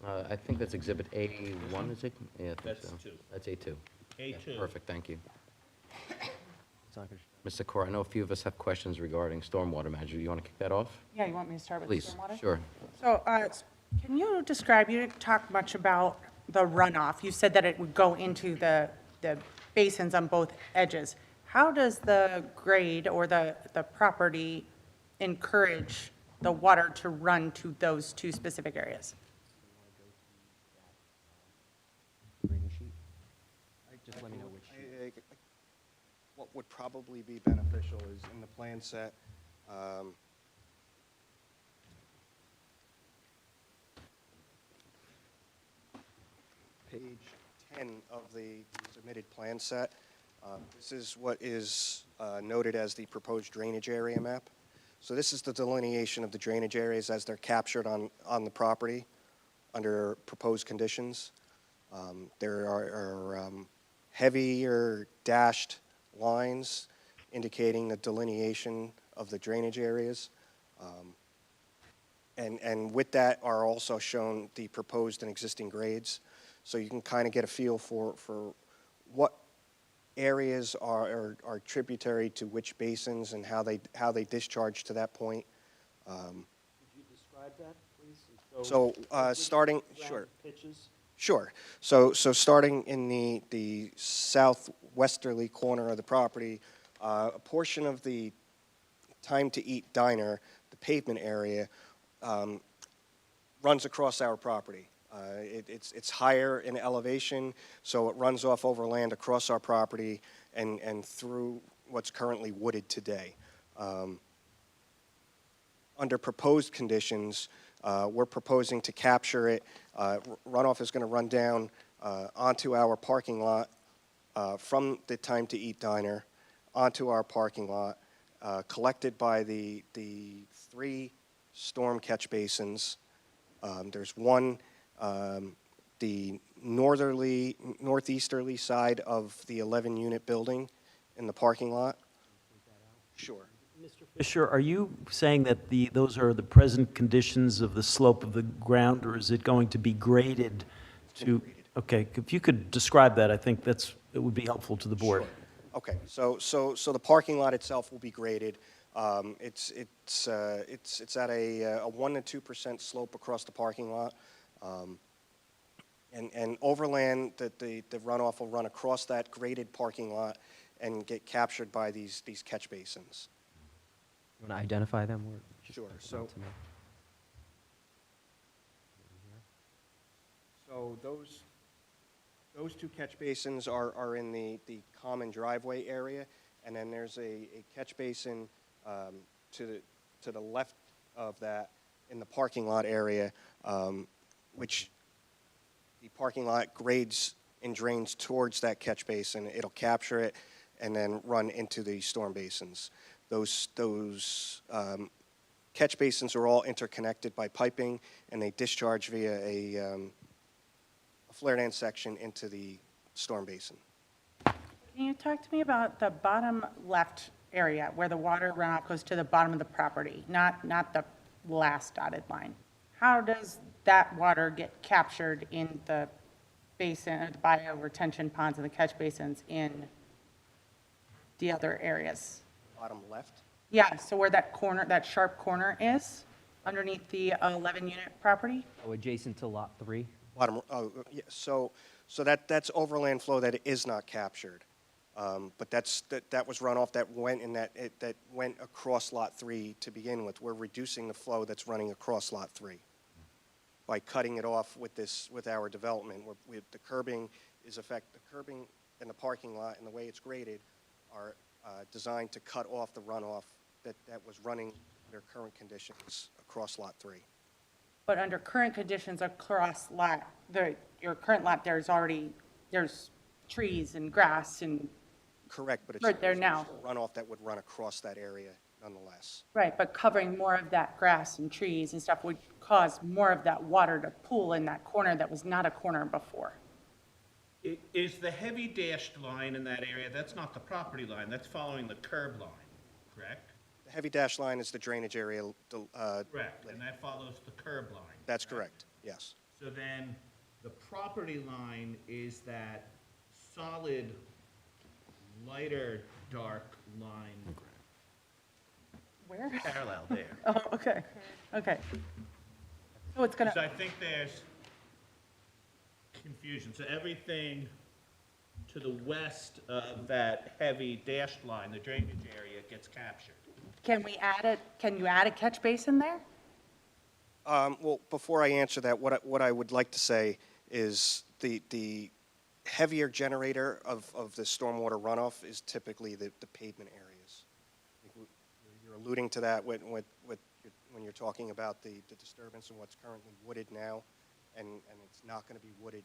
I think that's Exhibit A1, is it? Yeah, I think That's so. 2. That's A2. A2. Yeah, perfect, thank you. Mr. Corr, I know a few of us have questions regarding stormwater management. You want to kick that off? Yeah, you want me to start with Please, stormwater? sure. So can you describe, you didn't talk much about the runoff. You said that it would go into the basins on both edges. How does the grade or the property encourage the water to run to those two specific areas? Just let me know which. What would probably be beneficial is in the plan set, page 10 of the submitted plan set. This is what is noted as the proposed drainage area map. So this is the delineation of the drainage areas as they're captured on the property under proposed conditions. There are heavier dashed lines indicating the delineation of the drainage areas. And with that are also shown the proposed and existing grades. So you can kind of get a feel for what areas are tributary to which basins and how they discharge to that point. Could you describe that, please? So starting, sure. Pitches? Sure. So starting in the southwesterly corner of the property, a portion of the Time to Eat Diner, the pavement area, runs across our property. It's higher in elevation, so it runs off over land across our property and through what's currently wooded today. Under proposed conditions, we're proposing to capture it. Runoff is going to run down onto our parking lot from the Time to Eat Diner onto our parking lot, collected by the 3 storm catch basins. There's one, the northeasterly side of the 11-unit building in the parking lot. Sure. Mr. Fisher, are you saying that those are the present conditions of the slope of the ground, or is it going to be graded to? Okay, if you could describe that, I think it would be helpful to the board. Sure. Okay, so the parking lot itself will be graded. It's at a 1% to 2% slope across the parking lot. And overland, the runoff will run across that graded parking lot and get captured by these catch basins. You want to identify them? Or just Sure. point them to me? So those 2 catch basins are in the common driveway area, and then there's a catch basin to the left of that in the parking lot area, which the parking lot grades and drains towards that catch basin. It'll capture it and then run into the storm basins. Those catch basins are all interconnected by piping, and they discharge via a flared-end section into the storm basin. Can you talk to me about the bottom left area where the water runoff goes to the bottom of the property, not the last dotted line? How does that water get captured in the basin, or the bioretention ponds and the catch basins in the other areas? Bottom left? Yeah, so where that corner, that sharp corner is, underneath the 11-unit property? Oh, adjacent to Lot 3? Bottom, oh, yeah, so that's overland flow that is not captured. But that was runoff that went that went across Lot 3 to begin with. We're reducing the flow that's running across Lot 3 by cutting it off with our development. The curbing in the parking lot and the way it's graded are designed to cut off the runoff that was running under current conditions across Lot 3. But under current conditions across your current lot, there's trees and grass and, Correct, but it's right there now. runoff that would run across that area nonetheless. right, but covering more of that grass and trees and stuff would cause more of that water to pool in that corner that was not a corner before. Is the heavy dashed line in that area, that's not the property line, that's following the curb line, correct? The heavy dash line is the drainage area. Correct, and that follows the curb line. That's correct, yes. So then, the property line is that solid, lighter, dark line Where? parallel there. Oh, okay, okay. So it's gonna, So I think there's confusion. So everything to the west of that heavy dashed line, the drainage area, gets captured. can you add a catch basin there? Well, before I answer that, what I would like to say is the heavier generator of the stormwater runoff is typically the pavement areas. You're alluding to that when you're talking about the disturbance and what's currently wooded now, and it's not going to be wooded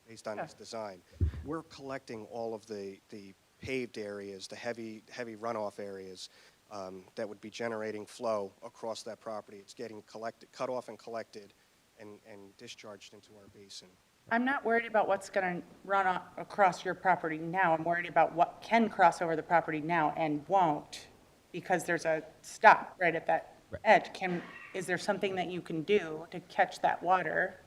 based on its design. We're collecting all of the paved areas, the heavy runoff areas that would be generating flow across that property. It's getting cut off and collected and discharged into our basin. I'm not worried about what's gonna run across your property now. I'm worried about what can cross over the property now and won't, because there's a stop right at that edge. Is there something that you can do to catch that water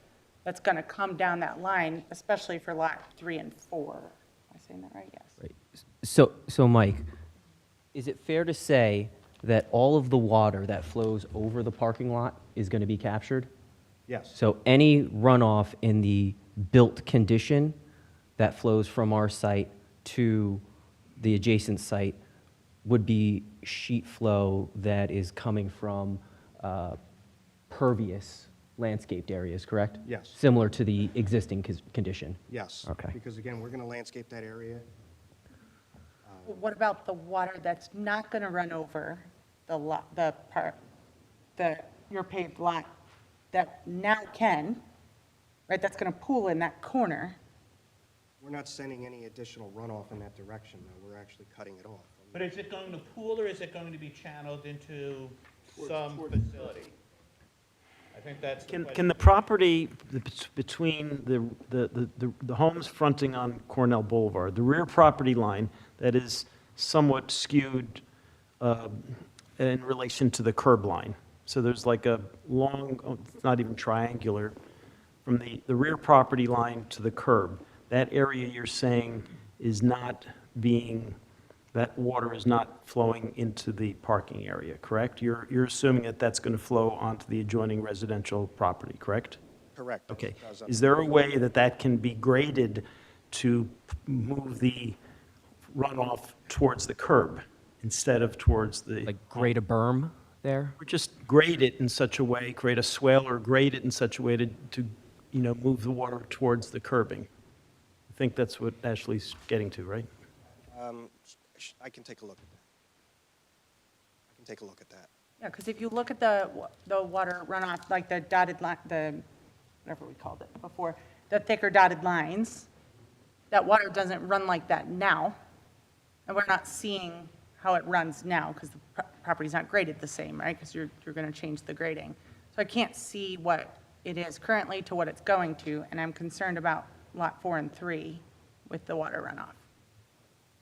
that's gonna come down that line, especially for lot 3 and 4? Am I saying that right? Yes. Right. So Mike, is it fair to say that all of the water that flows over the parking lot is going to be captured? Yes. So any runoff in the built condition that flows from our site to the adjacent site would be sheet flow that is coming from pervious landscaped areas, correct? Yes. Similar to the existing condition? Yes. Okay. Because again, we're going to landscape that area. What about the water that's not going to run over the lot, your paved lot that now can, right, that's going to pool in that corner? We're not sending any additional runoff in that direction, though. We're actually cutting it off. But is it going to pool or is it going to be channeled into some facility? I think that's the question. Can the property between the homes fronting on Cornell Boulevard, the rear property line that is somewhat skewed in relation to the curb line? So there's like a long, it's not even triangular, from the rear property line to the curb. That area you're saying is not being, that water is not flowing into the parking area, correct? You're assuming that that's going to flow onto the adjoining residential property, correct? Correct. Okay. Is there a way that that can be graded to move the runoff towards the curb instead of towards the? Like grade a berm there? Or just grade it in such a way, create a swale or grade it in such a way to move the water towards the curbing? I think that's what Ashley's getting to, right? I can take a look at that. I can take a look at that. Yeah, because if you look at the water runoff, like the dotted line, whatever we called it before, the thicker dotted lines, that water doesn't run like that now. And we're not seeing how it runs now because the property's not graded the same, right? Because you're going to change the grading. So I can't see what it is currently to what it's going to, and I'm concerned about lot 4 and 3 with the water runoff.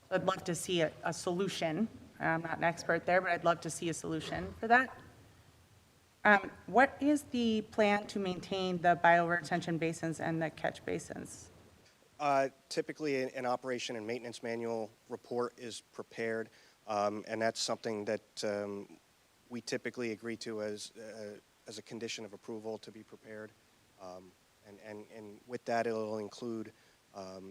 So I'd love to see a solution. I'm not an expert there, but I'd love to see a solution for that. What is the plan to maintain the bioretention basins and the catch basins? Typically, an operation and maintenance manual report is prepared, and that's something that we typically agree to as a condition of approval to be prepared. And with that, it'll include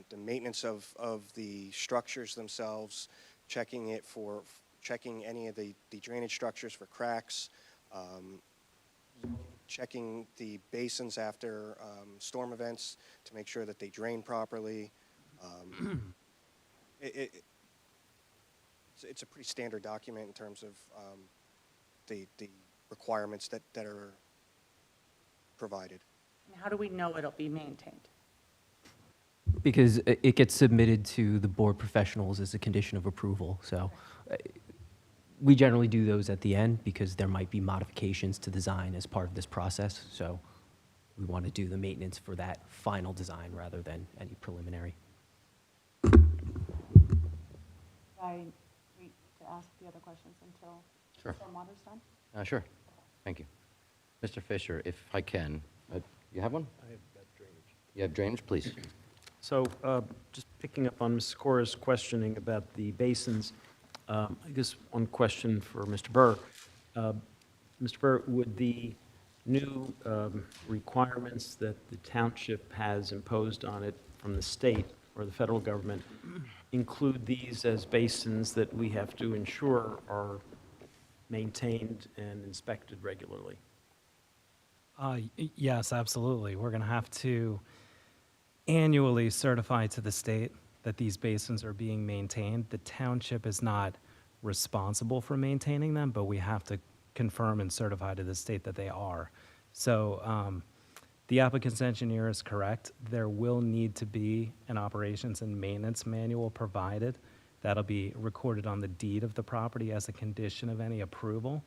the maintenance of the structures themselves, checking any of the drainage structures for cracks, checking the basins after storm events to make sure that they drain properly. It's a pretty standard document in terms of the requirements that are provided. And how do we know it'll be maintained? Because it gets submitted to the board professionals as a condition of approval. So we generally do those at the end because there might be modifications to design as part of this process. So we want to do the maintenance for that final design rather than any preliminary. Should I wait to ask the other questions until Sure. stormwater's done? Sure. Thank you. Mr. Fisher, if I can, you have one? I have drainage. You have drainage, please. So just picking up on Ms. Cora's questioning about the basins, I guess one question for Mr. Burr. Mr. Burr, would the new requirements that the township has imposed on it from the state or the federal government include these as basins that we have to ensure are maintained and inspected regularly? Yes, absolutely. We're going to have to annually certify to the state that these basins are being maintained. The township is not responsible for maintaining them, but we have to confirm and certify to the state that they are. So the applicant's engineer is correct. There will need to be an operations and maintenance manual provided. That'll be recorded on the deed of the property as a condition of any approval.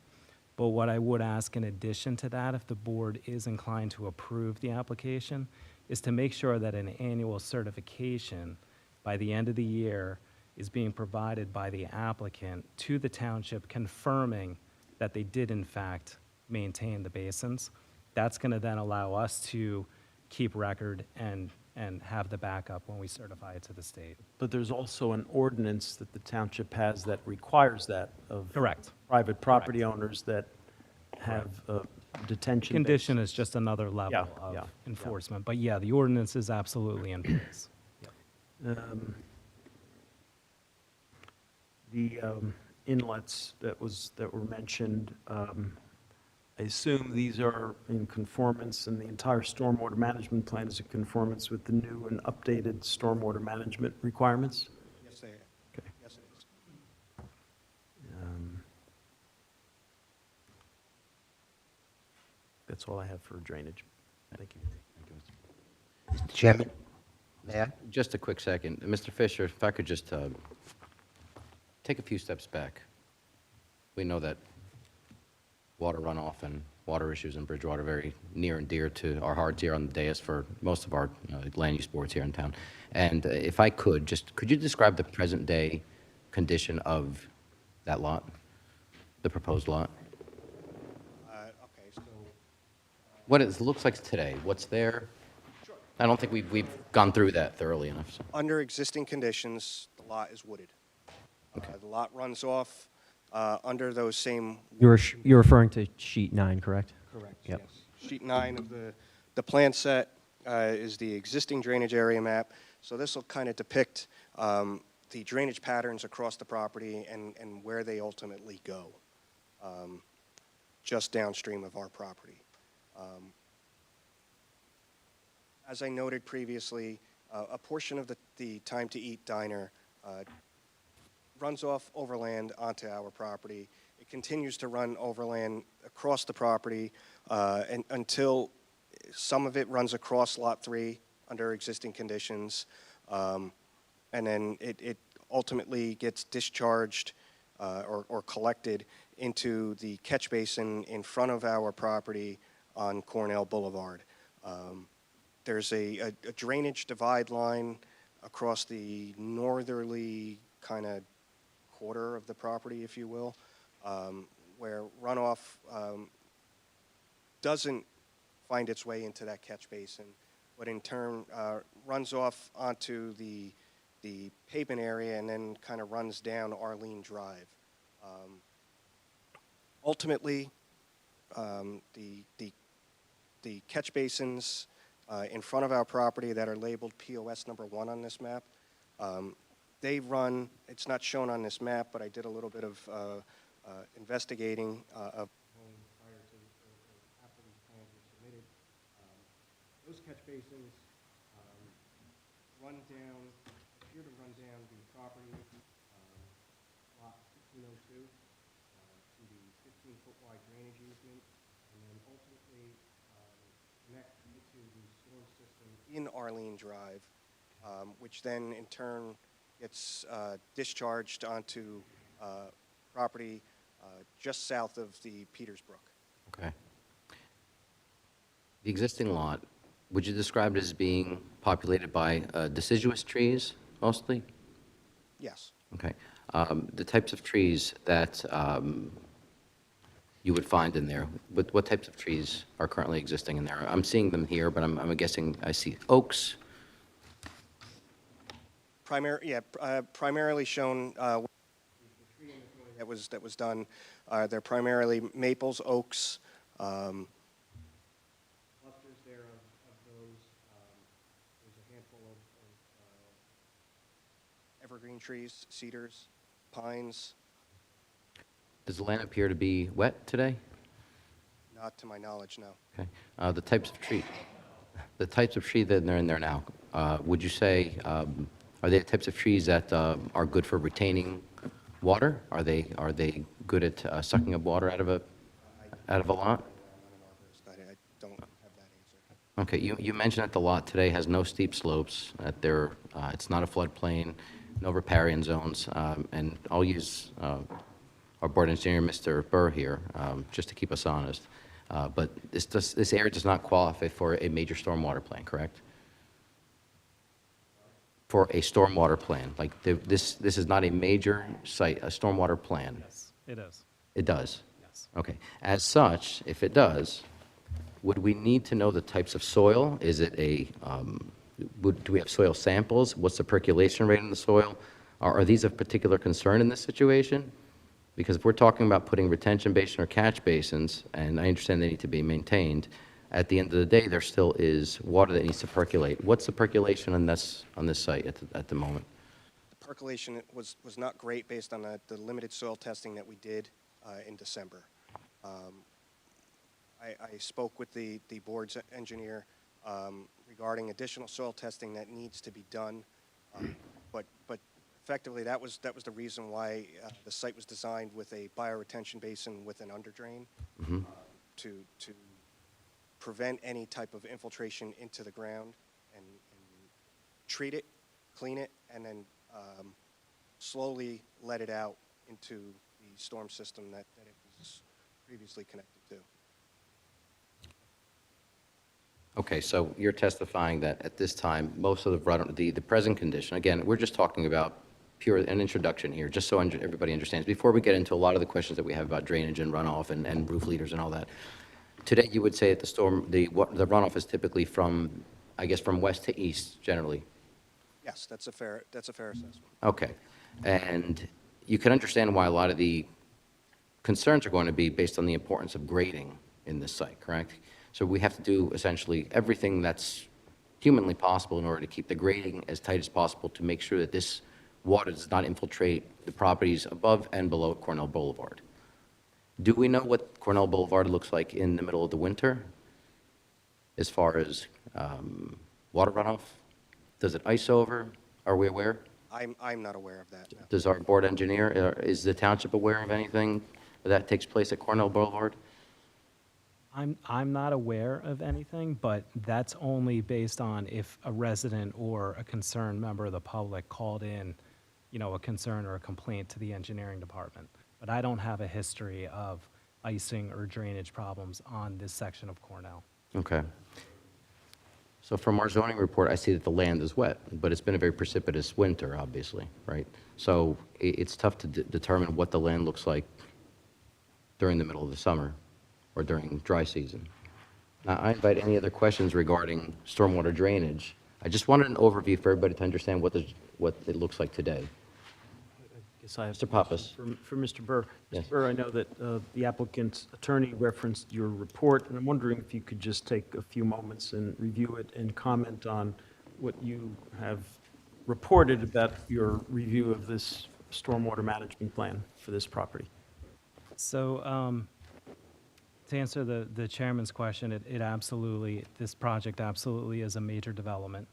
But what I would ask in addition to that, if the board is inclined to approve the application, is to make sure that an annual certification by the end of the year is being provided by the applicant to the township confirming that they did in fact maintain the basins. That's going to then allow us to keep record and have the backup when we certify it to the state. But there's also an ordinance that the township has that requires that of Correct. private property owners that have detention. Condition is just another level Yeah, of yeah, enforcement. But yeah, the ordinance is absolutely in place. inlets that were mentioned. I assume these are in conformance, and the entire stormwater management plan is in conformance with the new and updated stormwater management requirements? Yes, they are. Okay. Yes, it is. That's all I have for drainage. Thank you. Mr. Chairman, may I? Just a quick second. Mr. Fisher, if I could just take a few steps back. We know that water runoff and water issues in Bridgewater are very near and dear to our hearts here on the dais for most of our land use boards here in town. And if I could, just could you describe the present day condition of that lot, the proposed lot? Okay, so What it looks like today, what's there? I don't think we've gone through that thoroughly enough. So. under existing conditions, the lot is wooded. Okay. The lot runs off under those same. You're referring to sheet 9, correct? Correct, Yep. yes. Sheet 9 of the plan set is the existing drainage area map. So this will kind of depict the drainage patterns across the property and where they ultimately go, just downstream of our property. As I noted previously, a portion of the Time to Eat diner runs off overland onto our property. It continues to run overland across the property until some of it runs across Lot 3 under existing conditions, and then it ultimately gets discharged or collected into the catch basin in front of our property on Cornell Boulevard. There's a drainage divide line across the northerly kind of quarter of the property, if you will, where runoff doesn't find its way into that catch basin, but in turn runs off onto the pavement area and then kind of runs down Arlene Drive. Ultimately, the catch basins in front of our property that are labeled POS number 1 on this map, they run, it's not shown on this map, but I did a little bit of investigating of prior to after these plans were submitted. Those catch basins appear to run down the property, lot 1502, to the 15-foot wide drainage easement, and then ultimately connect into the storm system in Arlene Drive, which then in turn gets discharged onto property just south of the Petersbrook. Okay. The existing lot, would you describe it as being populated by deciduous trees mostly? Yes. Okay. The types of trees that you would find in there, what types of trees are currently existing in there? I'm seeing them here, but I'm guessing I see oaks. Primarily shown the tree inventory that was done. They're primarily maples, oaks, clusters there of those. There's a handful of evergreen trees, cedars, pines. Does the land appear to be wet today? Not to my knowledge, no. Okay. The types of tree that are in there now, would you say, are they the types of trees that are good for retaining water? Are they good at sucking up water out of a lot? I don't have that answer. Okay. You mentioned that the lot today has no steep slopes. That it's not a floodplain, no riparian zones, and I'll use our board engineer, Mr. Burr, here, just to keep us honest. But this area does not qualify for a major stormwater plan, correct? For a stormwater plan, like this is not a major site, a stormwater plan. Yes, it is. It does? Yes. Okay. As such, if it does, would we need to know the types of soil? Is it do we have soil samples? What's the percolation rate in the soil? Are these of particular concern in this situation? Because if we're talking about putting retention basin or catch basins, and I understand they need to be maintained, at the end of the day, there still is water that needs to percolate. What's the percolation on this site at the moment? The percolation was not great based on the limited soil testing that we did in December. I spoke with the board's engineer regarding additional soil testing that needs to be done, but effectively that was the reason why the site was designed with a bioretention basin with an underdrain to prevent any type of infiltration into the ground and treat it, clean it, and then slowly let it out into the storm system that it was previously connected to. Okay, so you're testifying that at this time, most of the present condition, again, we're just talking about an introduction here, just so everybody understands. Before we get into a lot of the questions that we have about drainage and runoff and roof leaders and all that, today you would say that the runoff is typically from, I guess, from west to east generally? Yes, that's a fair assessment. Okay, and you can understand why a lot of the concerns are going to be based on the importance of grading in this site, correct? So we have to do essentially everything that's humanly possible in order to keep the grading as tight as possible to make sure that this water does not infiltrate the properties above and below Cornell Boulevard. Do we know what Cornell Boulevard looks like in the middle of the winter as far as water runoff? Does it ice over? Are we aware? I'm not aware of that, no. Does our board engineer, is the township aware of anything that takes place at Cornell Boulevard? I'm not aware of anything, but that's only based on if a resident or a concerned member of the public called in, a concern or a complaint to the engineering department. But I don't have a history of icing or drainage problems on this section of Cornell. Okay. So from our zoning report, I see that the land is wet, but it's been a very precipitous winter, obviously, right? So it's tough to determine what the land looks like during the middle of the summer or during dry season. Now, I invite any other questions regarding stormwater drainage. I just wanted an overview for everybody to understand what it looks like today. Yes, I have Mr. Pappas. for Mr. Burr. Yes. Mr. Burr, I know that the applicant's attorney referenced your report, and I'm wondering if you could just take a few moments and review it and comment on what you have reported about your review of this stormwater management plan for this property. So to answer the chairman's question, this project absolutely is a major development.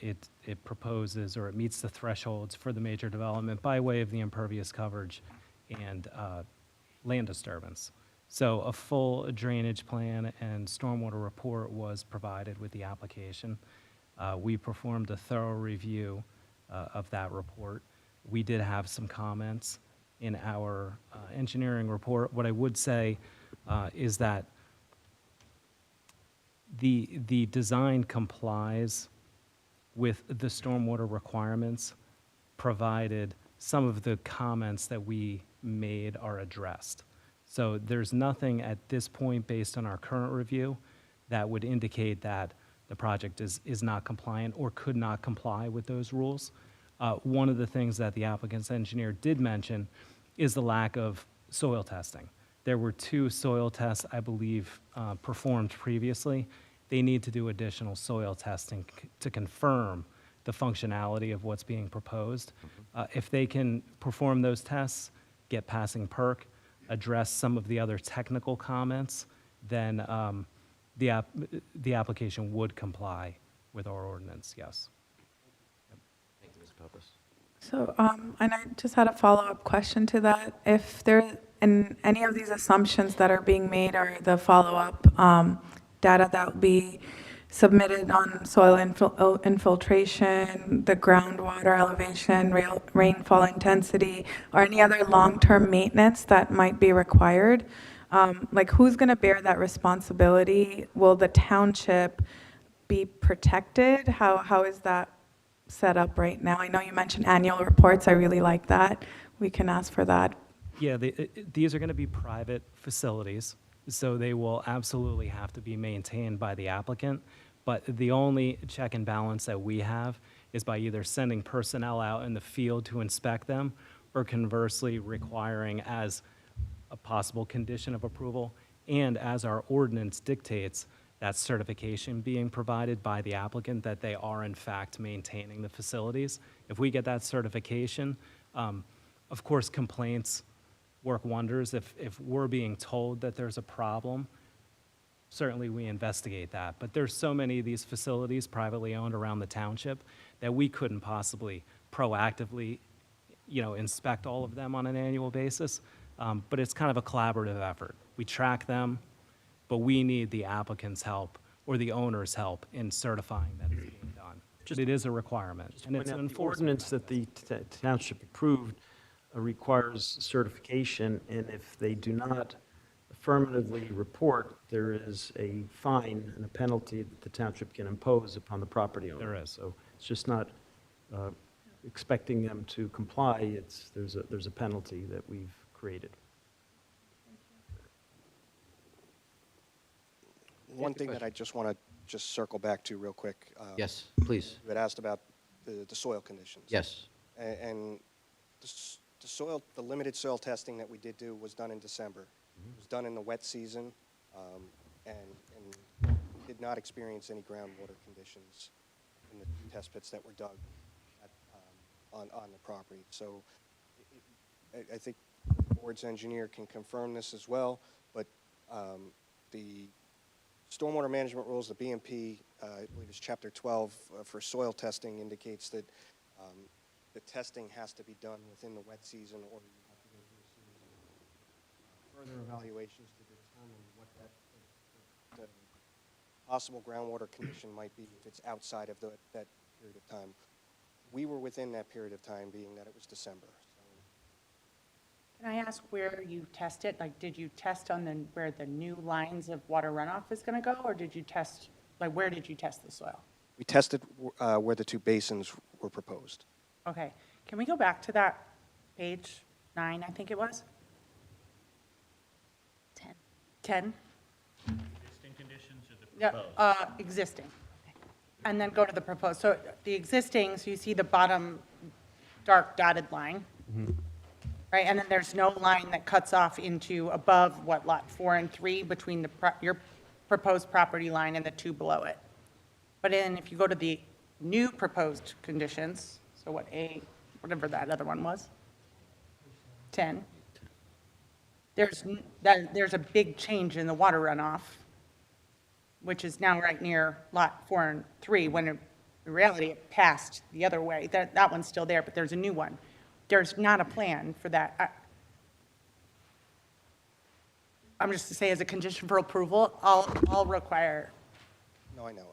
It proposes, or it meets the thresholds for the major development by way of the impervious coverage and land disturbance. So a full drainage plan and stormwater report was provided with the application. We performed a thorough review of that report. We did have some comments in our engineering report. What I would say is that the design complies with the stormwater requirements, provided some of the comments that we made are addressed. So there's nothing at this point based on our current review that would indicate that the project is not compliant or could not comply with those rules. One of the things that the applicant's engineer did mention is the lack of soil testing. There were 2 soil tests, I believe, performed previously. They need to do additional soil testing to confirm the functionality of what's being proposed. If they can perform those tests, get passing perk, address some of the other technical comments, then the application would comply with our ordinance, yes. Thank you, Mr. Pappas. So, and I just had a follow-up question to that. If there, in any of these assumptions that are being made or the follow-up data that will be submitted on soil infiltration, the groundwater elevation, rainfall intensity, or any other long-term maintenance that might be required, like who's going to bear that responsibility? Will the township be protected? How is that set up right now? I know you mentioned annual reports. I really like that. We can ask for that. Yeah, these are going to be private facilities, so they will absolutely have to be maintained by the applicant. But the only check and balance that we have is by either sending personnel out in the field to inspect them, or conversely requiring, as a possible condition of approval, and as our ordinance dictates, that certification being provided by the applicant that they are in fact maintaining the facilities. If we get that certification, of course, complaints work wonders. If we're being told that there's a problem, certainly we investigate that. But there's so many of these facilities privately owned around the township that we couldn't possibly proactively, inspect all of them on an annual basis. But it's kind of a collaborative effort. We track them, but we need the applicant's help or the owner's help in certifying that it's being done. It is a requirement, and it's an The enforcement. ordinance that the township approved requires certification, and if they do not affirmatively report, there is a fine and a penalty that the township can impose upon the property owner. There is. So it's just not expecting them to comply, there's a penalty that we've created. One thing that I just want to circle back to real quick. Yes, please. You had asked about the soil conditions. Yes. And the limited soil testing that we did do was done in December. It was done in the wet season, and did not experience any groundwater conditions in the test pits that were dug on the property. So I think the board's engineer can confirm this as well, but the stormwater management rules, the BMP, I believe it's chapter 12 for soil testing, indicates that the testing has to be done within the wet season, or you have to go through a series of further evaluations to determine what the possible groundwater condition might be if it's outside of that period of time. We were within that period of time, being that it was December. So Can I ask where you tested? Like, did you test on where the new lines of water runoff is going to go, or did you test, where did you test the soil? we tested where the two basins were proposed. Okay, can we go back to that page 9, I think it was? 10. 10? Existing conditions or the Yeah, proposed? existing. And then go to the proposed. So the existing, so you see the bottom dark dotted line, right? And then there's no line that cuts off into above, what, lot 4 and 3 between your proposed property line and the two below it. But then if you go to the new proposed conditions, so whatever that other one was, 10, there's a big change in the water runoff, which is now right near lot 4 and 3, when in reality it passed the other way. That one's still there, but there's a new one. There's not a plan for that. I'm just to say, as a condition for approval, I'll require. No, I know.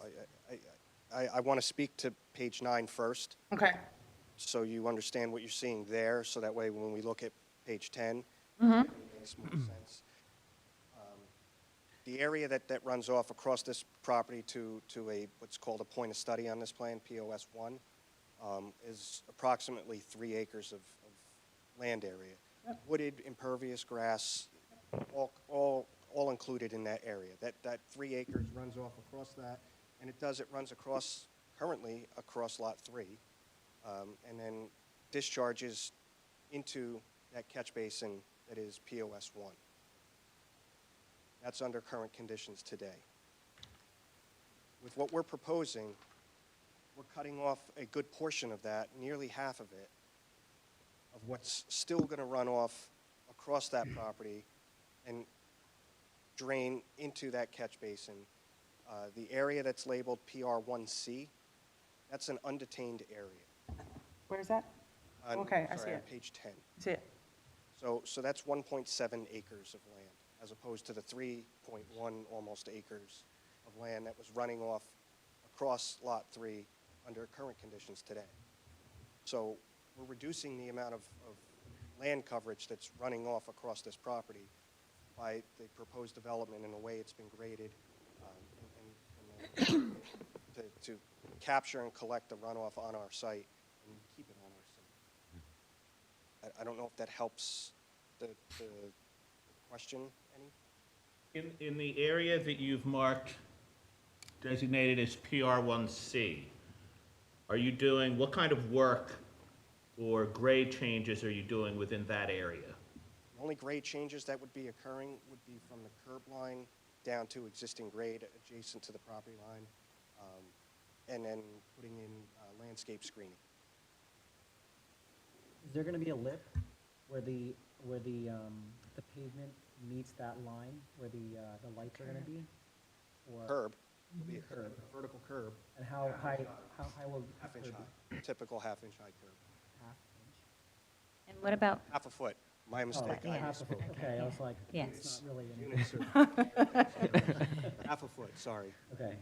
I want to speak to page 9 first, Okay. so you understand what you're seeing there, so that way when we look at page 10, it makes more sense. The area that runs off across this property to what's called a point of study on this plan, POS 1, is approximately 3 acres of land area. Wooded, impervious grass, all included in that area. That 3 acres runs off across that, and it runs currently across lot 3, and then discharges into that catch basin that is POS 1. That's under current conditions today. With what we're proposing, we're cutting off a good portion of that, nearly half of it, of what's still going to run off across that property and drain into that catch basin. The area that's labeled PR1C, that's an undetained area. Where's that? Okay, I see On it. page 10. I see it. So that's 1.7 acres of land, as opposed to the 3.1 almost acres of land that was running off across Lot 3 under current conditions today. So we're reducing the amount of land coverage that's running off across this property by the proposed development and the way it's been graded, and to capture and collect the runoff on our site and keep it on our site. I don't know if that helps the question any. In the area that you've marked, designated as PR1C, are you doing, what kind of work or grade changes are you doing within that area? The only grade changes that would be occurring would be from the curb line down to existing grade adjacent to the property line, and then putting in landscape screening. Is there going to be a lip where the pavement meets that line, where the lights are going to be? Or Curb, will be a Curb. vertical curb, And how high will the half-inch curb be? high, typical half-inch high curb. Half inch? And what about, Half a foot, my Oh, mistake. I half a foot, misspoke. okay, I was like, Yeah. it's not really anything. Units are- Half a foot, sorry. Okay,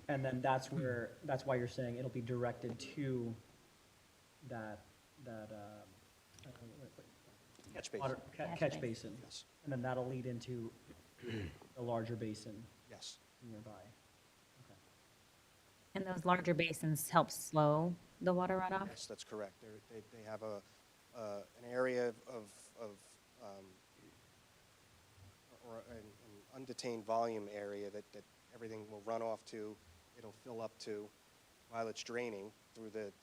and then that's why you're saying it'll be directed to that, Catch basin. water, Catch catch basin. basin? Yes, And then that'll lead into the larger basin yes. nearby? Okay. and those larger basins help slow the water runoff? Yes, that's correct. They have an area or an undetained volume area that everything will run off to, it'll fill up to while it's draining through the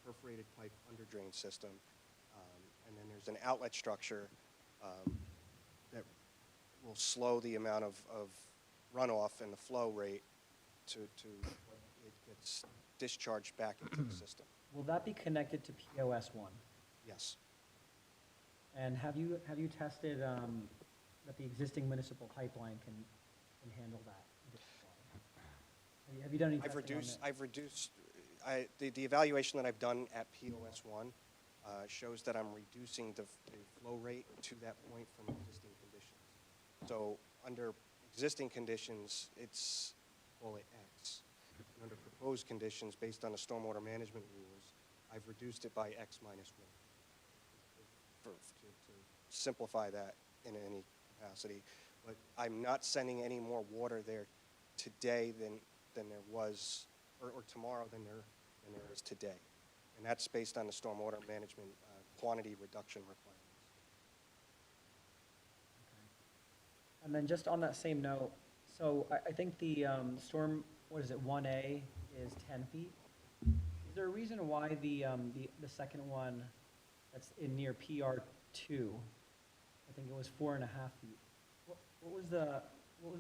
perforated pipe under drain system. And then there's an outlet structure that will slow the amount of runoff and the flow rate to what it gets discharged back into the system. Will that be connected to POS one? Yes. And have you tested that the existing municipal pipeline can handle that? Have you done any testing on that? The evaluation that I've done at POS one shows that I'm reducing the flow rate to that point from existing conditions. So under existing conditions, it's, call it X. And under proposed conditions, based on the stormwater management rules, I've reduced it by X minus 1. To simplify that in any capacity. But I'm not sending any more water there today than there was, or tomorrow than there is today. And that's based on the stormwater management quantity reduction requirements. And then just on that same note, so I think the storm, what is it, 1A is 10 feet? Is there a reason why the second one that's in near PR2, I think it was 4.5 feet? What was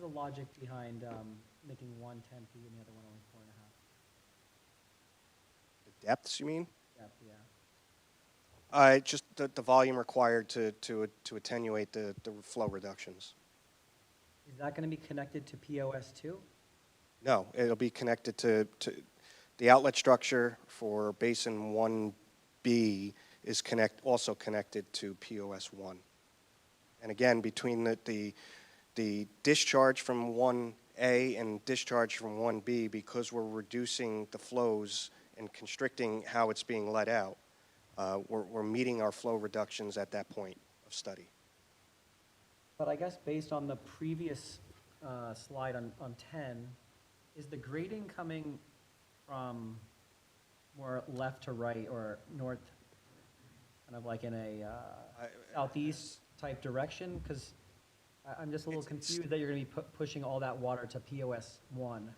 the logic behind making one 10 feet and the other one only 4.5? The depths, you mean? Yeah. Just the volume required to attenuate the flow reductions. Is that going to be connected to POS2? No, it'll be connected to the outlet structure for Basin 1B is also connected to POS 1. And again, between the discharge from 1A and discharge from 1B, because we're reducing the flows and constricting how it's being let out, we're meeting our flow reductions at that point of study. But I guess based on the previous slide on 10, is the grading coming from more left to right or north, kind of like in a southeast type direction? Because I'm just a little confused that you're going to be pushing all that water to POS 1,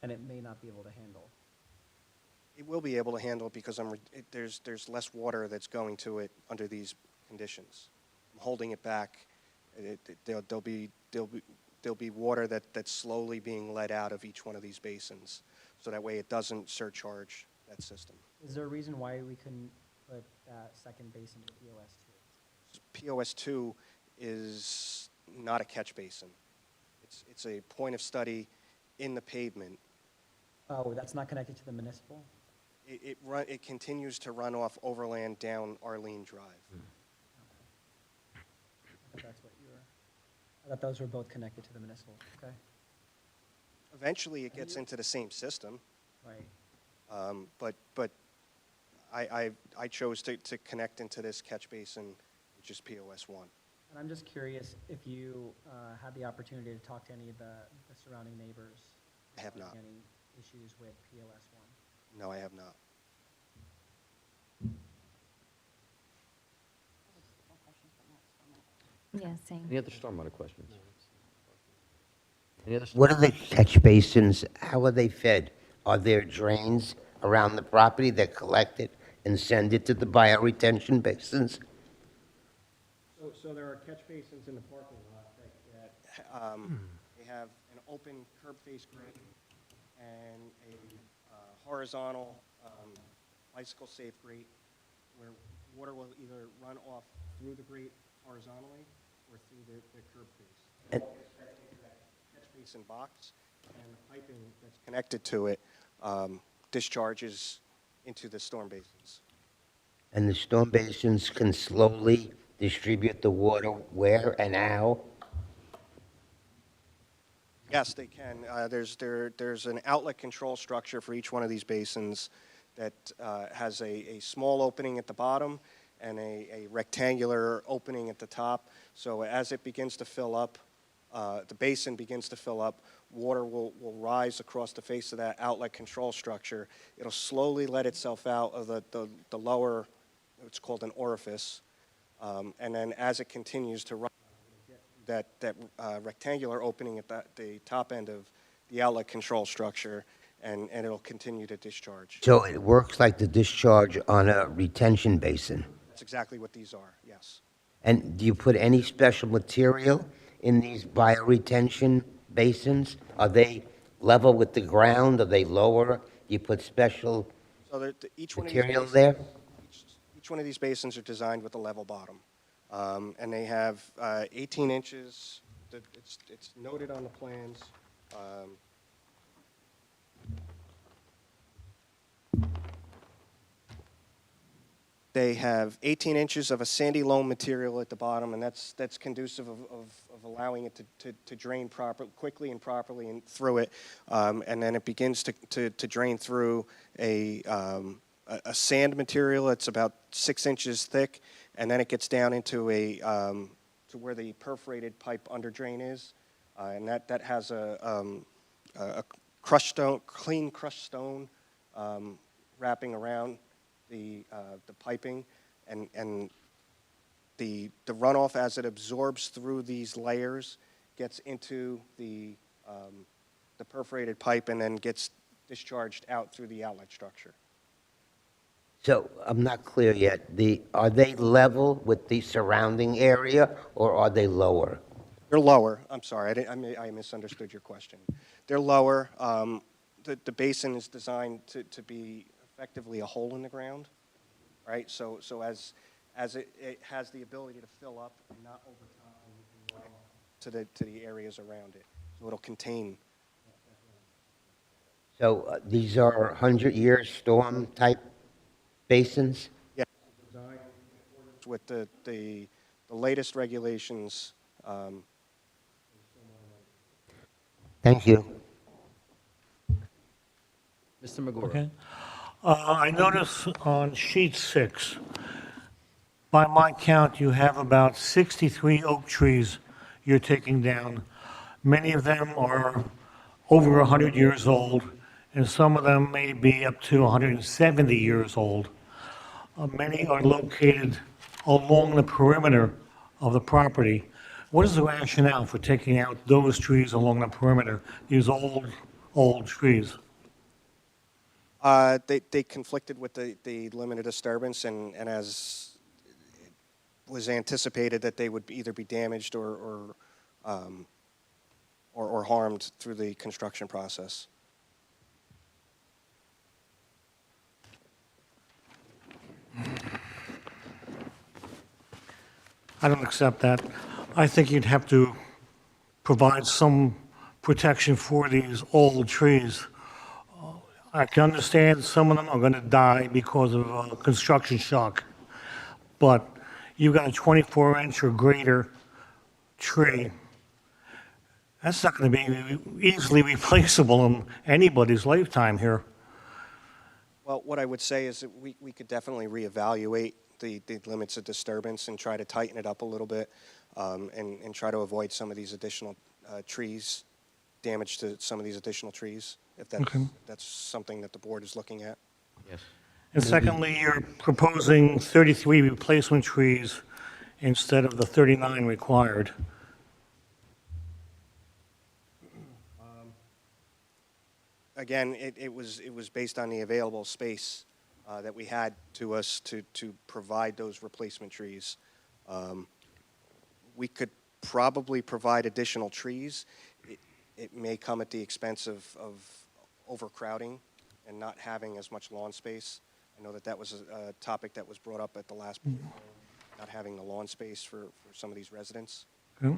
and it may not be able to handle. It will be able to handle it because there's less water that's going to it under these conditions. I'm holding it back. There'll be water that's slowly being let out of each one of these basins, so that way it doesn't surcharge that system. Is there a reason why we couldn't put that second basin to POS2? POS2 is not a catch basin. It's a point of study in the pavement. Oh, that's not connected to the municipal? It continues to run off overland down Arlene Drive. I thought those were both connected to the municipal, okay? Eventually, it gets into the same system. Right. But I chose to connect into this catch basin, which is POS 1. And I'm just curious if you had the opportunity to talk to any of the surrounding neighbors? I have not. regarding Any issues with POS 1? No, I have not. Yeah, same. Any other stormwater questions? Any other? What are the catch basins? How are they fed? Are there drains around the property that collect it and send it to the bioretention basins? So there are catch basins in the parking lot They have an open curb face grate and a horizontal bicycle-safe grate where water will either run off through the grate horizontally or through the curb face. And- Catch basin box, and the piping that's connected to it discharges into the storm basins. And the storm basins can slowly distribute the water where and how? Yes, they can. There's an outlet control structure for each one of these basins that has a small opening at the bottom and a rectangular opening at the top. So as it begins to fill up, the basin begins to fill up, water will rise across the face of that outlet control structure. It'll slowly let itself out of the lower, it's called an orifice, and then as it continues to rise, that rectangular opening at the top end of the outlet control structure, and it'll continue to discharge. So it works like the discharge on a retention basin. That's exactly what these are, yes. And do you put any special material in these bioretention basins? Are they level with the ground? Are they lower? Do you put special So each one of these material basins, there? each one of these basins are designed with a level bottom. And they have 18 inches, it's noted on the plans. They have 18 inches of a sandy loam material at the bottom, and that's conducive of allowing it to drain quickly and properly and through it. And then it begins to drain through a sand material that's about 6 inches thick, and then it gets down into to where the perforated pipe under drain is, and that has a crushed stone, clean crushed stone wrapping around the piping, and the runoff as it absorbs through these layers gets into the perforated pipe and then gets discharged out through the outlet structure. So I'm not clear yet. Are they level with the surrounding area, or are they lower? They're lower. I'm sorry, I misunderstood your question. They're lower. The basin is designed to be effectively a hole in the ground, right? So as it has the ability to fill up and not overtop and run off to the areas around it. So it'll contain. So these are 100-year storm type basins? Yeah, designed in accordance with the latest regulations. Thank you. Mr. Magora. Okay. I notice on sheet 6, by my count, you have about 63 oak trees you're taking down. Many of them are over 100 years old, and some of them may be up to 170 years old. Many are located along the perimeter of the property. What is the rationale for taking out those trees along the perimeter, these old trees? They conflicted with the limited disturbance, and as it was anticipated that they would either be damaged or harmed through the construction process. I don't accept that. I think you'd have to provide some protection for these old trees. I can understand some of them are going to die because of construction shock, but you've got a 24-inch or greater tree. That's not going to be easily replaceable in anybody's lifetime here. Well, what I would say is that we could definitely reevaluate the limits of disturbance and try to tighten it up a little bit, and try to avoid some of these additional trees, damage to some of these additional trees, if that's something that the board is looking at. Yes. And secondly, you're proposing 33 replacement trees instead of the 39 required. Again, it was based on the available space that we had to us to provide those replacement trees. We could probably provide additional trees. It may come at the expense of overcrowding and not having as much lawn space. I know that that was a topic that was brought up at the last meeting, not having the lawn space for some of these residents. Okay.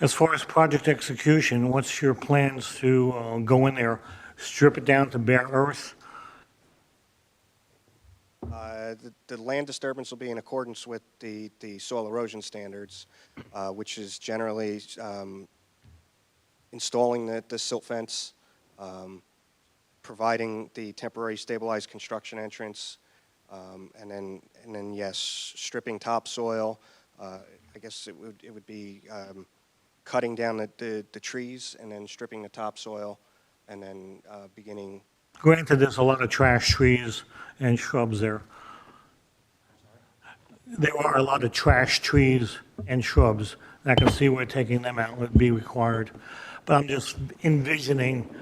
As far as project execution, what's your plans to go in there, strip it down to bare earth? The land disturbance will be in accordance with the soil erosion standards, which is generally installing the silt fence, providing the temporary stabilized construction entrance, and then yes, stripping topsoil. I guess it would be cutting down the trees and then stripping the topsoil, and then beginning. Granted, there's a lot of trash trees and shrubs there. There are a lot of trash trees and shrubs. I can see where taking them out would be required. But I'm just envisioning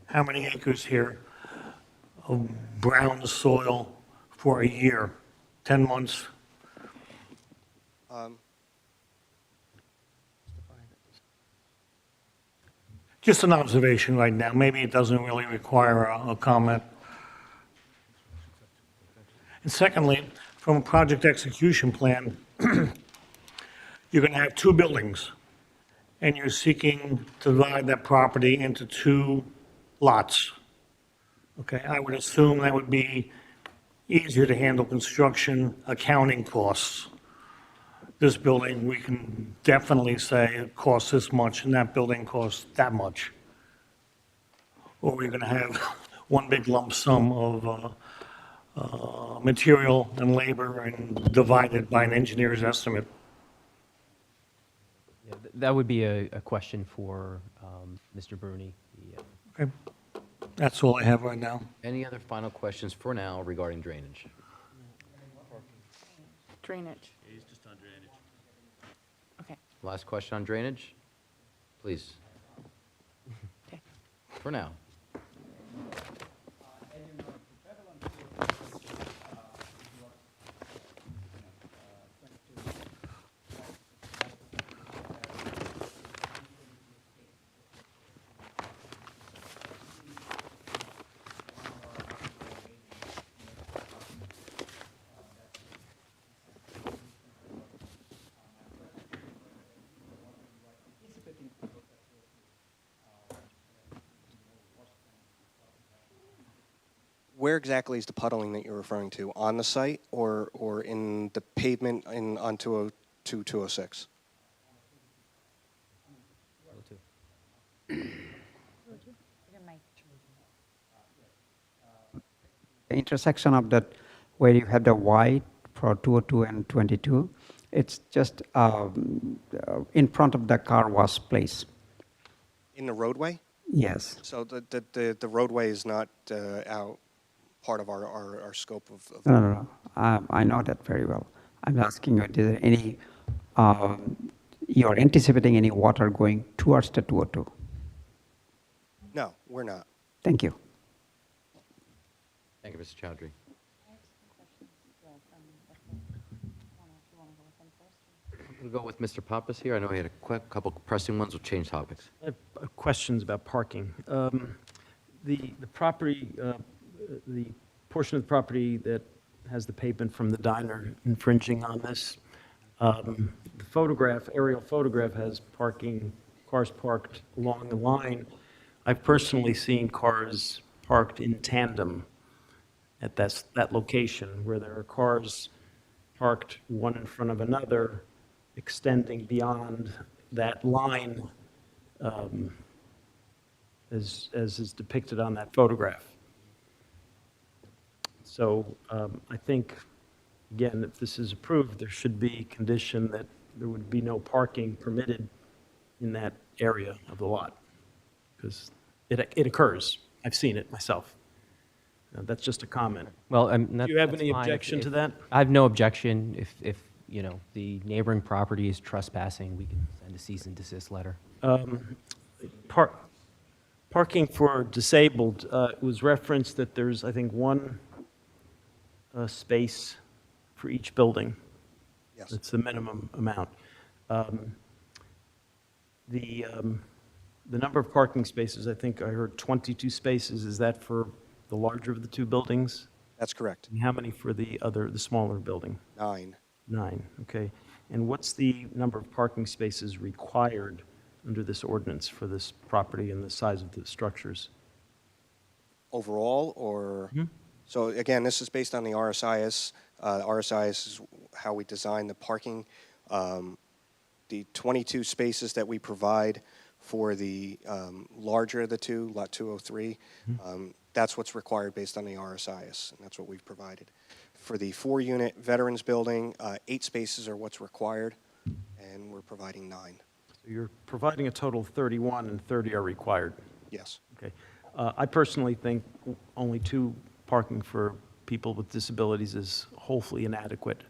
how many acres here of brown soil for a year, 10 months. Just an observation right now. Maybe it doesn't really require a comment. And secondly, from a project execution plan, you're going to have 2 buildings, and you're seeking to divide that property into 2 lots. Okay, I would assume that would be easier to handle construction accounting costs. This building, we can definitely say it costs this much, and that building costs that much. Or we're going to have one big lump sum of material and labor and divided by an engineer's estimate. Yeah, that would be a question for Mr. Bruni. Okay, that's all I have right now. Any other final questions for now regarding drainage? Drainage. Last question on drainage? Please. Okay. For now. Where exactly is the puddling that you're referring to? On the site or in the pavement on 206? The intersection of that, where you have the white for 202 and 22, it's just in front of the car wash place. In the roadway? Yes. So the roadway is not out part of our scope of. No. I know that very well. I'm asking you, is there any, you're anticipating any water going towards the 202? No, we're not. Thank you. Thank you, Mr. Chowdhury. We'll go with Mr. Pappas here. I know he had a quick couple pressing ones. We'll change topics. I have questions about parking. The property, the portion of the property that has the pavement from the diner infringing on this, the photograph, aerial photograph has parking, cars parked along the line. I've personally seen cars parked in tandem at that location where there are cars parked one in front of another, extending beyond that line as is depicted on that photograph. So I think, again, if this is approved, there should be a condition that there would be no parking permitted in that area of the lot, because it occurs. I've seen it myself. That's just a comment. Well, Do you have any objection to that? I have no objection. If the neighboring property is trespassing, we can send a cease and desist letter. Parking for disabled, it was referenced that there's, I think, one space for each building. Yes. That's the minimum amount. Um, The number of parking spaces, I think I heard 22 spaces. Is that for the larger of the two buildings? That's correct. And how many for the smaller building? 9. 9, okay. And what's the number of parking spaces required under this ordinance for this property and the size of the structures? Overall, or? So again, this is based on the RSIS. RSIS is how we design the parking. The 22 spaces that we provide for the larger of the two, Lot 203, that's what's required based on the RSIS, and that's what we've provided. For the 4-unit Veterans Building, 8 spaces are what's required, and we're providing 9. So you're providing a total of 31 and 30 are required? Yes. Okay. I personally think only 2 parking for people with disabilities is wholly inadequate.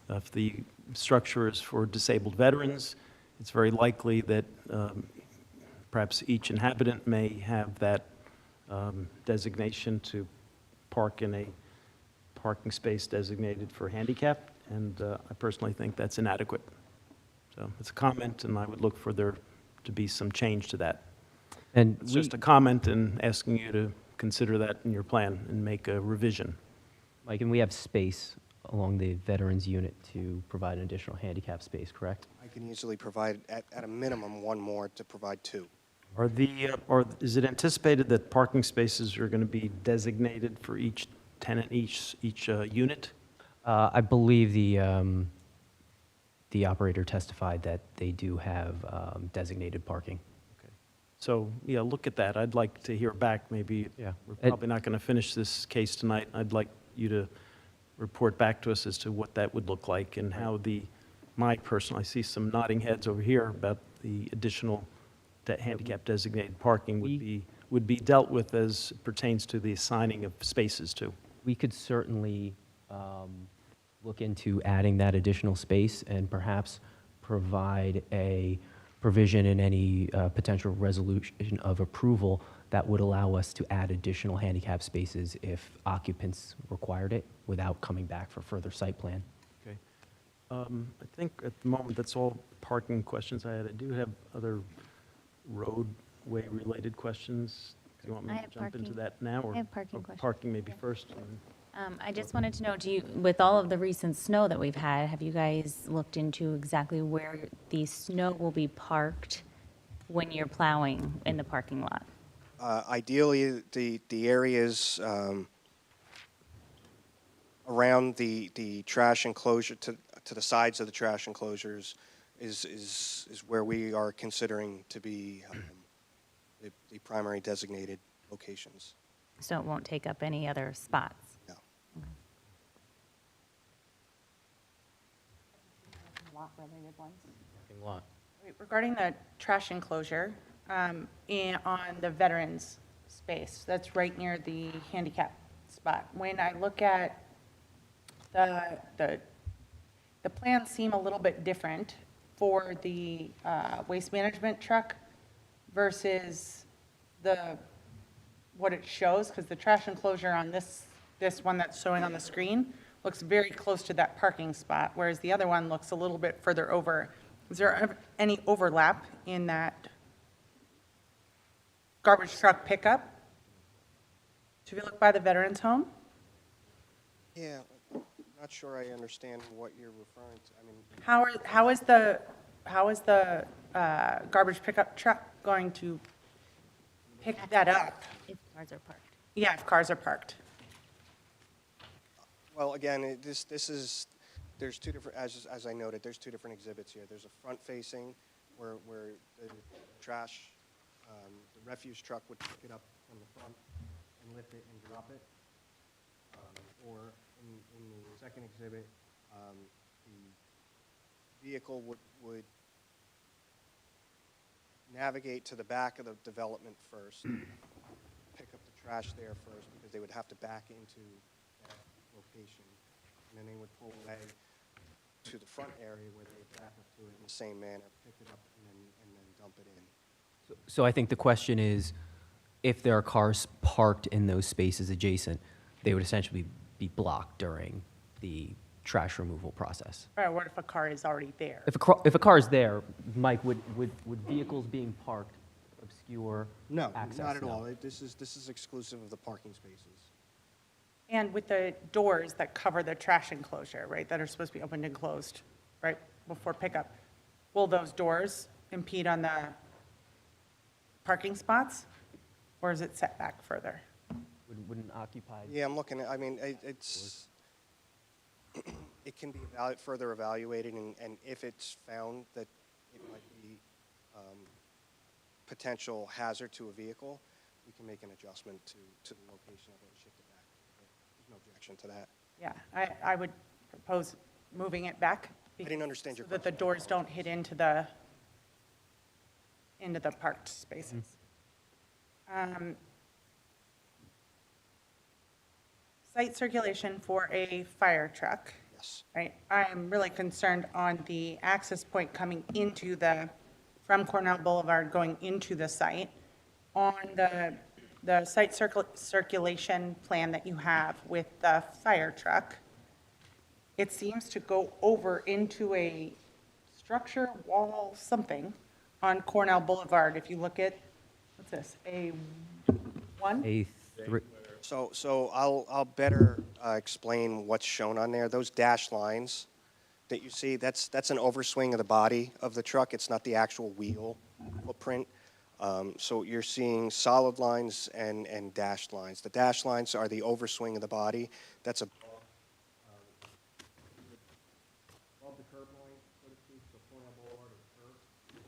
If the structure is for disabled veterans, it's very likely that perhaps each inhabitant may have that designation to park in a parking space designated for handicapped, and I personally think that's inadequate. So it's a comment, and I would look for there to be some change to that. And It's just a comment and asking you to consider that in your plan and make a revision. Mike, and we have space along the veterans unit to provide an additional handicap space, correct? I can easily provide, at a minimum, 1 more to provide 2. Is it anticipated that parking spaces are going to be designated for each tenant, each unit? I believe the operator testified that they do have designated parking. So, yeah, look at that. I'd like to hear back, maybe. Yeah. We're probably not going to finish this case tonight. I'd like you to report back to us as to what that would look like and how I see some nodding heads over here about the additional handicap designated parking would be dealt with as pertains to the assigning of spaces too. We could certainly look into adding that additional space and perhaps provide a provision in any potential resolution of approval that would allow us to add additional handicap spaces if occupants required it without coming back for further site plan. Okay. I think at the moment that's all parking questions I had. I do have other roadway-related questions. Do you want me I to have jump into parking. that now? Or I have parking questions. Parking maybe first. I just wanted to know, with all of the recent snow that we've had, have you guys looked into exactly where the snow will be parked when you're plowing in the parking lot? Ideally, the areas around the trash enclosure, to the sides of the trash enclosures, is where we are considering to be the primary designated locations. So it won't take up any other spots? No. Parking lot. Regarding the trash enclosure, on the veterans space, that's right near the handicap spot. When I look at the plans seem a little bit different for the waste management truck versus what it shows, because the trash enclosure on this one that's showing on the screen looks very close to that parking spot, whereas the other one looks a little bit further over. Is there any overlap in that garbage truck pickup? Should we look by the veterans home? Yeah, not sure I understand what you're referring to. I mean, How is the garbage pickup truck going to pick that up? If cars are parked. Yeah, if cars are parked. well, again, there's 2 different, as I noted, there's 2 different exhibits here. There's a front-facing where the trash, the refuse truck would pick it up from the front and lift it and drop it. Or in the second exhibit, the vehicle would navigate to the back of the development first, pick up the trash there first, because they would have to back into that location. And then they would pull away to the front area where they would back up to it in the same manner, pick it up, and then dump it in. So I think the question is, if there are cars parked in those spaces adjacent, they would essentially be blocked during the trash removal process. Or what if a car is already there? If a car is there, Mike, would vehicles being parked obscure No, access? not at No. all. This is exclusive of the parking spaces. And with the doors that cover the trash enclosure, right, that are supposed to be opened and closed, right, before pickup, will those doors impede on the parking spots? Or is it set back further? Wouldn't occupy? Yeah, I'm looking at, I mean, it's, it can be further evaluated, and if it's found that it might be potential hazard to a vehicle, we can make an adjustment to the location of it and shift it back. There's no objection to that. Yeah, I would propose moving it back. I didn't understand your So that the doors don't hit into the parked spaces. Site circulation for a fire truck. Yes. Right, I am really concerned on the access point coming into from Cornell Boulevard going into the site. On the site circulation plan that you have with the fire truck, it seems to go over into a structure, wall, something on Cornell Boulevard. If you look at, what's this, A1? A3. So I'll better explain what's shown on there. Those dashed lines that you see, that's an overswing of the body of the truck. It's not the actual wheel footprint. So you're seeing solid lines and dashed lines. The dashed lines are the overswing of the body. That's above the curb line, so to speak, so Cornell Boulevard is curved.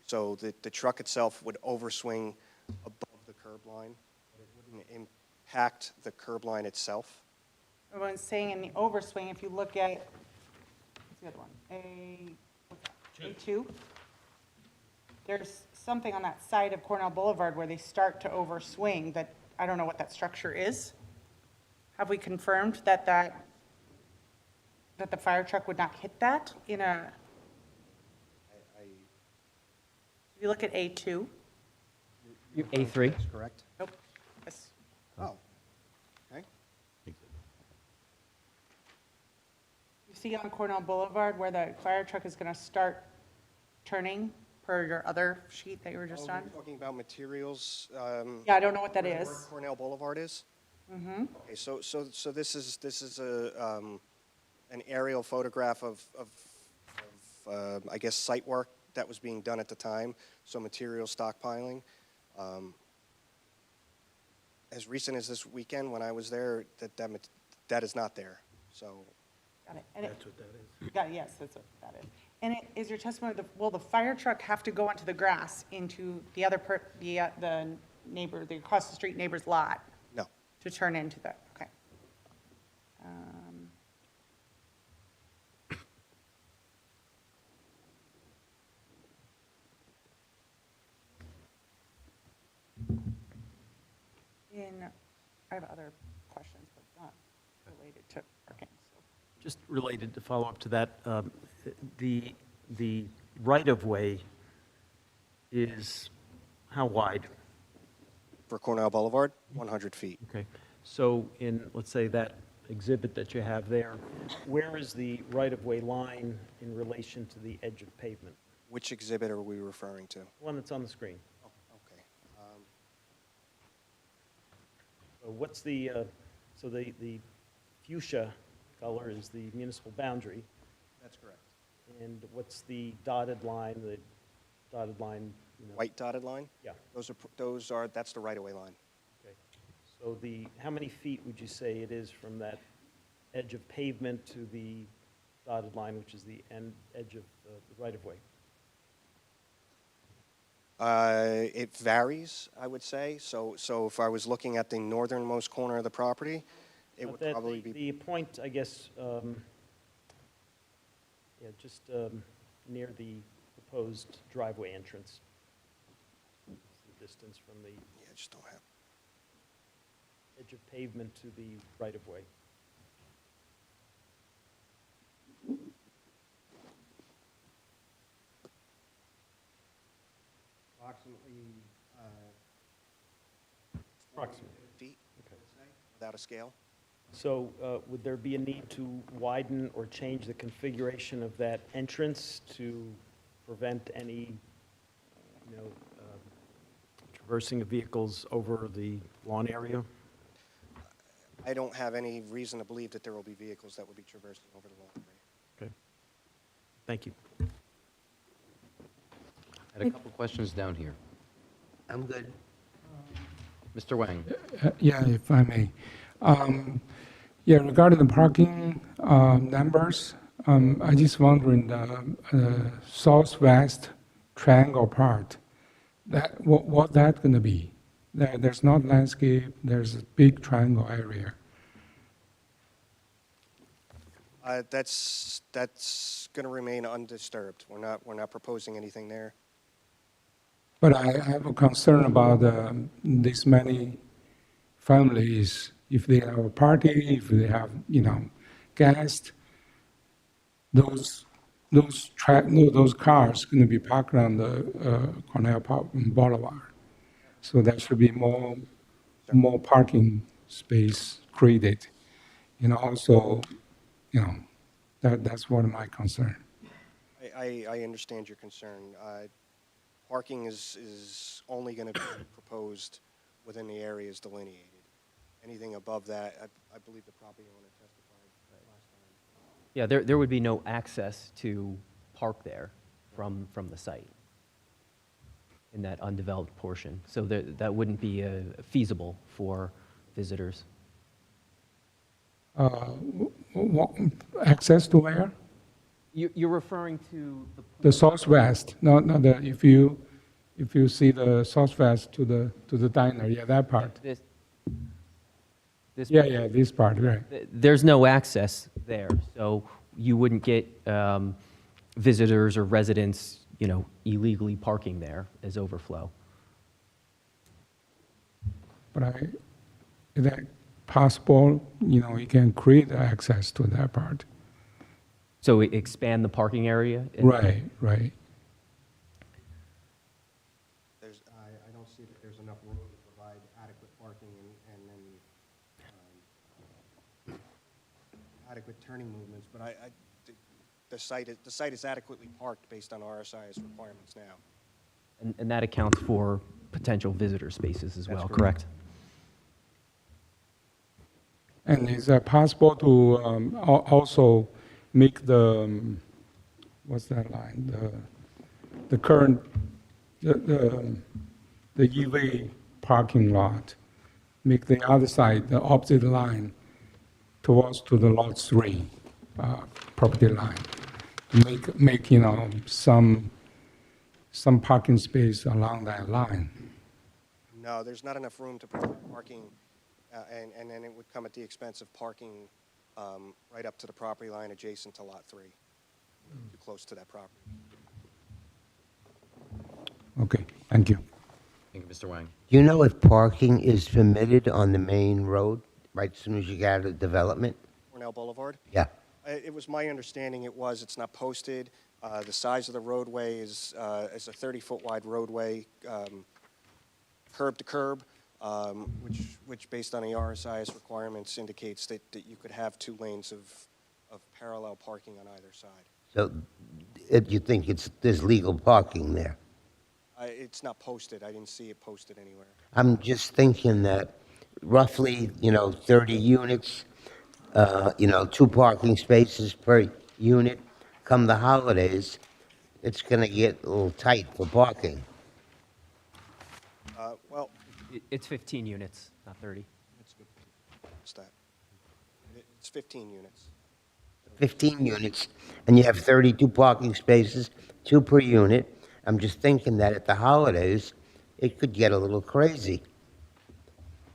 So the truck itself would overswing above the curb line, but it wouldn't impact the curb line itself. Everyone's saying in the overswing, if you look at, what's the other one? A2? There's something on that side of Cornell Boulevard where they start to overswing that, I don't know what that structure is. Have we confirmed that the fire truck would not hit that in a, if you look at A2? A3? That's correct. Nope. Yes. Oh, okay. You see on Cornell Boulevard where the fire truck is going to start turning per your other sheet that you were just on? You're talking about materials. Yeah, I don't know what that where is. Cornell Boulevard is? Mm-hmm. Okay, so this is an aerial photograph of I guess, site work that was being done at the time, so material stockpiling. As recent as this weekend when I was there, that is not there, so. Got it. And That's what that is. got it, yes, that's what that is. And is your testimony, will the fire truck have to go onto the grass into the other the neighbor, the across the street neighbor's lot? No. To turn into the, okay. I have other questions, but not related to parking, so. Just related to follow up to that, the right-of-way is how wide? For Cornell Boulevard, 100 feet. Okay, so in, let's say, that exhibit that you have there, where is the right-of-way line in relation to the edge of pavement? Which exhibit are we referring to? The one that's on the screen. Okay. So what's the fuchsia color is the municipal boundary, That's correct. and what's the dotted line, you know? White dotted line? Yeah. That's the right-of-way line. Okay. So how many feet would you say it is from that edge of pavement to the dotted line, which is the edge of the right-of-way? It varies, I would say. So if I was looking at the northernmost corner of the property, it would probably be. The point, I guess, just near the proposed driveway entrance. What's the distance from the Yeah, I just don't have. edge of pavement to the right-of-way? Approximately feet, Okay. I would say, without a scale. So would there be a need to widen or change the configuration of that entrance to prevent any, traversing of vehicles over the lawn area? I don't have any reason to believe that there will be vehicles that will be traversing over the lawn area. Okay. Thank you. I had a couple questions down here. I'm good. Mr. Wang? Yeah, if I may. Yeah, regarding the parking numbers, I just wondering the southwest triangle part, what that going to be? There's not landscape, there's a big triangle area. That's going to remain undisturbed. We're not proposing anything there. But I have a concern about this many families, if they have a party, if they have, guests, those cars going to be parked on the Cornell Boulevard. So there should be more parking space created. Also, that's one of my concern. I understand your concern. Parking is only going to be proposed within the areas delineated. Anything above that, I believe the property owner testified last time. Yeah, there would be no access to park there from the site in that undeveloped portion. So that wouldn't be feasible for visitors. Access to where? You're referring to The southwest. No, if you see the southwest to the diner, yeah, that part. This Yeah, this part, right. There's no access there, so you wouldn't get visitors or residents, illegally parking there as overflow. But is that possible? You can create access to that part. So expand the parking area? Right. I don't see that there's enough room to provide adequate parking and then adequate turning movements, but the site is adequately parked based on RSI's requirements now. And that accounts for potential visitor spaces as well, That's correct? And is it possible to also make the, what's that line? The current, the EV parking lot, make the other side, the opposite line, towards to the lot 3 property line. Make some parking space along that line. No, there's not enough room to provide parking, and then it would come at the expense of parking right up to the property line adjacent to Lot 3, too close to that property. Okay, thank you. Thank you, Mr. Wang. Do you know if parking is permitted on the main road, right as soon as you get out of development? Cornell Boulevard? Yeah. It was my understanding it's not posted. The size of the roadway is a 30-foot wide roadway, curb to curb, which based on the RSI's requirements indicates that you could have 2 lanes of parallel parking on either side. So you think there's legal parking there? It's not posted. I didn't see it posted anywhere. I'm just thinking that roughly, 30 units, 2 parking spaces per unit. Come the holidays, it's going to get a little tight for parking. Well, It's 15 units, not 30. that's good. What's that? It's 15 units. 15 units, and you have 32 parking spaces, 2 per unit. I'm just thinking that at the holidays, it could get a little crazy.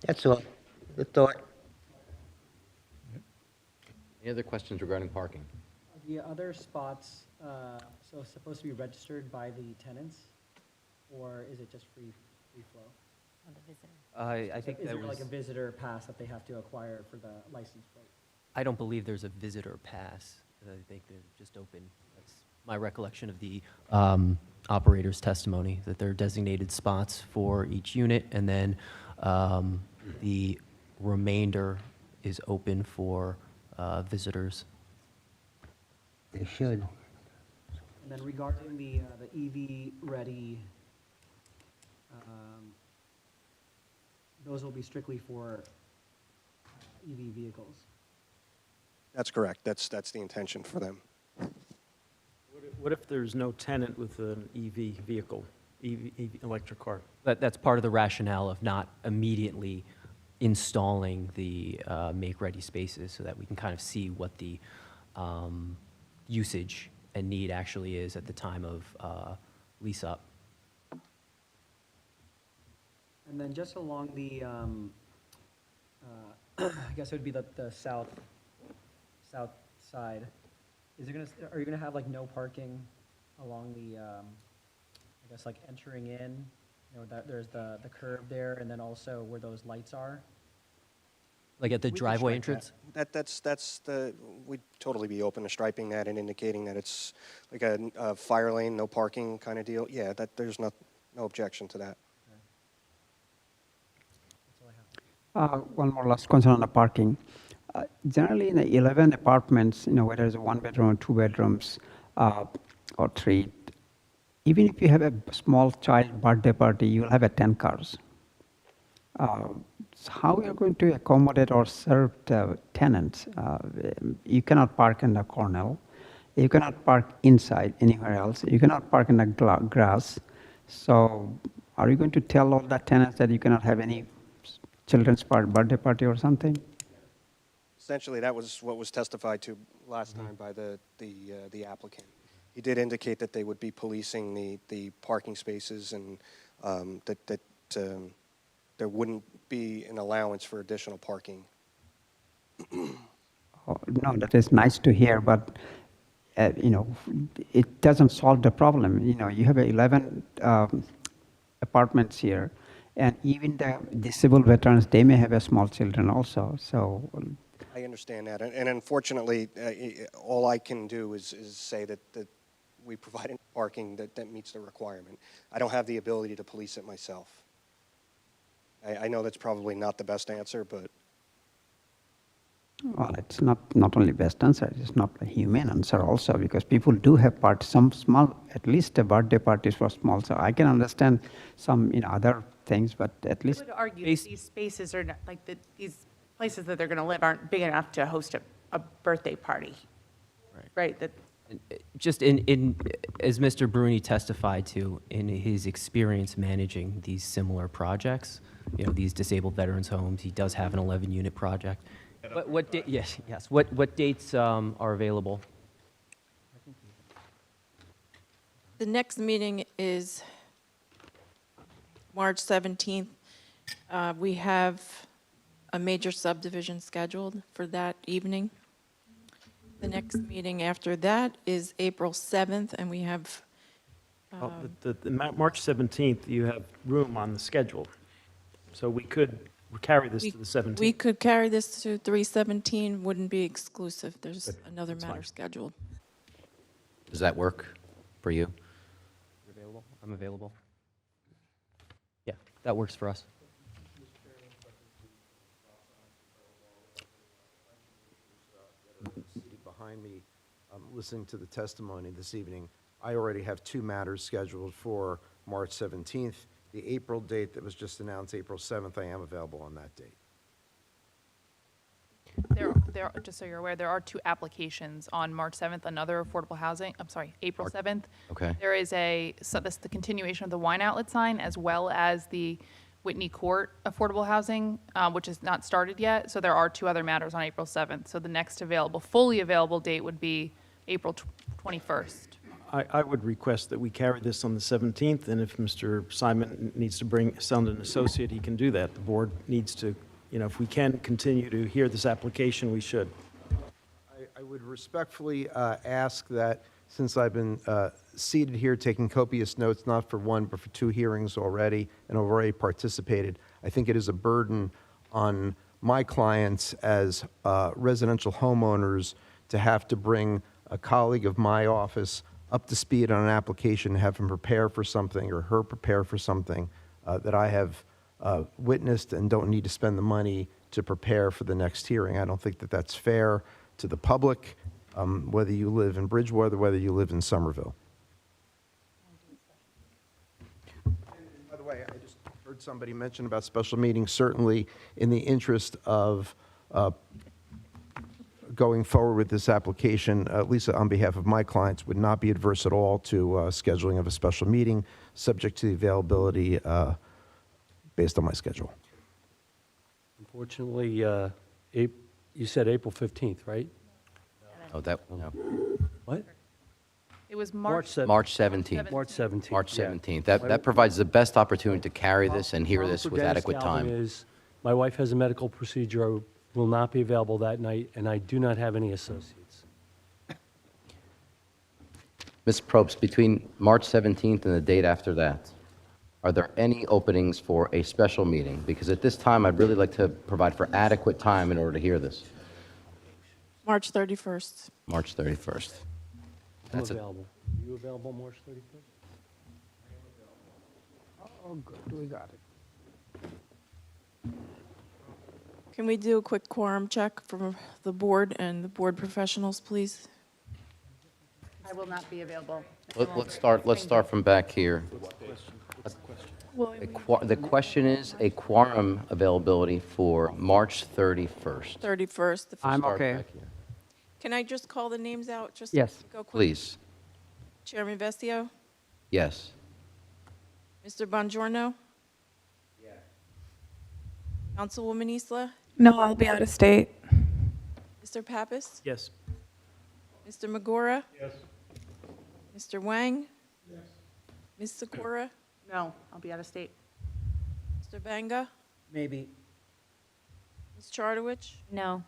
That's all. The thought. Any other questions regarding parking? The other spots, so supposed to be registered by the tenants, or is it just free flow? I think Is that there like was, a visitor pass that they have to acquire for the license plate? I don't believe there's a visitor pass. I think they're just open. That's my recollection of the operator's testimony, that there are designated spots for each unit, and then the remainder is open for visitors. They should. And then regarding the EV-ready, those will be strictly for EV vehicles. That's correct. That's the intention for them. What if there's no tenant with an EV vehicle, EV electric car? That's part of the rationale of not immediately installing the make-ready spaces so that we can kind of see what the usage and need actually is at the time of lease up. And then just along the, I guess it would be the south side, are you gonna have like no parking along the, I guess like entering in, you know, there's the curve there, and then also where those lights are? Like at the We could driveway stripe entrance? That's we'd totally be open to striping that and indicating that it's like a fire lane, no parking kind of deal. Yeah, there's no objection to that. One more last question on the parking. Generally, in the 11 apartments, whether it's a one bedroom or two bedrooms or three, even if you have a small child birthday party, you'll have 10 cars. So how are you going to accommodate or serve the tenants? You cannot park in the Cornell. You cannot park inside anywhere else. You cannot park in the grass. So are you going to tell all the tenants that you cannot have any children's birthday party or something? Essentially, that was what was testified to last time by the applicant. He did indicate that they would be policing the parking spaces and that there wouldn't be an allowance for additional parking. Oh, no, that is nice to hear, but it doesn't solve the problem. You have 11 apartments here, and even the disabled veterans, they may have a small children also. So I understand that, and unfortunately, all I can do is say that we provide parking that meets the requirement. I don't have the ability to police it myself. I know that's probably not the best answer, but... Well, it's not only best answer, it's not a humane answer also, because people do have parties, some small, at least the birthday parties for small. So I can understand some other things, but at I least... would argue that these spaces are not, like, these places that they're going to live aren't big enough to host a birthday party. Right? That Just as Mr. Bruni testified to in his experience managing these similar projects, these disabled veterans homes, he does have an 11-unit project. What dates are available? The next meeting is March 17th. We have a major subdivision scheduled for that evening. The next meeting after that is April 7th, and we have... The March 17th, you have room on the schedule, so we could carry this to the 17th. We could carry this to 3/17, wouldn't be exclusive. There's another That's matter fine. scheduled. Does that work for you? You're available? I'm available. Yeah, that works for us. Behind me, listening to the testimony this evening, I already have two matters scheduled for March 17th. The April date that was just announced, April 7th, I am available on that date. Just so you're aware, there are two applications on March 7th, another affordable housing, April 7th. Okay. There is the continuation of the wine outlet sign, as well as the Whitney Court affordable housing, which is not started yet. So there are two other matters on April 7th. So the next fully available date would be April 21st. I would request that we carry this on the 17th, and if Mr. Simon needs to send an associate, he can do that. The board needs to, if we can continue to hear this application, we should. I would respectfully ask that, since I've been seated here taking copious notes, not for one, but for two hearings already, and I've already participated, I think it is a burden on my clients as residential homeowners to have to bring a colleague of my office up to speed on an application, have him prepare for something or her prepare for something that I have witnessed and don't need to spend the money to prepare for the next hearing. I don't think that that's fair to the public, whether you live in Bridgewater, whether you live in Somerville. By the way, I just heard somebody mention about special meetings. Certainly, in the interest of going forward with this application, Lisa, on behalf of my clients, would not be adverse at all to scheduling of a special meeting, subject to the availability based on my schedule. Unfortunately, you said April 15th, right? Oh, no. What? It was March. March 17th. March 17th. March yeah. 17th. That provides the best opportunity to carry this and hear this with adequate time. Is, my wife has a medical procedure, I will not be available that night, and I do not have any associates. Ms. Probst, between March 17th and the date after that, are there any openings for a special meeting? Because at this time, I'd really like to provide for adequate time in order to hear this. March 31st. March 31st. I'm That's it. available. Are you available March 31st? Oh, good, we got it. Can we do a quick quorum check for the board and the board professionals, please? I will not be available. Let's start from back here. The question is a quorum availability for March 31st. 31st. I'm Start okay. back here. Can I just call the names out? Just Yes. go quick. Please. Chairman Vestio? Yes. Mr. Bongiorno? Yes. Councilwoman Isla? No, I'll be out of state. Mr. Pappas? Yes. Mr. Magora? Yes. Mr. Wang? Yes. Ms. Sikora? No, I'll be out of state. Mr. Banga? Maybe. Ms. Chartowich? No.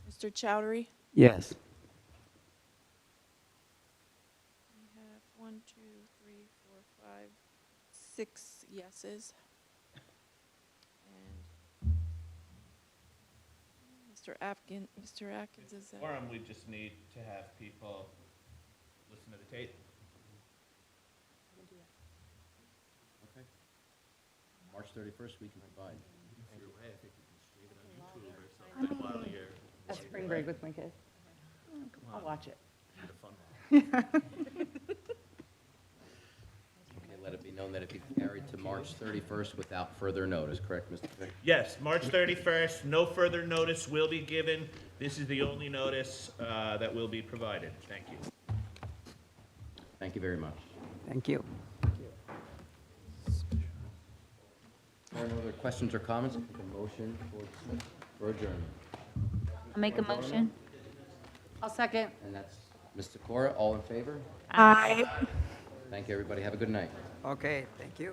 Mr. Chowdhury? Yes. We have 1, 2, 3, 4, 5, 6 yeses. And Mr. Atkins is out. Quorum, we just need to have people listen to the tape. Okay. March 31st, we can provide. If you're away, I think we can stream it on YouTube or something while you're. A spring break with my kids. I'll watch it. The fun one. Okay, let it be known that it be carried to March 31st without further notice, correct, Mr. Fick? Yes, March 31st, no further notice will be given. This is the only notice that will be provided. Thank you. Thank you very much. Thank you. Are there no other questions or comments? A motion for adjournment. I'll make a motion. I'll second. And that's Ms. Sikora, all in favor? Aye. Thank you, everybody. Have a good night. Okay, thank you.